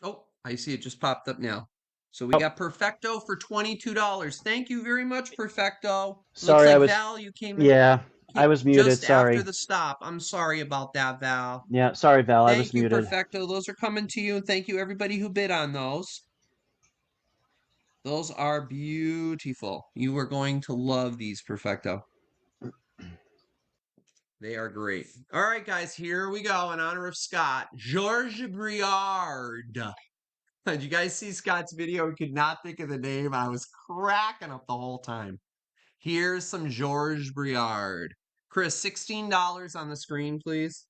Oh, I see it just popped up now. So we Oh, got Perfecto for $22. Thank you very much, Perfecto. Looks sorry, like Val, you yeah, I was muted. just after Sorry. the stop. I'm sorry about that, Val. Yeah, sorry, Val, I was Thank you, muted. Perfecto. Those are coming to you, and thank you everybody who bid on those. Those are beautiful. You are going to love these, Perfecto. They are great. All right, guys, here we go in honor of Scott. Georges Briard. Did you guys see Scott's video? He could not think of the name. I was cracking up the whole time. Here's some Georges Briard. Chris, $16 on the screen, please.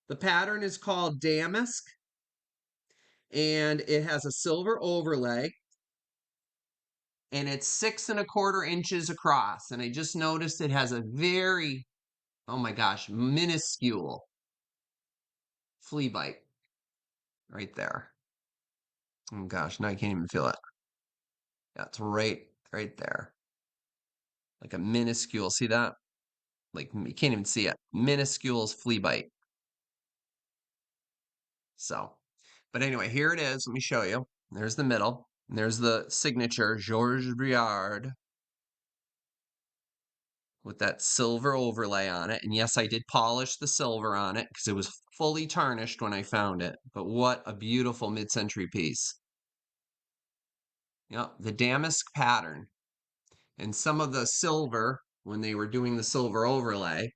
The pattern is called Damask, and it has a silver overlay, and it's 6¼ inches across. And I just noticed it has a very, oh my gosh, minuscule flea bite right there. Oh gosh, now I can't even feel it. Yeah, it's right there. Like a minuscule, see that? Like you can't even see it. Minuscule flea bite. So, but anyway, here it is. Let me show you. There's the middle. And there's the signature, Georges Briard, with that silver overlay on it. And yes, I did polish the silver on it because it was fully tarnished when I found it. But what a beautiful mid-century piece. Yep, the damask pattern. And some of the silver, when they were doing the silver overlay,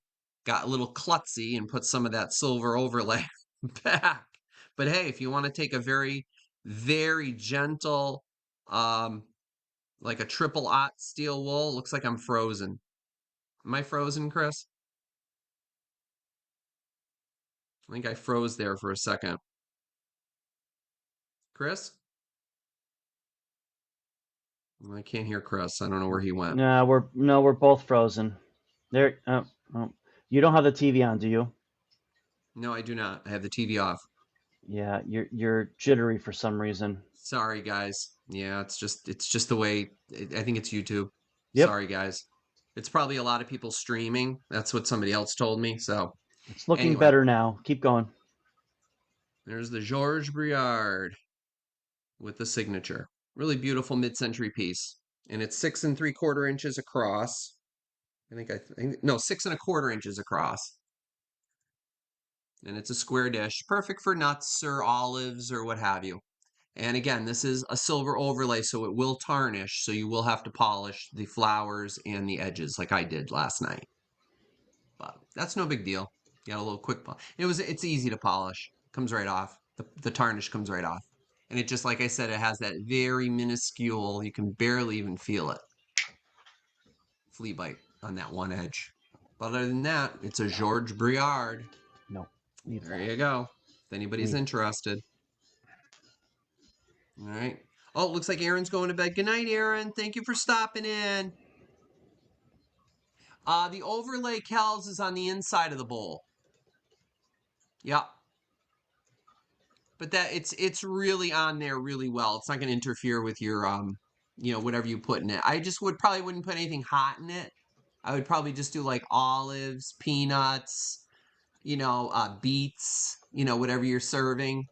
got a little klutzy and put some of that silver overlay back. But hey, if you want to take a very, very gentle, um, like a triple aught steel wool, looks like I'm frozen. Am I frozen, Chris? I think I froze there for a second. Chris? I can't hear Chris. I don't know where he went. No, we're both frozen. There. Oh. You don't have the TV on, do you? No, I do not. I have the TV off. Yeah, you're jittery for some reason. Sorry, guys. Yeah, it's just the way I think it's YouTube. Yep, Sorry, guys. It's probably a lot of people streaming. That's what somebody else told me. So it's looking anyway, better now. Keep going. there's the Georges Briard with the signature. Really beautiful mid-century piece. And it's 6¾ inches across. No, 6¼ inches across. And it's a square dish, perfect for nuts or olives or what have you. And again, this is a silver overlay, so it will tarnish, so you will have to polish the flowers and the edges like I did last night. But that's no big deal. Got a little quick polish. It's easy to polish. Comes right off. The tarnish comes right off. And it just, like I said, it has that very minuscule, you can barely even feel it, flea bite on that one edge. But other than that, it's a Georges Briard. No, leave There that. you go. If anybody's Leave it. interested. All right. Oh, it looks like Aaron's going to bed. Good night, Aaron. Thank you for stopping in. The overlay, Kells, is on the inside of the bowl. Yep. But it's really on there really well. It's not going to interfere with your whatever you put in it. I just probably wouldn't put anything hot in it. I would probably just do like olives, peanuts, beets, whatever you're serving,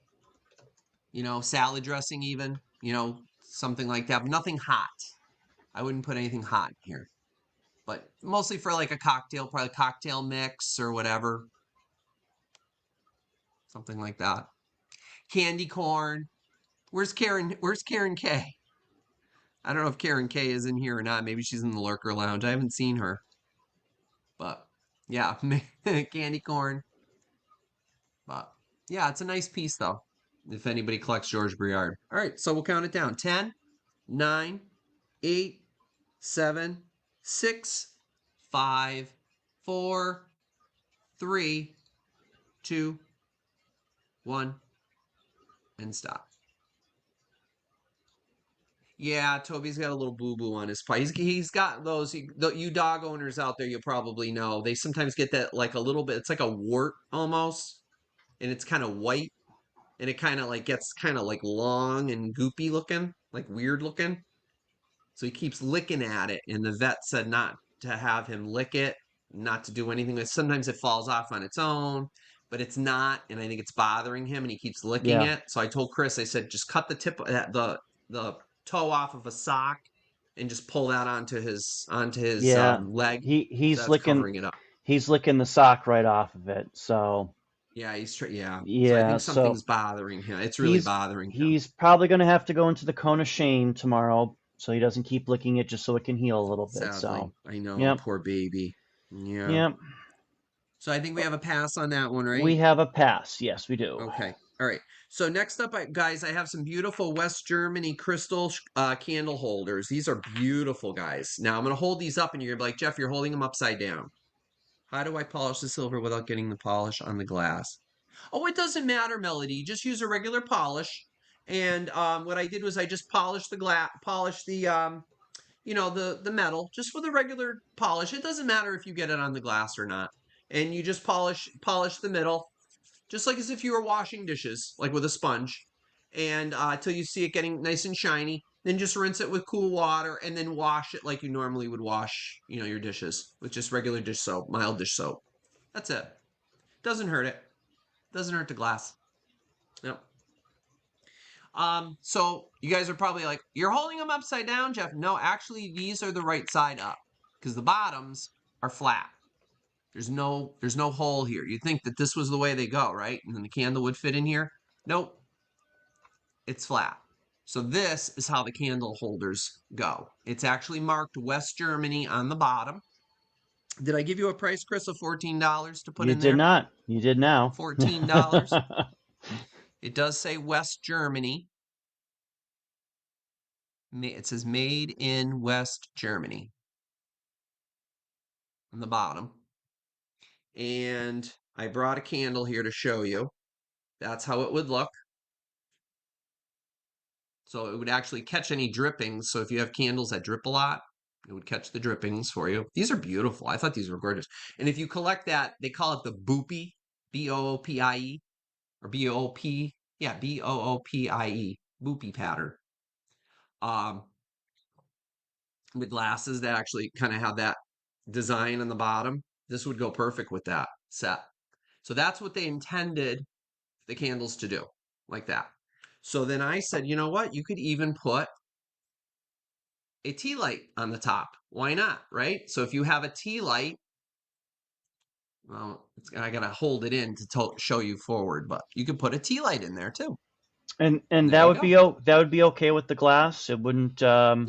salad dressing even, something like that. But nothing hot. I wouldn't put anything hot in here. But mostly for like a cocktail, probably cocktail mix or whatever. Something like that. Candy corn. Where's Karen? Where's Karen K? I don't know if Karen K is in here or not. Maybe she's in the lurker lounge. I haven't seen her. But yeah, candy corn. But yeah, it's a nice piece though. If anybody collects Georges Briard. All right, so we'll count it down. 10, 9, 8, 7, 6, 5, 4, 3, 2, 1, and stop. Yeah, Toby's got a little boo-boo on his paw. He's got those, you dog owners out there, you probably know. They sometimes get that like a little bit, it's like a wart almost, and it's kind of white, and it kind of like gets kind of like long and goopy looking, like weird looking. So he keeps licking at it, and the vet said not to have him lick it, not to do anything with it. Sometimes it falls off on its own, but it's not, and I think it's bothering him, and he keeps licking Yeah, it. So I told Chris, I said, just cut the tip of the toe off of a sock and just pull that onto his yeah. leg. So He's that's licking covering it up. he's licking the sock right off of it. So Yeah, yeah. So I yeah, think so something's bothering him. It's really he's bothering him. he's probably gonna have to go into the cone of shame tomorrow, so he doesn't keep licking it, just so it can heal a little bit. Sadly, So, I know, yep, poor baby. Yeah. yep. So I think we have a pass on that one, right? We have a pass. Yes, we do. Okay. All right. So next up, guys, I have some beautiful West Germany crystal candle holders. These are beautiful, guys. Now I'm going to hold these up and you're going to be like, Jeff, you're holding them upside down. How do I polish the silver without getting the polish on the glass? Oh, it doesn't matter, Melody. Just use a regular polish. And what I did was I just polished the glass, polished the the metal just with a regular polish. It doesn't matter if you get it on the glass or not. And you just polish the middle, just like as if you were washing dishes, like with a sponge, and till you see it getting nice and shiny. Then just rinse it with cool water, and then wash it like you normally would wash, your dishes with just regular dish soap, mild dish soap. That's it. Doesn't hurt it. Doesn't hurt the glass. Yep. So you guys are probably like, you're holding them upside down, Jeff. No, actually, these are the right side up because the bottoms are flat. There's no hole here. You'd think that this was the way they go, right? And then the candle would fit in here. Nope, it's flat. So this is how the candle holders go. It's actually marked West Germany on the bottom. Did I give you a price, Chris, of $14 to put You in did there? not. You did now. $14. It does say West Germany. It says made in West Germany on the bottom. And I brought a candle here to show you. That's how it would look. So it would actually catch any drippings. So if you have candles that drip a lot, it would catch the drippings for you. These are beautiful. I thought these were gorgeous. And if you collect that, they call it the boopie, Boopie, or Bop, yeah, Boopie, boopie pattern. Um, with glasses that actually kind of have that design on the bottom. This would go perfect with that set. So that's what they intended the candles to do, like that. So then I said, you know what? You could even put a tea light on the top. Why not, right? So if you have a tea light, well, I got to hold it in to show you forward, but you could put a tea light in there too. And There that you would go. be that would be okay with the glass. It wouldn't Yeah,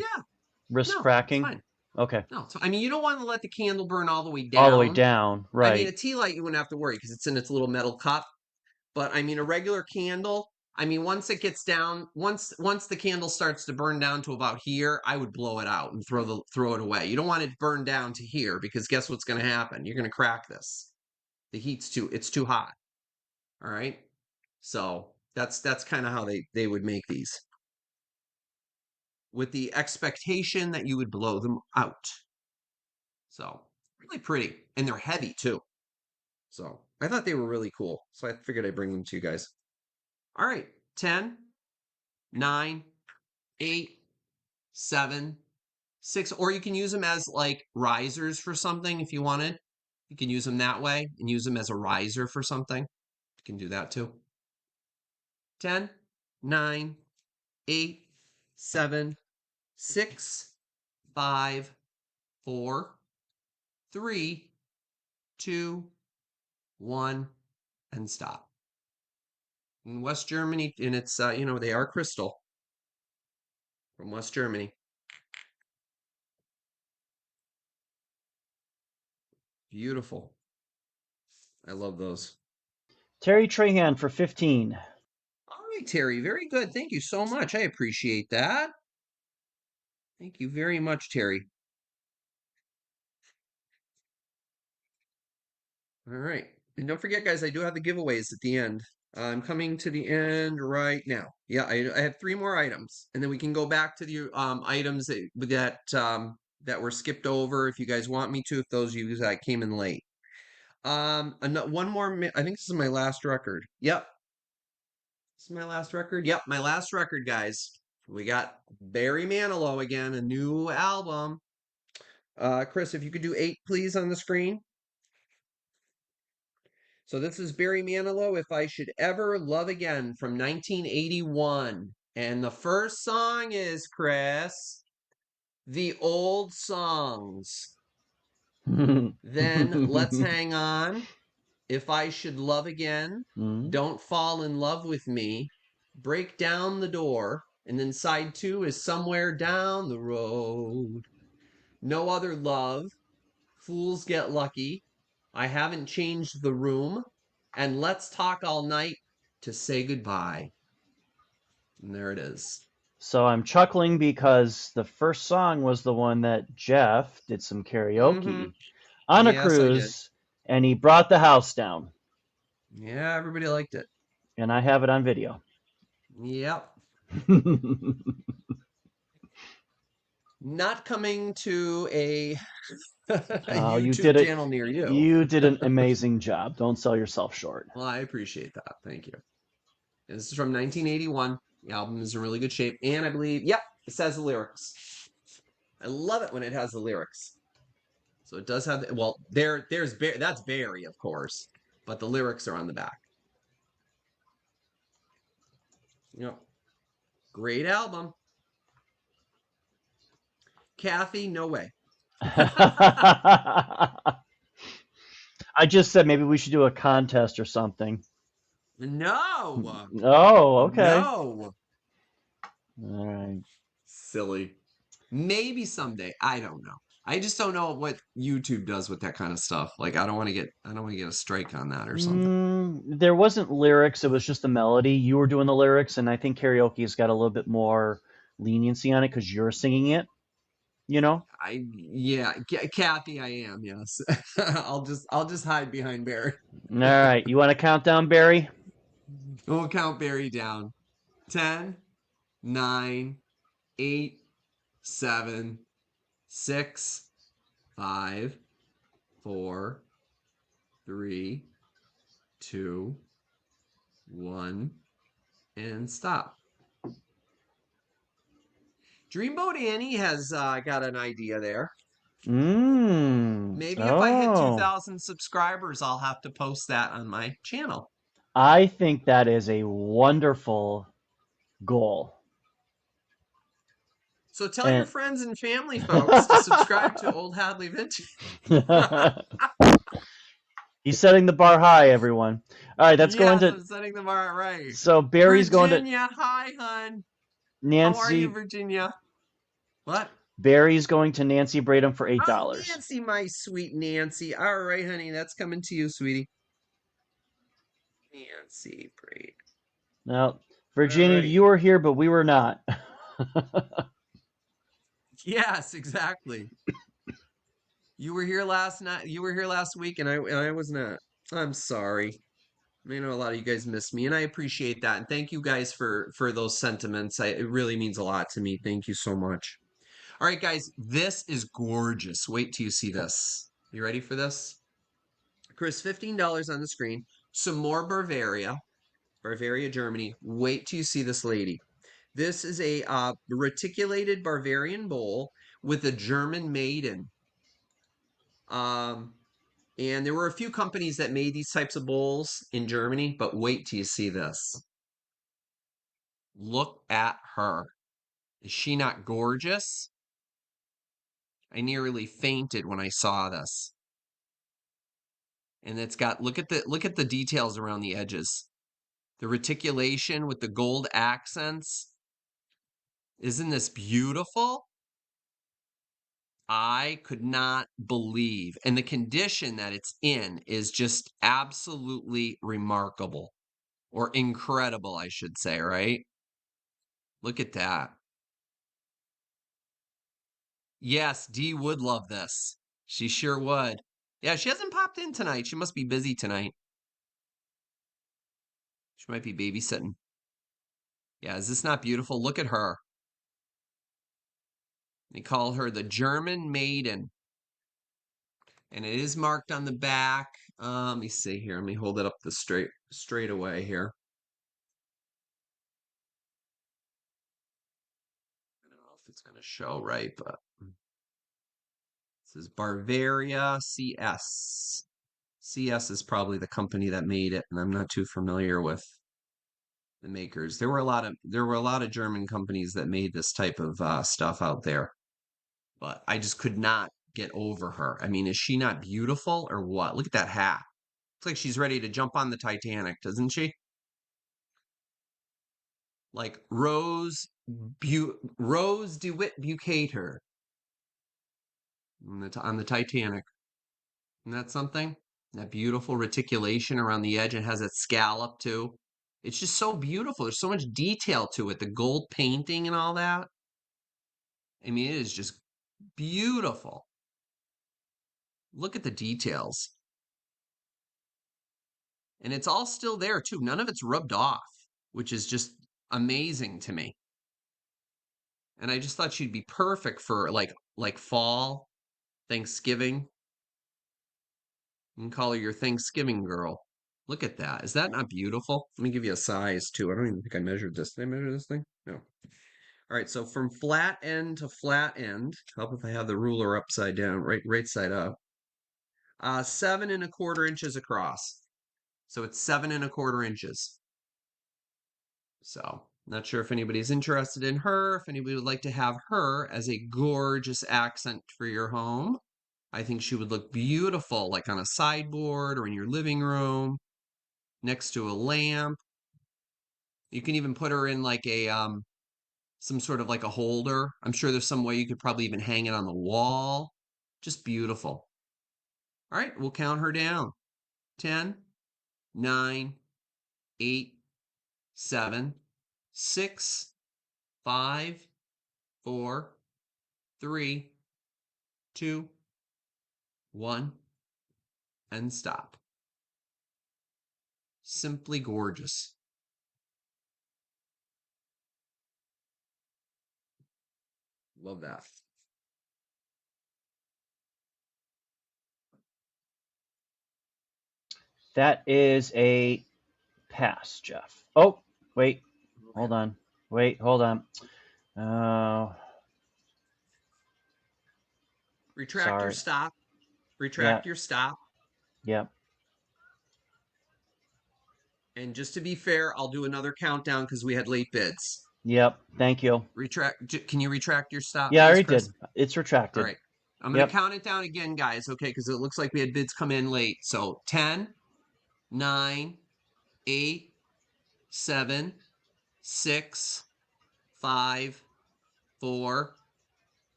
risk no, it's cracking. fine. Okay. No, so I mean, you don't want to let the candle burn all the way All the way down. down. I mean, a Right. tea light you wouldn't have to worry because it's in its little metal cup. But I mean, a regular candle, I mean, once it gets down, once the candle starts to burn down to about here, I would blow it out and throw it away. You don't want it burned down to here because guess what's going to happen? You're going to crack this. It's too hot. All right. So that's kind of how they would make these with the expectation that you would blow them out. So really pretty, and they're heavy too. So I thought they were really cool. So I figured I'd bring them to you guys. All right, 10, 9, 8, 7, 6, or you can use them as like risers for something if you wanted. You can use them that way and use them as a riser for something. You can do that too. 10, 9, 8, 7, 6, 5, 4, 3, 2, 1, and stop. In West Germany, and it's, they are crystal from West Germany. Beautiful. I love those. Terry Trahan for 15. All right, Terry. Very good. Thank you so much. I appreciate that. Thank you very much, Terry. All right. And don't forget, guys, I do have the giveaways at the end. I'm coming to the end right now. Yeah, I have 3 more items, and then we can go back to the items that were skipped over if you guys want me to, if those of you that came in late. One more. I think this is my last record. Yep, this is my last record. Yep, my last record, guys. We got Barry Manilow again, a new album. Chris, if you could do 8, please, on the screen. So this is Barry Manilow, If I Should Ever Love Again from 1981. And the first song is, Chris, The Old Songs. Then Let's Hang On, If I Should Love Again, Don't Fall in Love with Me, Break Down the Door, and then side 2 is Somewhere Down the Road. No Other Love, Fools Get Lucky, I Haven't Changed the Room, and Let's Talk All Night to say goodbye. And there it is. So I'm chuckling because the first song was the one that Jeff did some Mm-hmm. karaoke on a Yes, I did. cruise, and he brought the house down. Yeah, everybody liked it. And I have it on video. Yep. Not coming to a a Oh, you YouTube did it. channel near you. You did an amazing job. Don't sell yourself short. Well, I appreciate that. Thank you. This is from 1981. The album is in really good shape, and I believe, yep, it says the lyrics. I love it when it has the lyrics. So it does have. Well, there's that's Barry, of course, but the lyrics are on the back. Yep, great album. Kathy, no way. I just said maybe we should do a contest or something. No, Oh, okay. no, All right. silly. Maybe someday. I don't know. I just don't know what YouTube does with that kind of stuff. Like I don't want to get a strike on that or something. There wasn't lyrics, it was just the melody. You were doing the lyrics, and I think karaoke's got a little bit more leniency on it because you're singing it, you know? Yeah, Kathy, I am. Yes, I'll just hide behind Barry. All right. You want to count down, Barry? We'll count Barry down. 10, 9, 8, 7, 6, 5, 4, 3, 2, 1, and stop. Dreamboat Annie has got an idea there. Maybe if I hit Oh. 2,000 subscribers, I'll have to post that on my channel. I think that is a wonderful goal. So tell your And friends and family, folks, to subscribe to Old Hadley Vintage. he's setting the bar high, everyone. All right, that's going Yes, to. I'm setting the bar right. So Barry's going to Virginia, hi, hun. How are you, Nancy. Virginia? What? Barry's going to Nancy Braden for Oh, $8. Nancy, my sweet Nancy. All right, honey, that's coming to you, sweetie. Nancy, great. Now, All Virginia, right. you were here, but we were not. Yes, exactly. You were here last night. You were here last week, and I was not. I'm sorry. I know a lot of you guys miss me, and I appreciate that. And thank you guys for those sentiments. It really means a lot to me. Thank you so much. All right, guys, this is gorgeous. Wait till you see this. You ready for this? Chris, $15 on the screen. Some more Bavaria, Germany. Wait till you see this lady. This is a reticulated Bavarian bowl with a German maiden. Um, and there were a few companies that made these types of bowls in Germany, but wait till you see this. Look at her. Is she not gorgeous? I nearly fainted when I saw this. And it's got look at the details around the edges. The reticulation with the gold accents. Isn't this beautiful? I could not believe. And the condition that it's in is just absolutely remarkable or incredible, I should say, right? Look at that. Yes, Dee would love this. She sure would. Yeah, she hasn't popped in tonight. She must be busy tonight. She might be babysitting. Yeah, is this not beautiful? Look at her. They call her the German Maiden. And it is marked on the back. Let me see here. Let me hold it up the straight away here. I don't know if it's going to show right, but this is Bavaria CS. CS is probably the company that made it, and I'm not too familiar with the makers. There were a lot of German companies that made this type of stuff out there, but I just could not get over her. I mean, is she not beautiful or what? Look at that hat. Looks like she's ready to jump on the Titanic, doesn't she? Like Rose DeWitt Bucator on the Titanic. Isn't that something? That beautiful reticulation around the edge. It has that scallop too. It's just so beautiful. There's so much detail to it. The gold painting and all that. I mean, it is just beautiful. Look at the details. And it's all still there too. None of it's rubbed off, which is just amazing to me. And I just thought she'd be perfect for like fall, Thanksgiving. You can call her your Thanksgiving girl. Look at that. Is that not beautiful? Let me give you a size too. I don't even think I measured this. Did I measure this thing? No. All right, so from flat end to flat end, help if I have the ruler upside down, right side up. 7¼ inches across. So it's 7¼ inches. So not sure if anybody's interested in her, if anybody would like to have her as a gorgeous accent for your home. I think she would look beautiful, like on a sideboard or in your living room, next to a lamp. You can even put her in like a some sort of like a holder. I'm sure there's some way you could probably even hang it on the wall. Just beautiful. All right, we'll count her down. 10, 9, 8, 7, 6, 5, 4, 3, 2, 1, and stop. Simply gorgeous. Love that. That is a pass, Jeff. Oh, wait. Okay. Hold on. Wait, hold on. Oh, Retract your sorry. stop. Yeah, Retract your stop. yeah, And just to be fair, I'll do another countdown because we had late bids. yep. Thank you. Can you retract your stop, Yeah, I please, already Chris? did. It's All retracted. right. I'm going to Yep, count it down again, guys, okay? Because it looks like we had bids come in late. So 10, 9, 8, 7, 6, 5, 4,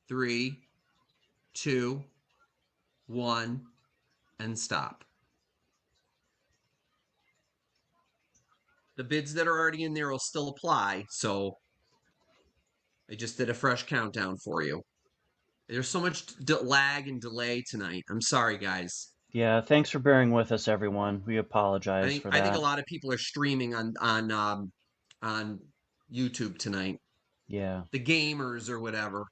3, 2, 1, and stop. The bids that are already in there will still apply. So I just did a fresh countdown for you. There's so much lag and delay tonight. I'm sorry, guys. yeah. Thanks for bearing with us, everyone. We I apologize think for I think a that. lot of people are streaming on YouTube tonight. Yeah, The gamers or whatever.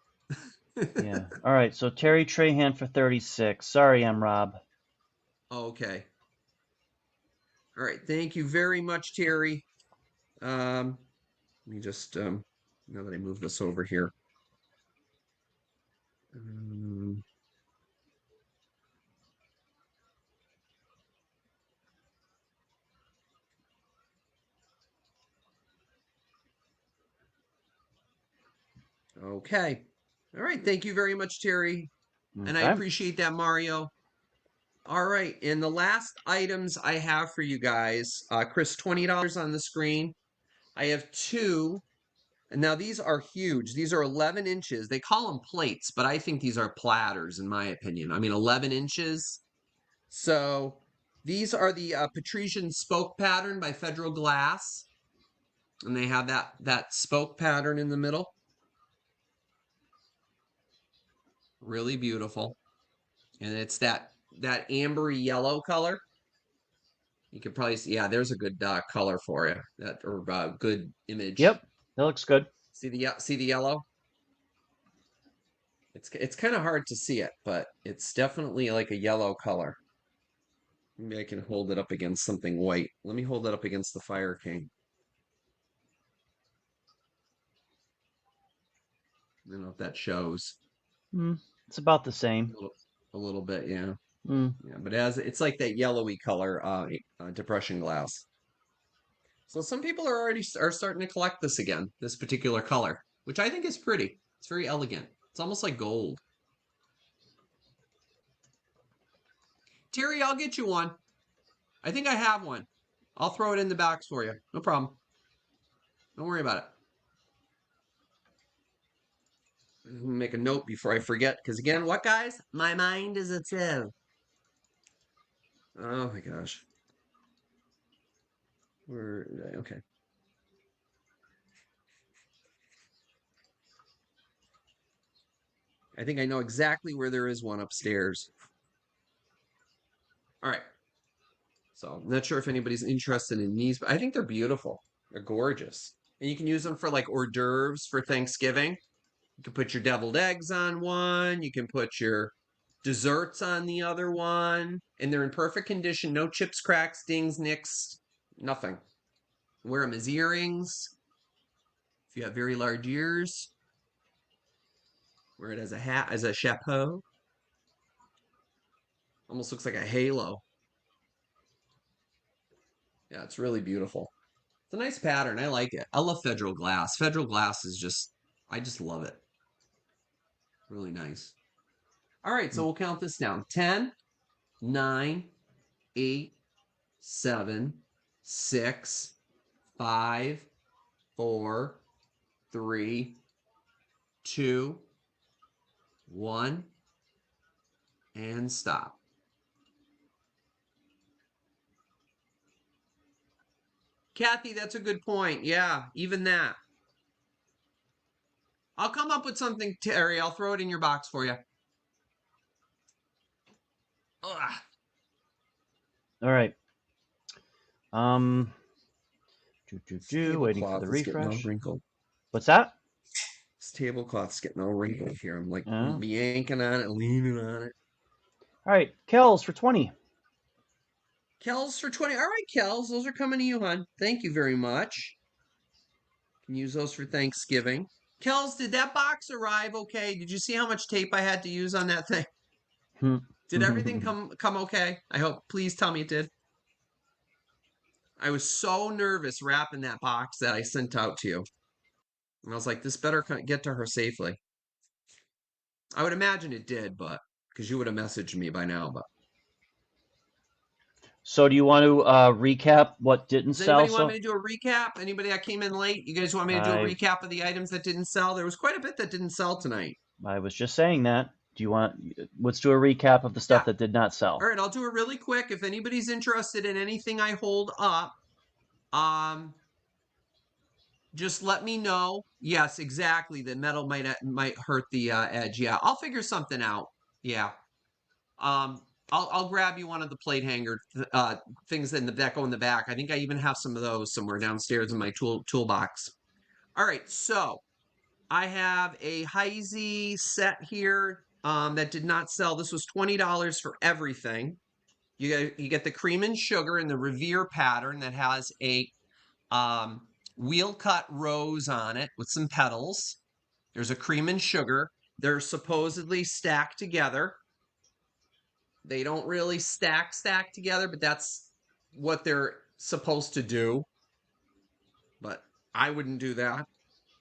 yeah. All right, so Terry Trahan for 36. Sorry, I'm Rob. Okay. All right. Thank you very much, Terry. Let me just now that I move this over here. Um, okay. All right. Thank you very much, Terry. And I Okay. appreciate that, Mario. All right. And the last items I have for you guys, Chris, $20 on the screen. I have two. And now these are huge. These are 11 inches. They call them plates, but I think these are platters, in my opinion. I mean, 11 inches. So these are the Patrician spoke pattern by Federal Glass. And they have that spoke pattern in the middle. Really beautiful. And it's that ambery yellow color. You could probably see, yeah, there's a good color for you. That or good image. Yep, that looks good. See the yellow? It's kind of hard to see it, but it's definitely like a yellow color. Maybe I can hold it up against something white. Let me hold it up against the Fire King. I don't know if that shows. Mm, it's about the A same. little, a little bit, yeah. Mm, Yeah, but it's like that yellowy color depression glass. So some people are starting to collect this again, this particular color, which I think is pretty. It's very elegant. It's almost like gold. Terry, I'll get you one. I think I have one. I'll throw it in the box for you. No problem. Don't worry about it. Make a note before I forget, because again, what guys? My mind is a sieve. Oh my gosh. Okay. I think I know exactly where there is one upstairs. All right. So I'm not sure if anybody's interested in these, but I think they're beautiful. They're gorgeous. And you can use them for like hors d'oeuvres for Thanksgiving. You can put your deviled eggs on one. You can put your desserts on the other one. And they're in perfect condition. No chips, cracks, dings, nicks, nothing. Wear them as earrings. If you have very large ears, wear it as a hat, as a chapeau. Almost looks like a halo. Yeah, it's really beautiful. It's a nice pattern. I like it. I love Federal Glass. Federal Glass is just, I just love it. Really nice. All right, so we'll count this down 10, 9, 8, 7, 6, 5, 4, 3, 2, 1, and stop. Kathy, that's a good point. Yeah, even that. I'll come up with something, Terry. I'll throw it in your box for you. Ugh. All right. Um, This waiting for tablecloth the is getting all refresh. wrinkled. What's that? This tablecloth's getting all wrinkled here. I'm like All yanking on it, leaning on it. right, Kells for 20. Kells for 20. All right, Kells, those are coming to you, hon. Thank you very much. Can use those for Thanksgiving. Kells, did that box arrive okay? Did you see how much tape I had to use on that thing? Did everything come okay? I hope. Please tell me it did. I was so nervous wrapping that box that I sent out to you. And I was like, this better get to her safely. I would imagine it did, but because you would have messaged me by now. But So do you want to recap what didn't does sell? anybody want me So to do a recap? Anybody that came in late? You guys want me to do a I recap of the items that didn't sell? There was quite a bit that didn't sell tonight. I was just saying that. Do you want? Let's do a recap of the stuff Yeah. that did not All sell. right, I'll do it really quick. If anybody's interested in anything I hold up, um, just let me know. Yes, exactly. The metal might hurt the edge. Yeah, I'll figure something out. Yeah. Um, I'll grab you one of the plate hanger things in the that go in the back. I think I even have some of those somewhere downstairs in my toolbox. All right, so I have a Heisey set here that did not sell. This was $20 for everything. You get the cream and sugar in the Revere pattern that has a um, wheel cut rose on it with some petals. There's a cream and sugar. They're supposedly stacked together. They don't really stack together, but that's what they're supposed to do. But I wouldn't do that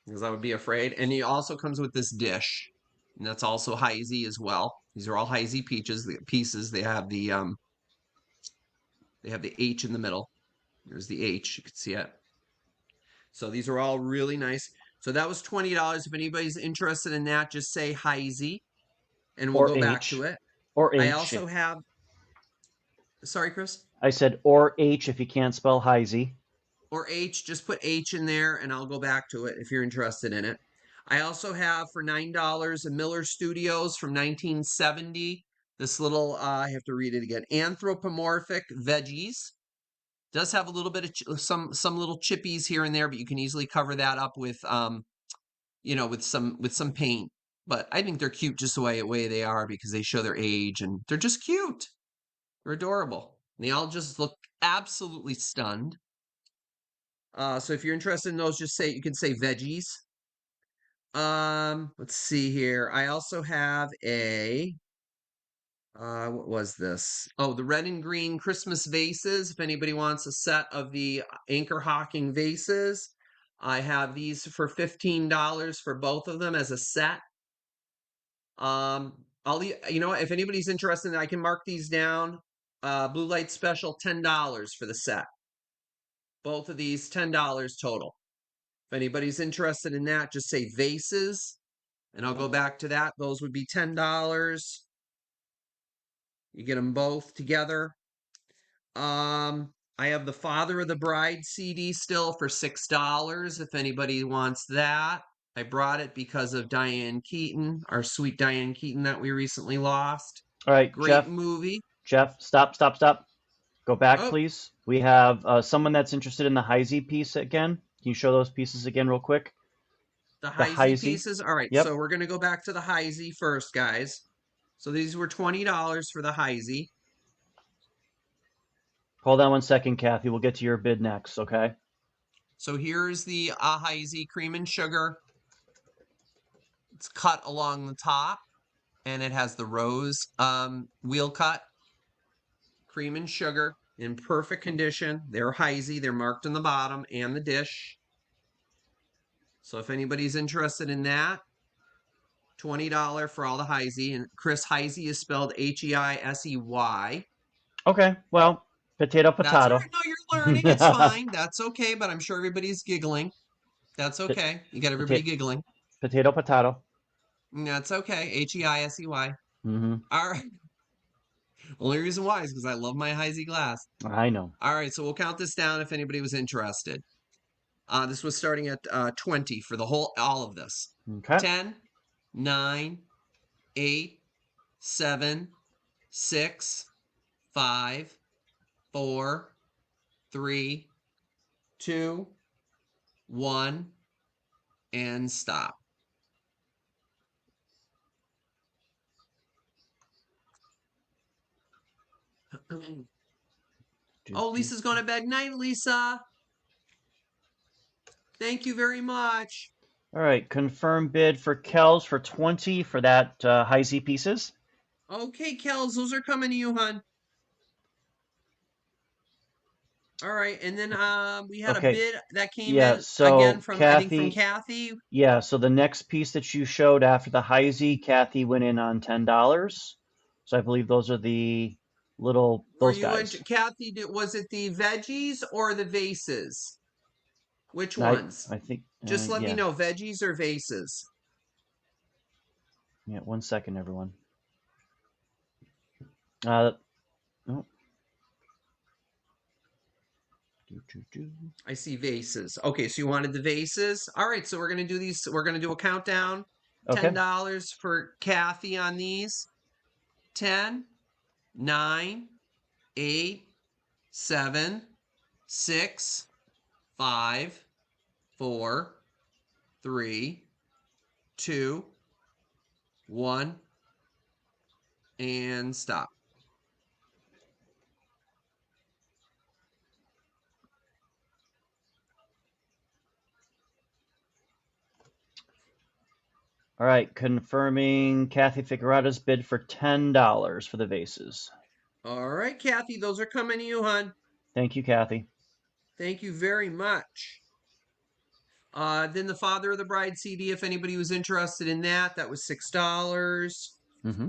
because I would be afraid. And he also comes with this dish, and that's also Heisey as well. These are all Heisey pieces. They have the H in the middle. There's the H. You can see it. So these are all really nice. So that was $20. If anybody's interested in that, just say Heisey, and we'll Or go back to H. it. Or I H. also have. Sorry, Chris. I said or H if you can't spell Heisey. Or H, just put H in there and I'll go back to it if you're interested in it. I also have for $9 a Miller Studios from 1970. This little, I have to read it again. Anthropomorphic veggies. Does have a little bit of some little chippies here and there, but you can easily cover that up with with some paint. But I think they're cute just the way they are because they show their age and they're just cute. They're adorable. And they all just look absolutely stunned. So if you're interested in those, just say you can say veggies. Let's see here. I also have a what was this? Oh, the red and green Christmas vases. If anybody wants a set of the Anchor Hawking vases, I have these for $15 for both of them as a set. If anybody's interested, I can mark these down. Blue light special, $10 for the set. Both of these, $10 total. If anybody's interested in that, just say vases, and I'll go back to that. Those would be $10. You get them both together. I have the Father of the Bride CD still for $6 if anybody wants that. I brought it because of Diane Keaton, our sweet Diane Keaton that we recently lost. All right, Great movie. Jeff, stop. Go back, Oh, please. We have someone that's interested in the Heisey piece again. Can you show those pieces again real quick? the The Heisey Heisey. pieces. All right, so Yep. we're going to go back to the Heisey first, guys. So these were $20 for the Heisey. Hold on one second, Kathy. We'll get to your bid next, okay? So here's the Heisey cream and sugar. It's cut along the top, and it has the rose wheel cut, cream and sugar in perfect condition. They're Heisey. They're marked on the bottom and the dish. So if anybody's interested in that, $20 for all the Heisey. And Chris Heisey is spelled Heisey. Okay, well, potato, That's all potato. right. No, you're learning. It's fine. That's okay. But I'm sure everybody's giggling. That's okay. You got everybody potato, giggling. potato, potato. That's okay. Heisey. Mm-hmm. All right. Only reason why is because I love my Heisey glass. I know. All right. So we'll count this down if anybody was interested. This was starting at 20 for all of this. Okay. 10, 9, 8, 7, 6, 5, 4, 3, 2, 1, and stop. Oh, Lisa's going to bed. Night, Lisa. Thank you very much. All right, confirm bid for Kells for 20 for that Heisey pieces. Okay, Kels, those are coming to you, hon. All right, and then we had a Okay, bid that came yeah, in again so from I think from Kathy, Kathy. yeah, so the next piece that you showed after the Heisey, Kathy went in on $10. So I believe those are Were those you guys. into Kathy? Was it the veggies or the vases? Which I ones? I think Just let me yeah, know, veggies or vases. yeah. 1 second, everyone. Uh, oh, do. I see vases. Okay, so you wanted the vases. All right, so we're gonna do these. We're gonna do a countdown. ten Okay. dollars for Kathy on these. 10, 9, 8, 7, 6, 5, 4, 3, 2, 1, and stop. All right, confirming Kathy Figueroa's bid for $10 for the vases. All right, Kathy, those are coming to you, hon. Thank you, Kathy. Thank you very much. Then the Father of the Bride CD, if anybody was interested in that, that was $6. Mm-hmm.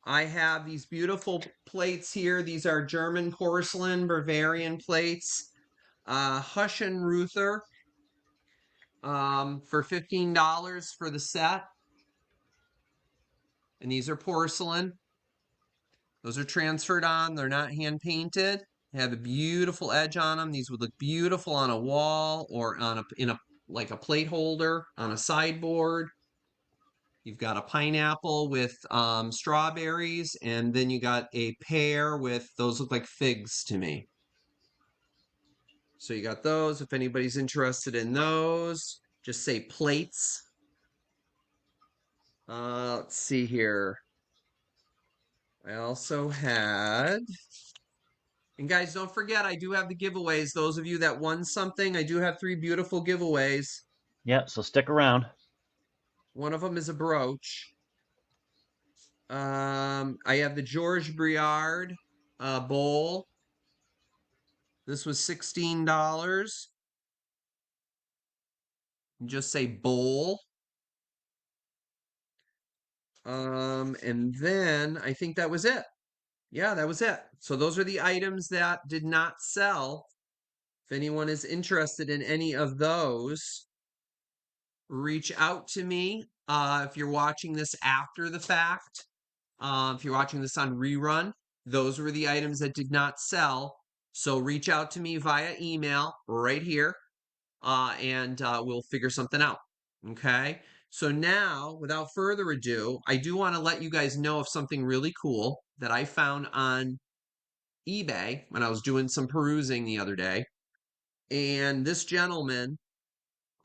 I have these beautiful plates here. These are German porcelain Bavarian plates. Hush and Ruther, for $15 for the set. And these are porcelain. Those are transferred on. They're not hand painted. They have a beautiful edge on them. These would look beautiful on a wall or on in a like a plate holder on a sideboard. You've got a pineapple with strawberries, and then you got a pear with those look like figs to me. So you got those. If anybody's interested in those, just say plates. Let's see here. I also had, and guys, don't forget, I do have the giveaways. Those of you that won something, I do have 3 beautiful giveaways. Yeah, so stick around. One of them is a brooch. I have the George Briard bowl. This was $16. Just say bowl. And then I think that was it. Yeah, that was it. So those are the items that did not sell. If anyone is interested in any of those, reach out to me. If you're watching this after the fact, if you're watching this on rerun, those were the items that did not sell. So reach out to me via email right here, and we'll figure something out. Okay. So now, without further ado, I do want to let you guys know of something really cool that I found on eBay when I was doing some perusing the other day. And this gentleman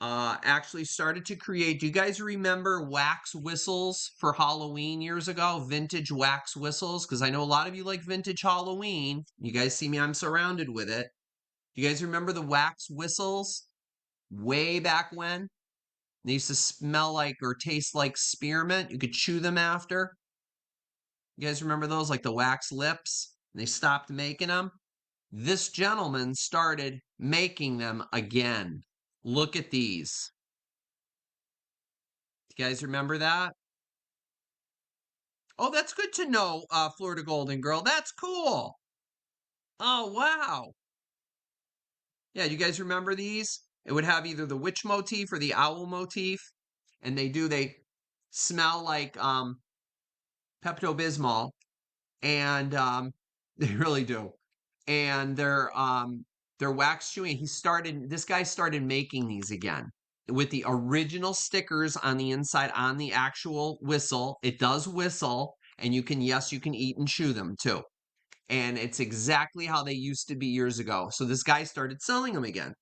actually started to create. Do you guys remember wax whistles for Halloween years ago? Vintage wax whistles? Because I know a lot of you like vintage Halloween. You guys see me, I'm surrounded with it. Do you guys remember the wax whistles way back when? They used to smell like or taste like spearmint. You could chew them after. You guys remember those, like the wax lips? And they stopped making them. This gentleman started making them again. Look at these. You guys remember that? Oh, that's good to know, Florida Golden Girl. That's cool. Oh, wow. Yeah, you guys remember these? It would have either the witch motif or the owl motif. And they smell like Pepto-Bismol. And they really do. And they're wax chewing. This guy started making these again with the original stickers on the inside on the actual whistle. It does whistle, and you can, yes, you can eat and chew them too. And it's exactly how they used to be years ago. So this guy started selling them again.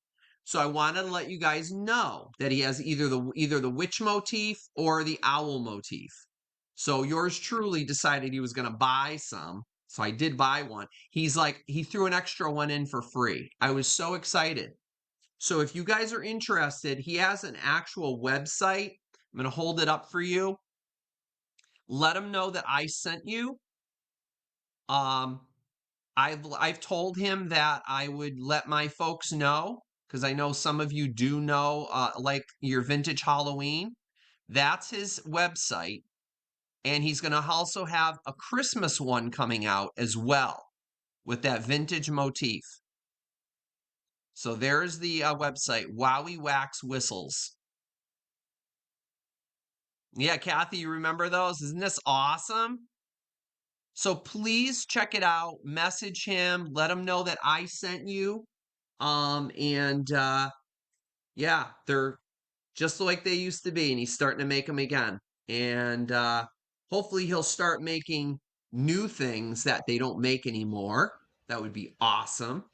So I wanted to let you guys know that he has either the witch motif or the owl motif. So yours truly decided he was going to buy some. So I did buy one. He threw an extra one in for free. I was so excited. So if you guys are interested, he has an actual website. I'm going to hold it up for you. Let him know that I sent you. Um, I've told him that I would let my folks know because I know some of you do know, like your vintage Halloween. That's his website. And he's going to also have a Christmas one coming out as well with that vintage motif. So there's the website, Wowie Wax Whistles. Yeah, Kathy, you remember those? Isn't this awesome? So please check it out. Message him. Let him know that I sent you. And yeah, they're just like they used to be, and he's starting to make them again. And hopefully he'll start making new things that they don't make anymore. That would be awesome.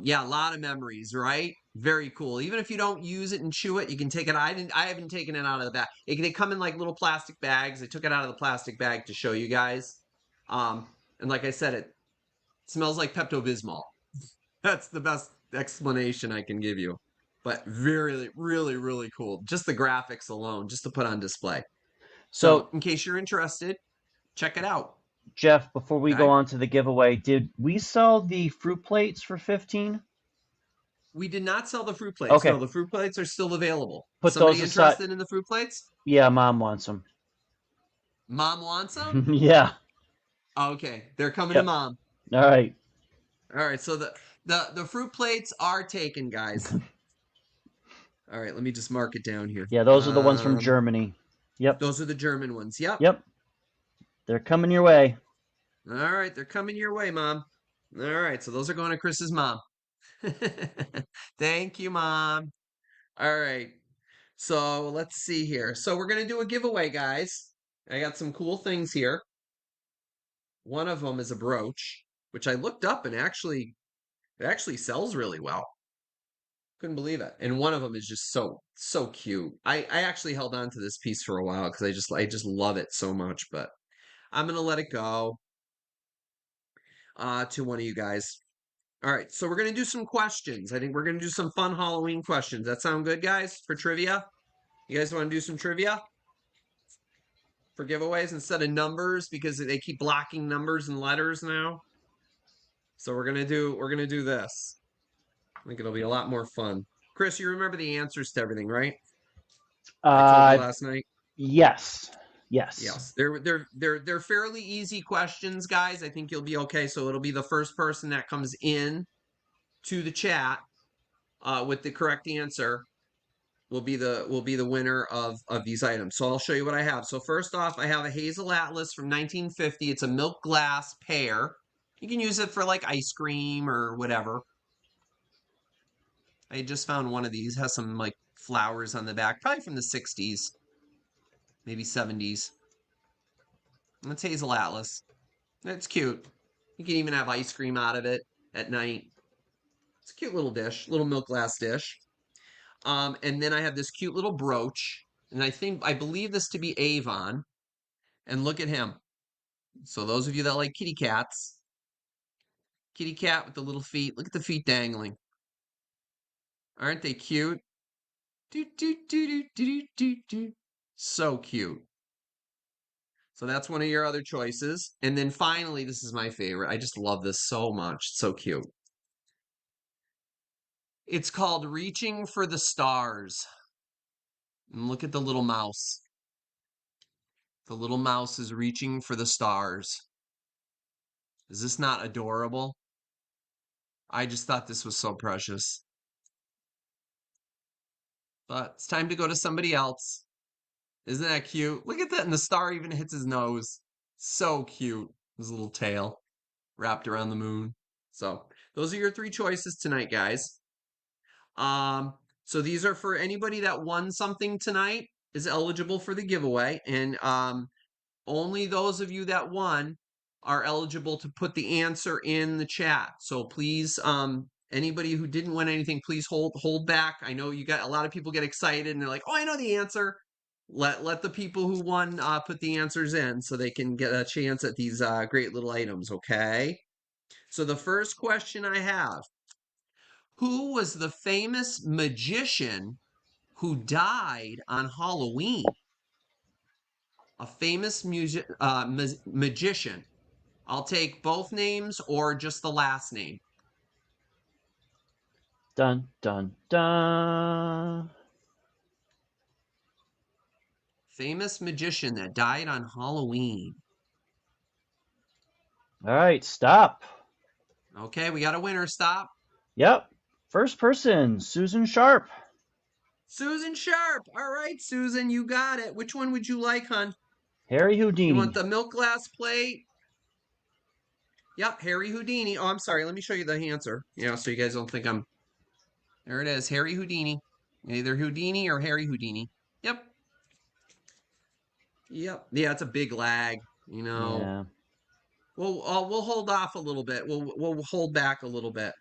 Yeah, a lot of memories, right? Very cool. Even if you don't use it and chew it, you can take it. I haven't taken it out of the bag. They come in like little plastic bags. I took it out of the plastic bag to show you guys. And like I said, it smells like Pepto-Bismol. That's the best explanation I can give you. But really, really, really cool. Just the graphics alone, just to put on display. So, So, in case you're interested, check it out. Jeff, before we go Okay. on to the giveaway, did we sell the fruit plates for 15? We did not sell the fruit plates. No, Okay, the fruit plates are still available. put those Somebody aside. interested in the fruit plates? Yeah, Mom wants them. Mom wants them? Yeah. Okay, they're coming to Yep. mom. All right. All right, so the fruit plates are taken, guys. All right, let me just mark it down here. Yeah, those are the ones from Germany. Yep. Those are the German ones. Yep. Yep. They're coming your way. All right, they're coming your way, mom. All right, so those are going to Chris's mom. Thank you, mom. All right. So let's see here. So we're going to do a giveaway, guys. I got some cool things here. One of them is a brooch, which I looked up and it actually sells really well. Couldn't believe it. And one of them is just so cute. I actually held on to this piece for a while because I just love it so much, but I'm going to let it go to one of you guys. All right, so we're going to do some questions. I think we're going to do some fun Halloween questions. That sound good, guys, for trivia? You guys want to do some trivia for giveaways instead of numbers because they keep blocking numbers and letters now? So we're going to do this. I think it'll be a lot more fun. Chris, you remember the answers to everything, right? I told you Uh, last night. yes. Yes. Yes. They're fairly easy questions, guys. I think you'll be okay. So it'll be the first person that comes in to the chat with the correct answer will be the winner of these items. So I'll show you what I have. So first off, I have a Hazel Atlas from 1950. It's a milk glass pear. You can use it for like ice cream or whatever. I just found one of these, has some like flowers on the back, probably from the 60s, maybe 70s. It's Hazel Atlas. It's cute. You can even have ice cream out of it at night. It's a cute little dish, little milk glass dish. And then I have this cute little brooch, and I believe this to be Avon. And look at him. So those of you that like kitty cat with the little feet. Look at the feet dangling. Aren't they cute? Do do do do do do do. So cute. So that's one of your other choices. And then finally, this is my favorite. I just love this so much. It's so cute. It's called Reaching for the Stars. And look at the little mouse. The little mouse is reaching for the stars. Is this not adorable? I just thought this was so precious. But it's time to go to somebody else. Isn't that cute? Look at that. And the star even hits his nose. So cute. His little tail wrapped around the moon. So those are your three choices tonight, guys. Um, so these are for anybody that won something tonight is eligible for the giveaway. And only those of you that won are eligible to put the answer in the chat. So please, anybody who didn't win anything, please hold back. I know you got a lot of people get excited and they're like, "Oh, I know the answer." Let the people who won put the answers in so they can get a chance at these great little items. Okay. So the first question I have: who was the famous magician who died on Halloween? A famous magician. I'll take both names or just the last name. Dun dun dun. Famous magician that died on Halloween. All right, stop. Okay, we got a winner. Stop. Yep. First person, Susan Sharp. Susan Sharp. All right, Susan, you got it. Which one would you like, hon? Harry You want Houdini. the milk glass plate? Yep, Harry Houdini. Oh, I'm sorry. Let me show you the answer. Yeah, so you guys don't think I'm. There it is, Harry Houdini. Either Houdini or Harry Houdini. Yep. Yep. Yeah, it's a big lag. You know. Yeah. We'll hold off a little bit. We'll hold back a little bit.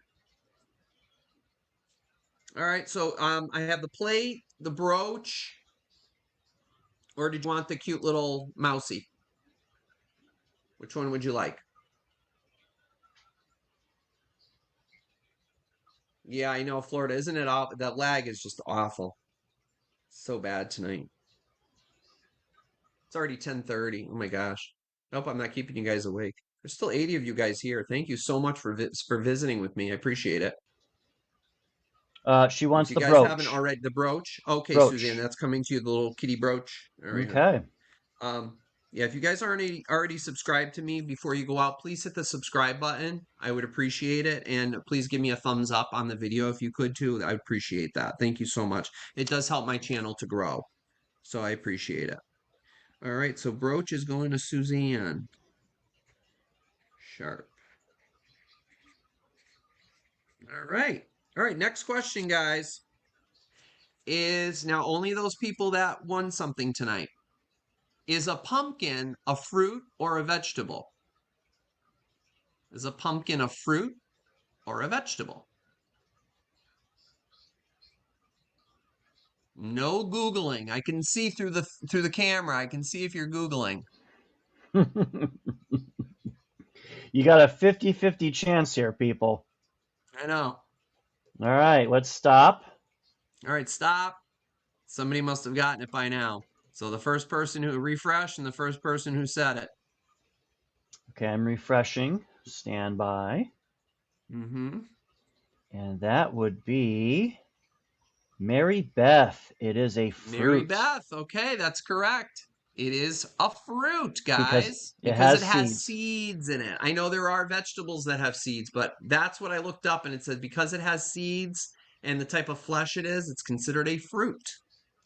All right. So I have the plate, the brooch, or did you want the cute little mousy? Which one would you like? Yeah, I know Florida, isn't it? That lag is just awful. So bad tonight. It's already 10:30. Oh my gosh. Nope, I'm not keeping you guys awake. There's still 80 of you guys here. Thank you so much for visiting with me. I appreciate it. She If wants you the guys haven't brooch. already, the brooch. Okay, Suzanne, Brooch. that's coming to you, the little kitty brooch. All right, hon. Okay. Yeah, if you guys aren't already subscribed to me before you go out, please hit the subscribe button. I would appreciate it. And please give me a thumbs up on the video if you could too. I would appreciate that. Thank you so much. It does help my channel to grow. So I appreciate it. All right, so brooch is going to Suzanne. Sharp. All right. All right, next question, guys, is now only those people that won something tonight. Is a pumpkin a fruit or a vegetable? Is a pumpkin a fruit or a vegetable? No Googling. I can see through the camera. I can see if you're Googling. You got a 50-50 chance here, people. I know. All right, let's stop. All right, stop. Somebody must have gotten it by now. So the first person who refreshed and the first person who said it. Okay, I'm refreshing. Stand by. Mm-hmm. And that would be Mary Beth. It is a Mary fruit Beth. Okay, that's correct. It is a fruit, because guys, it because it has has seeds. seeds in it. I know there are vegetables that have seeds, but that's what I looked up and it said because it has seeds and the type of flesh it is, it's considered a fruit.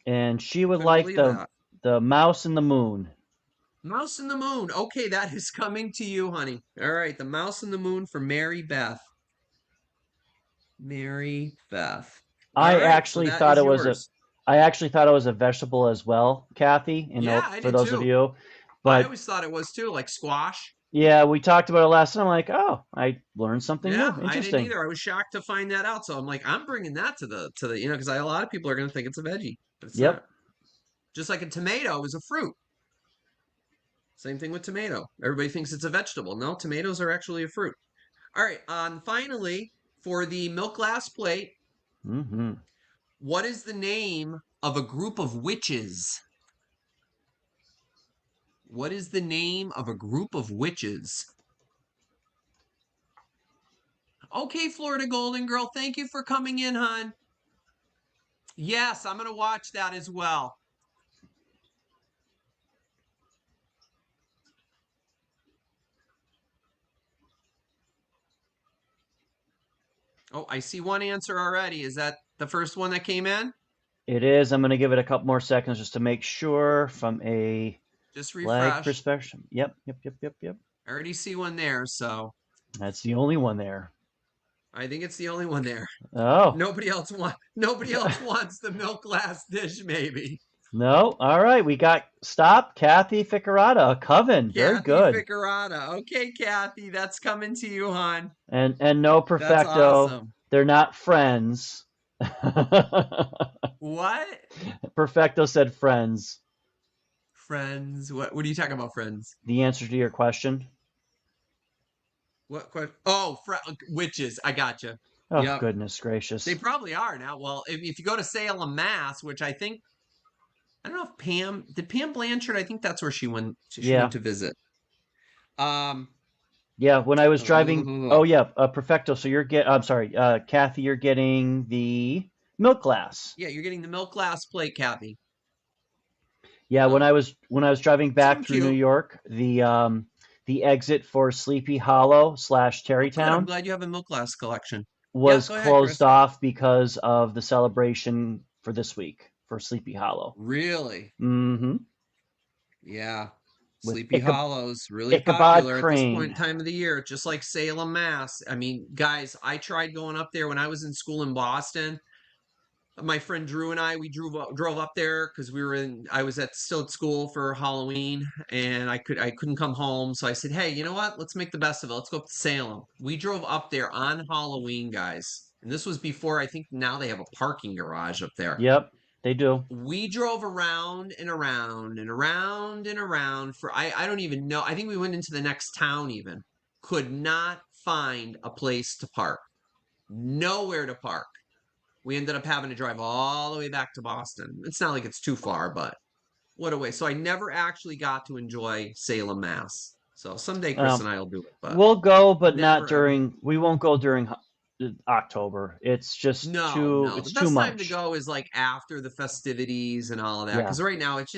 And she would Couldn't like believe that. the mouse and the moon. Mouse in the Moon. Okay, that is coming to you, honey. All right, the Mouse in the Moon for Mary Beth. Mary Beth. All I right, so actually that thought is it was yours. I actually thought it was a vegetable as well, Kathy. Yeah, I For did those of too. you, I but always thought it was too, like squash. yeah, we talked about it last night. I'm like, oh, I learned something Yeah, new. I didn't Interesting. either. I was shocked to find that out. So I'm like, I'm bringing that to the, because a lot of people are going to think it's a veggie, but it's not. Yep, Just like a tomato is a fruit. Same thing with tomato. Everybody thinks it's a vegetable. No, tomatoes are actually a fruit. All right. Finally, for the milk glass plate, hmm what is the name of a group of witches? What is the name of a group of witches? Okay, Florida Golden Girl, thank you for coming in, hon. Yes, I'm going to watch that as well. Oh, I see one answer already. Is that the first one that came in? it is. I'm going to give it a couple more seconds just to make sure from a Just lag refresh. perspective. Yep. I already see one there, so That's the only one there. I think it's the only one there. Oh, Nobody else wants the milk glass dish, maybe. no. All right. We got stop. Kathy Ficarata, a coven. Very Kathy good. Ficarata. Okay, Kathy, that's coming to you, hon. And no That's perfecto. awesome. They're not friends. What? Perfecto said friends. Friends? What are you talking about, friends? The answer to your question. What question? Oh, witches. I gotcha. Oh, Yep. goodness They gracious. probably are now. Well, if you go to Salem, Mass, which I don't know if Pam Blanchard, I think that's where she went Yeah. to visit. Um Yeah. When I was driving. uh, Oh, yeah. Perfecto. So I'm sorry. Kathy, you're getting the milk glass. yeah, you're getting the milk glass plate, Kathy. Yeah. Yep. When I was driving Some of back them through New cute. York, the exit for Sleepy Hollow / Oh, good. I'm Terrytown glad you have a milk glass collection. Yeah, was go ahead, closed Chris. off because of the celebration for this week for Sleepy Hollow. Really? Mm-hmm. Yeah. With Sleepy Hollow's really Ichabod popular at this point Crane. in time of the year, just like Salem, Mass. I mean, guys, I tried going up there when I was in school in Boston. My friend Drew and I, we drove up there because I was still at school for Halloween, and I couldn't come home, so I said, hey, you know what? Let's make the best of it. Let's go up to Salem. We drove up there on Halloween, guys, and this was before, I think now they have a parking garage up there. Yep, they do. We drove around and around and around and around for I don't even know. I think we went into the next town even. Could not find a place to park. Nowhere to park. We ended up having to drive all the way back to Boston. It's not like it's too far, but what a way. So I never actually got to enjoy Salem, Mass. So someday Chris Um, and I will do it, but we'll go, but not never ever. during. We won't go during October. It's just No, too. no. The It's too best time to much. go is like after the festivities and all of that. Yeah. Because right now it's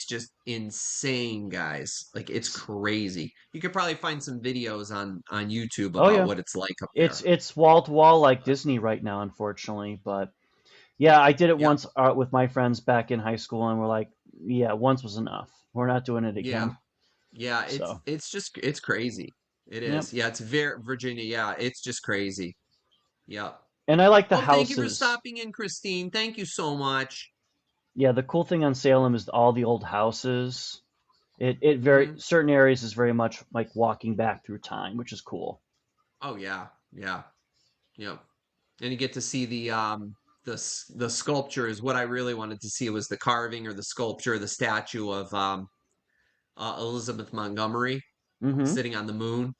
just insane, guys. Like it's crazy. You could probably find some videos on YouTube Oh about yeah. what it's like up It's there. it's wall to wall like But Disney right now, unfortunately. But yeah, I did it yep, once with my friends back in high school, and we're like, yeah, once was enough. We're not doing it yeah, again. yeah. It's So, it's just it's crazy. It yep. is. Yeah, it's very Virginia. Yeah, it's just crazy. Yep. And I like the Well, thank you for houses. stopping in, Christine. Thank you so much. Yeah, the cool thing on Salem is all the old houses. It very Hmm. certain areas is very much like walking back through time, which is cool. Oh yeah, yeah, yep. And you get to see the sculpture is what I really wanted to see was the carving or the sculpture, the statue of Elizabeth Montgomery Mm-hmm. sitting on the moon.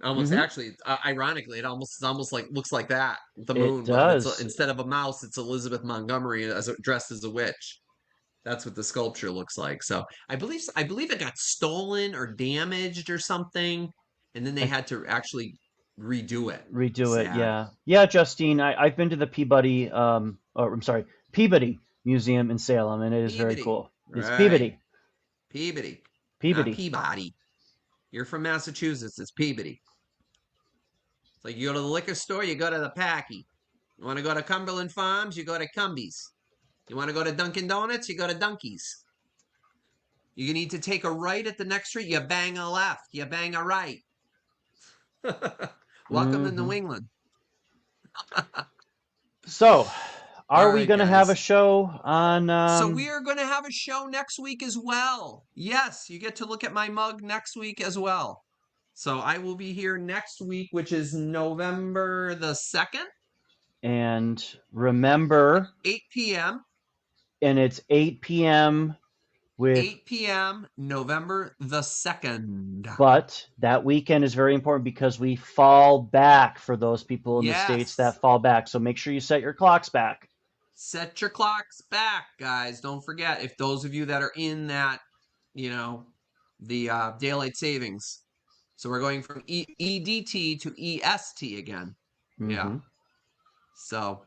Almost Mm-hmm. actually, ironically, it's almost like looks like that the It moon, but it's does. instead of a mouse, it's Elizabeth Montgomery dressed as a witch. That's what the sculpture looks like. So I believe it got stolen or damaged or something, and then they I had to actually redo it. redo it. Sad. Yeah. Yeah, Justine. I've been to the Peabody. Or I'm sorry, Peabody Museum in Salem, and it is very Peabody. cool. It's Right. Peabody. Peabody. Not Peabody. Peabody. You're from Massachusetts. It's Peabody. It's like you go to the liquor store, you go to the Packy. You want to go to Cumberland Farms, you go to Cumbies. You want to go to Dunkin' Donuts, you go to Dunkies. You need to take a right at the next street. You bang a left. You bang a right. Welcome to New Hmm. England. So, All are we right, going to have a guys. show on? So we are going to have a show next week as well. Yes, you get to look at my mug next week as well. So I will be here next week, which is November the 2nd, And remember, 8 p.m. and it's 8 p.m. with, 8 p.m. November the 2nd. but that weekend is very important because we fall back for those people in the states Yes. that fall back. So make sure you set your clocks back. Set your clocks back, guys. Don't forget, if those of you that are in that, the daylight savings. So we're going from EDT to EST again. Yeah. Hmm. So,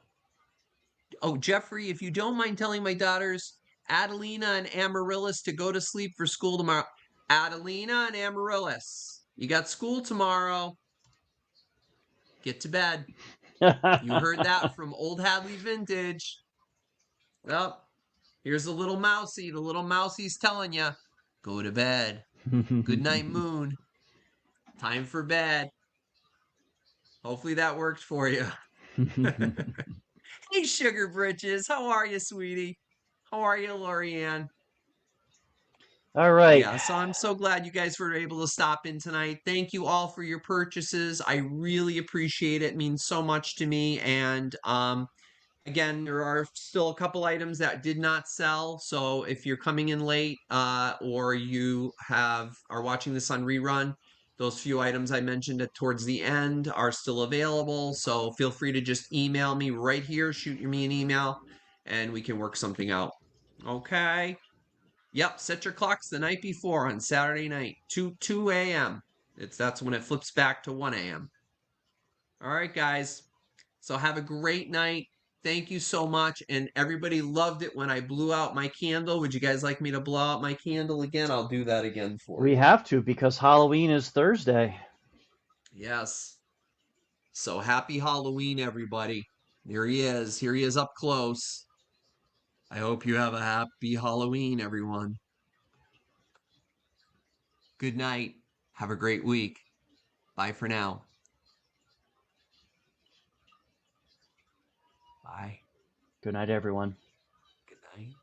oh, Jeffrey, if you don't mind telling my daughters, Adelina and Amaryllis, to go to sleep for school tomorrow. Adelina and Amaryllis, you got school tomorrow. Get to bed. You heard that from Old Hadley Vintage. Well, here's the little mousy. The little mousie's telling you, go to bed. Good night, Moon. Time for bed. Hopefully that worked for you. Hey, Sugar Britches. How are you, sweetie? How are you, Lorianne? All right. Yeah, so I'm so glad you guys were able to stop in tonight. Thank you all for your purchases. I really appreciate it. It means so much to me. And again, there are still a couple items that did not sell. So if you're coming in late or you are watching this on rerun, those few items I mentioned towards the end are still available. So feel free to just email me right here, shoot me an email, and we can work something out. Okay. Yep, set your clocks the night before on Saturday night, 2 a.m. That's when it flips back to 1 a.m. All right, guys. So have a great night. Thank you so much. And everybody loved it when I blew out my candle. Would you guys like me to blow out my candle again? I'll do that again for We you. have to because Halloween is Thursday. Yes. So happy Halloween, everybody. There he is. Here he is up close. I hope you have a happy Halloween, everyone. Good night. Have a great week. Bye for now. Bye. Good night, everyone. Good night.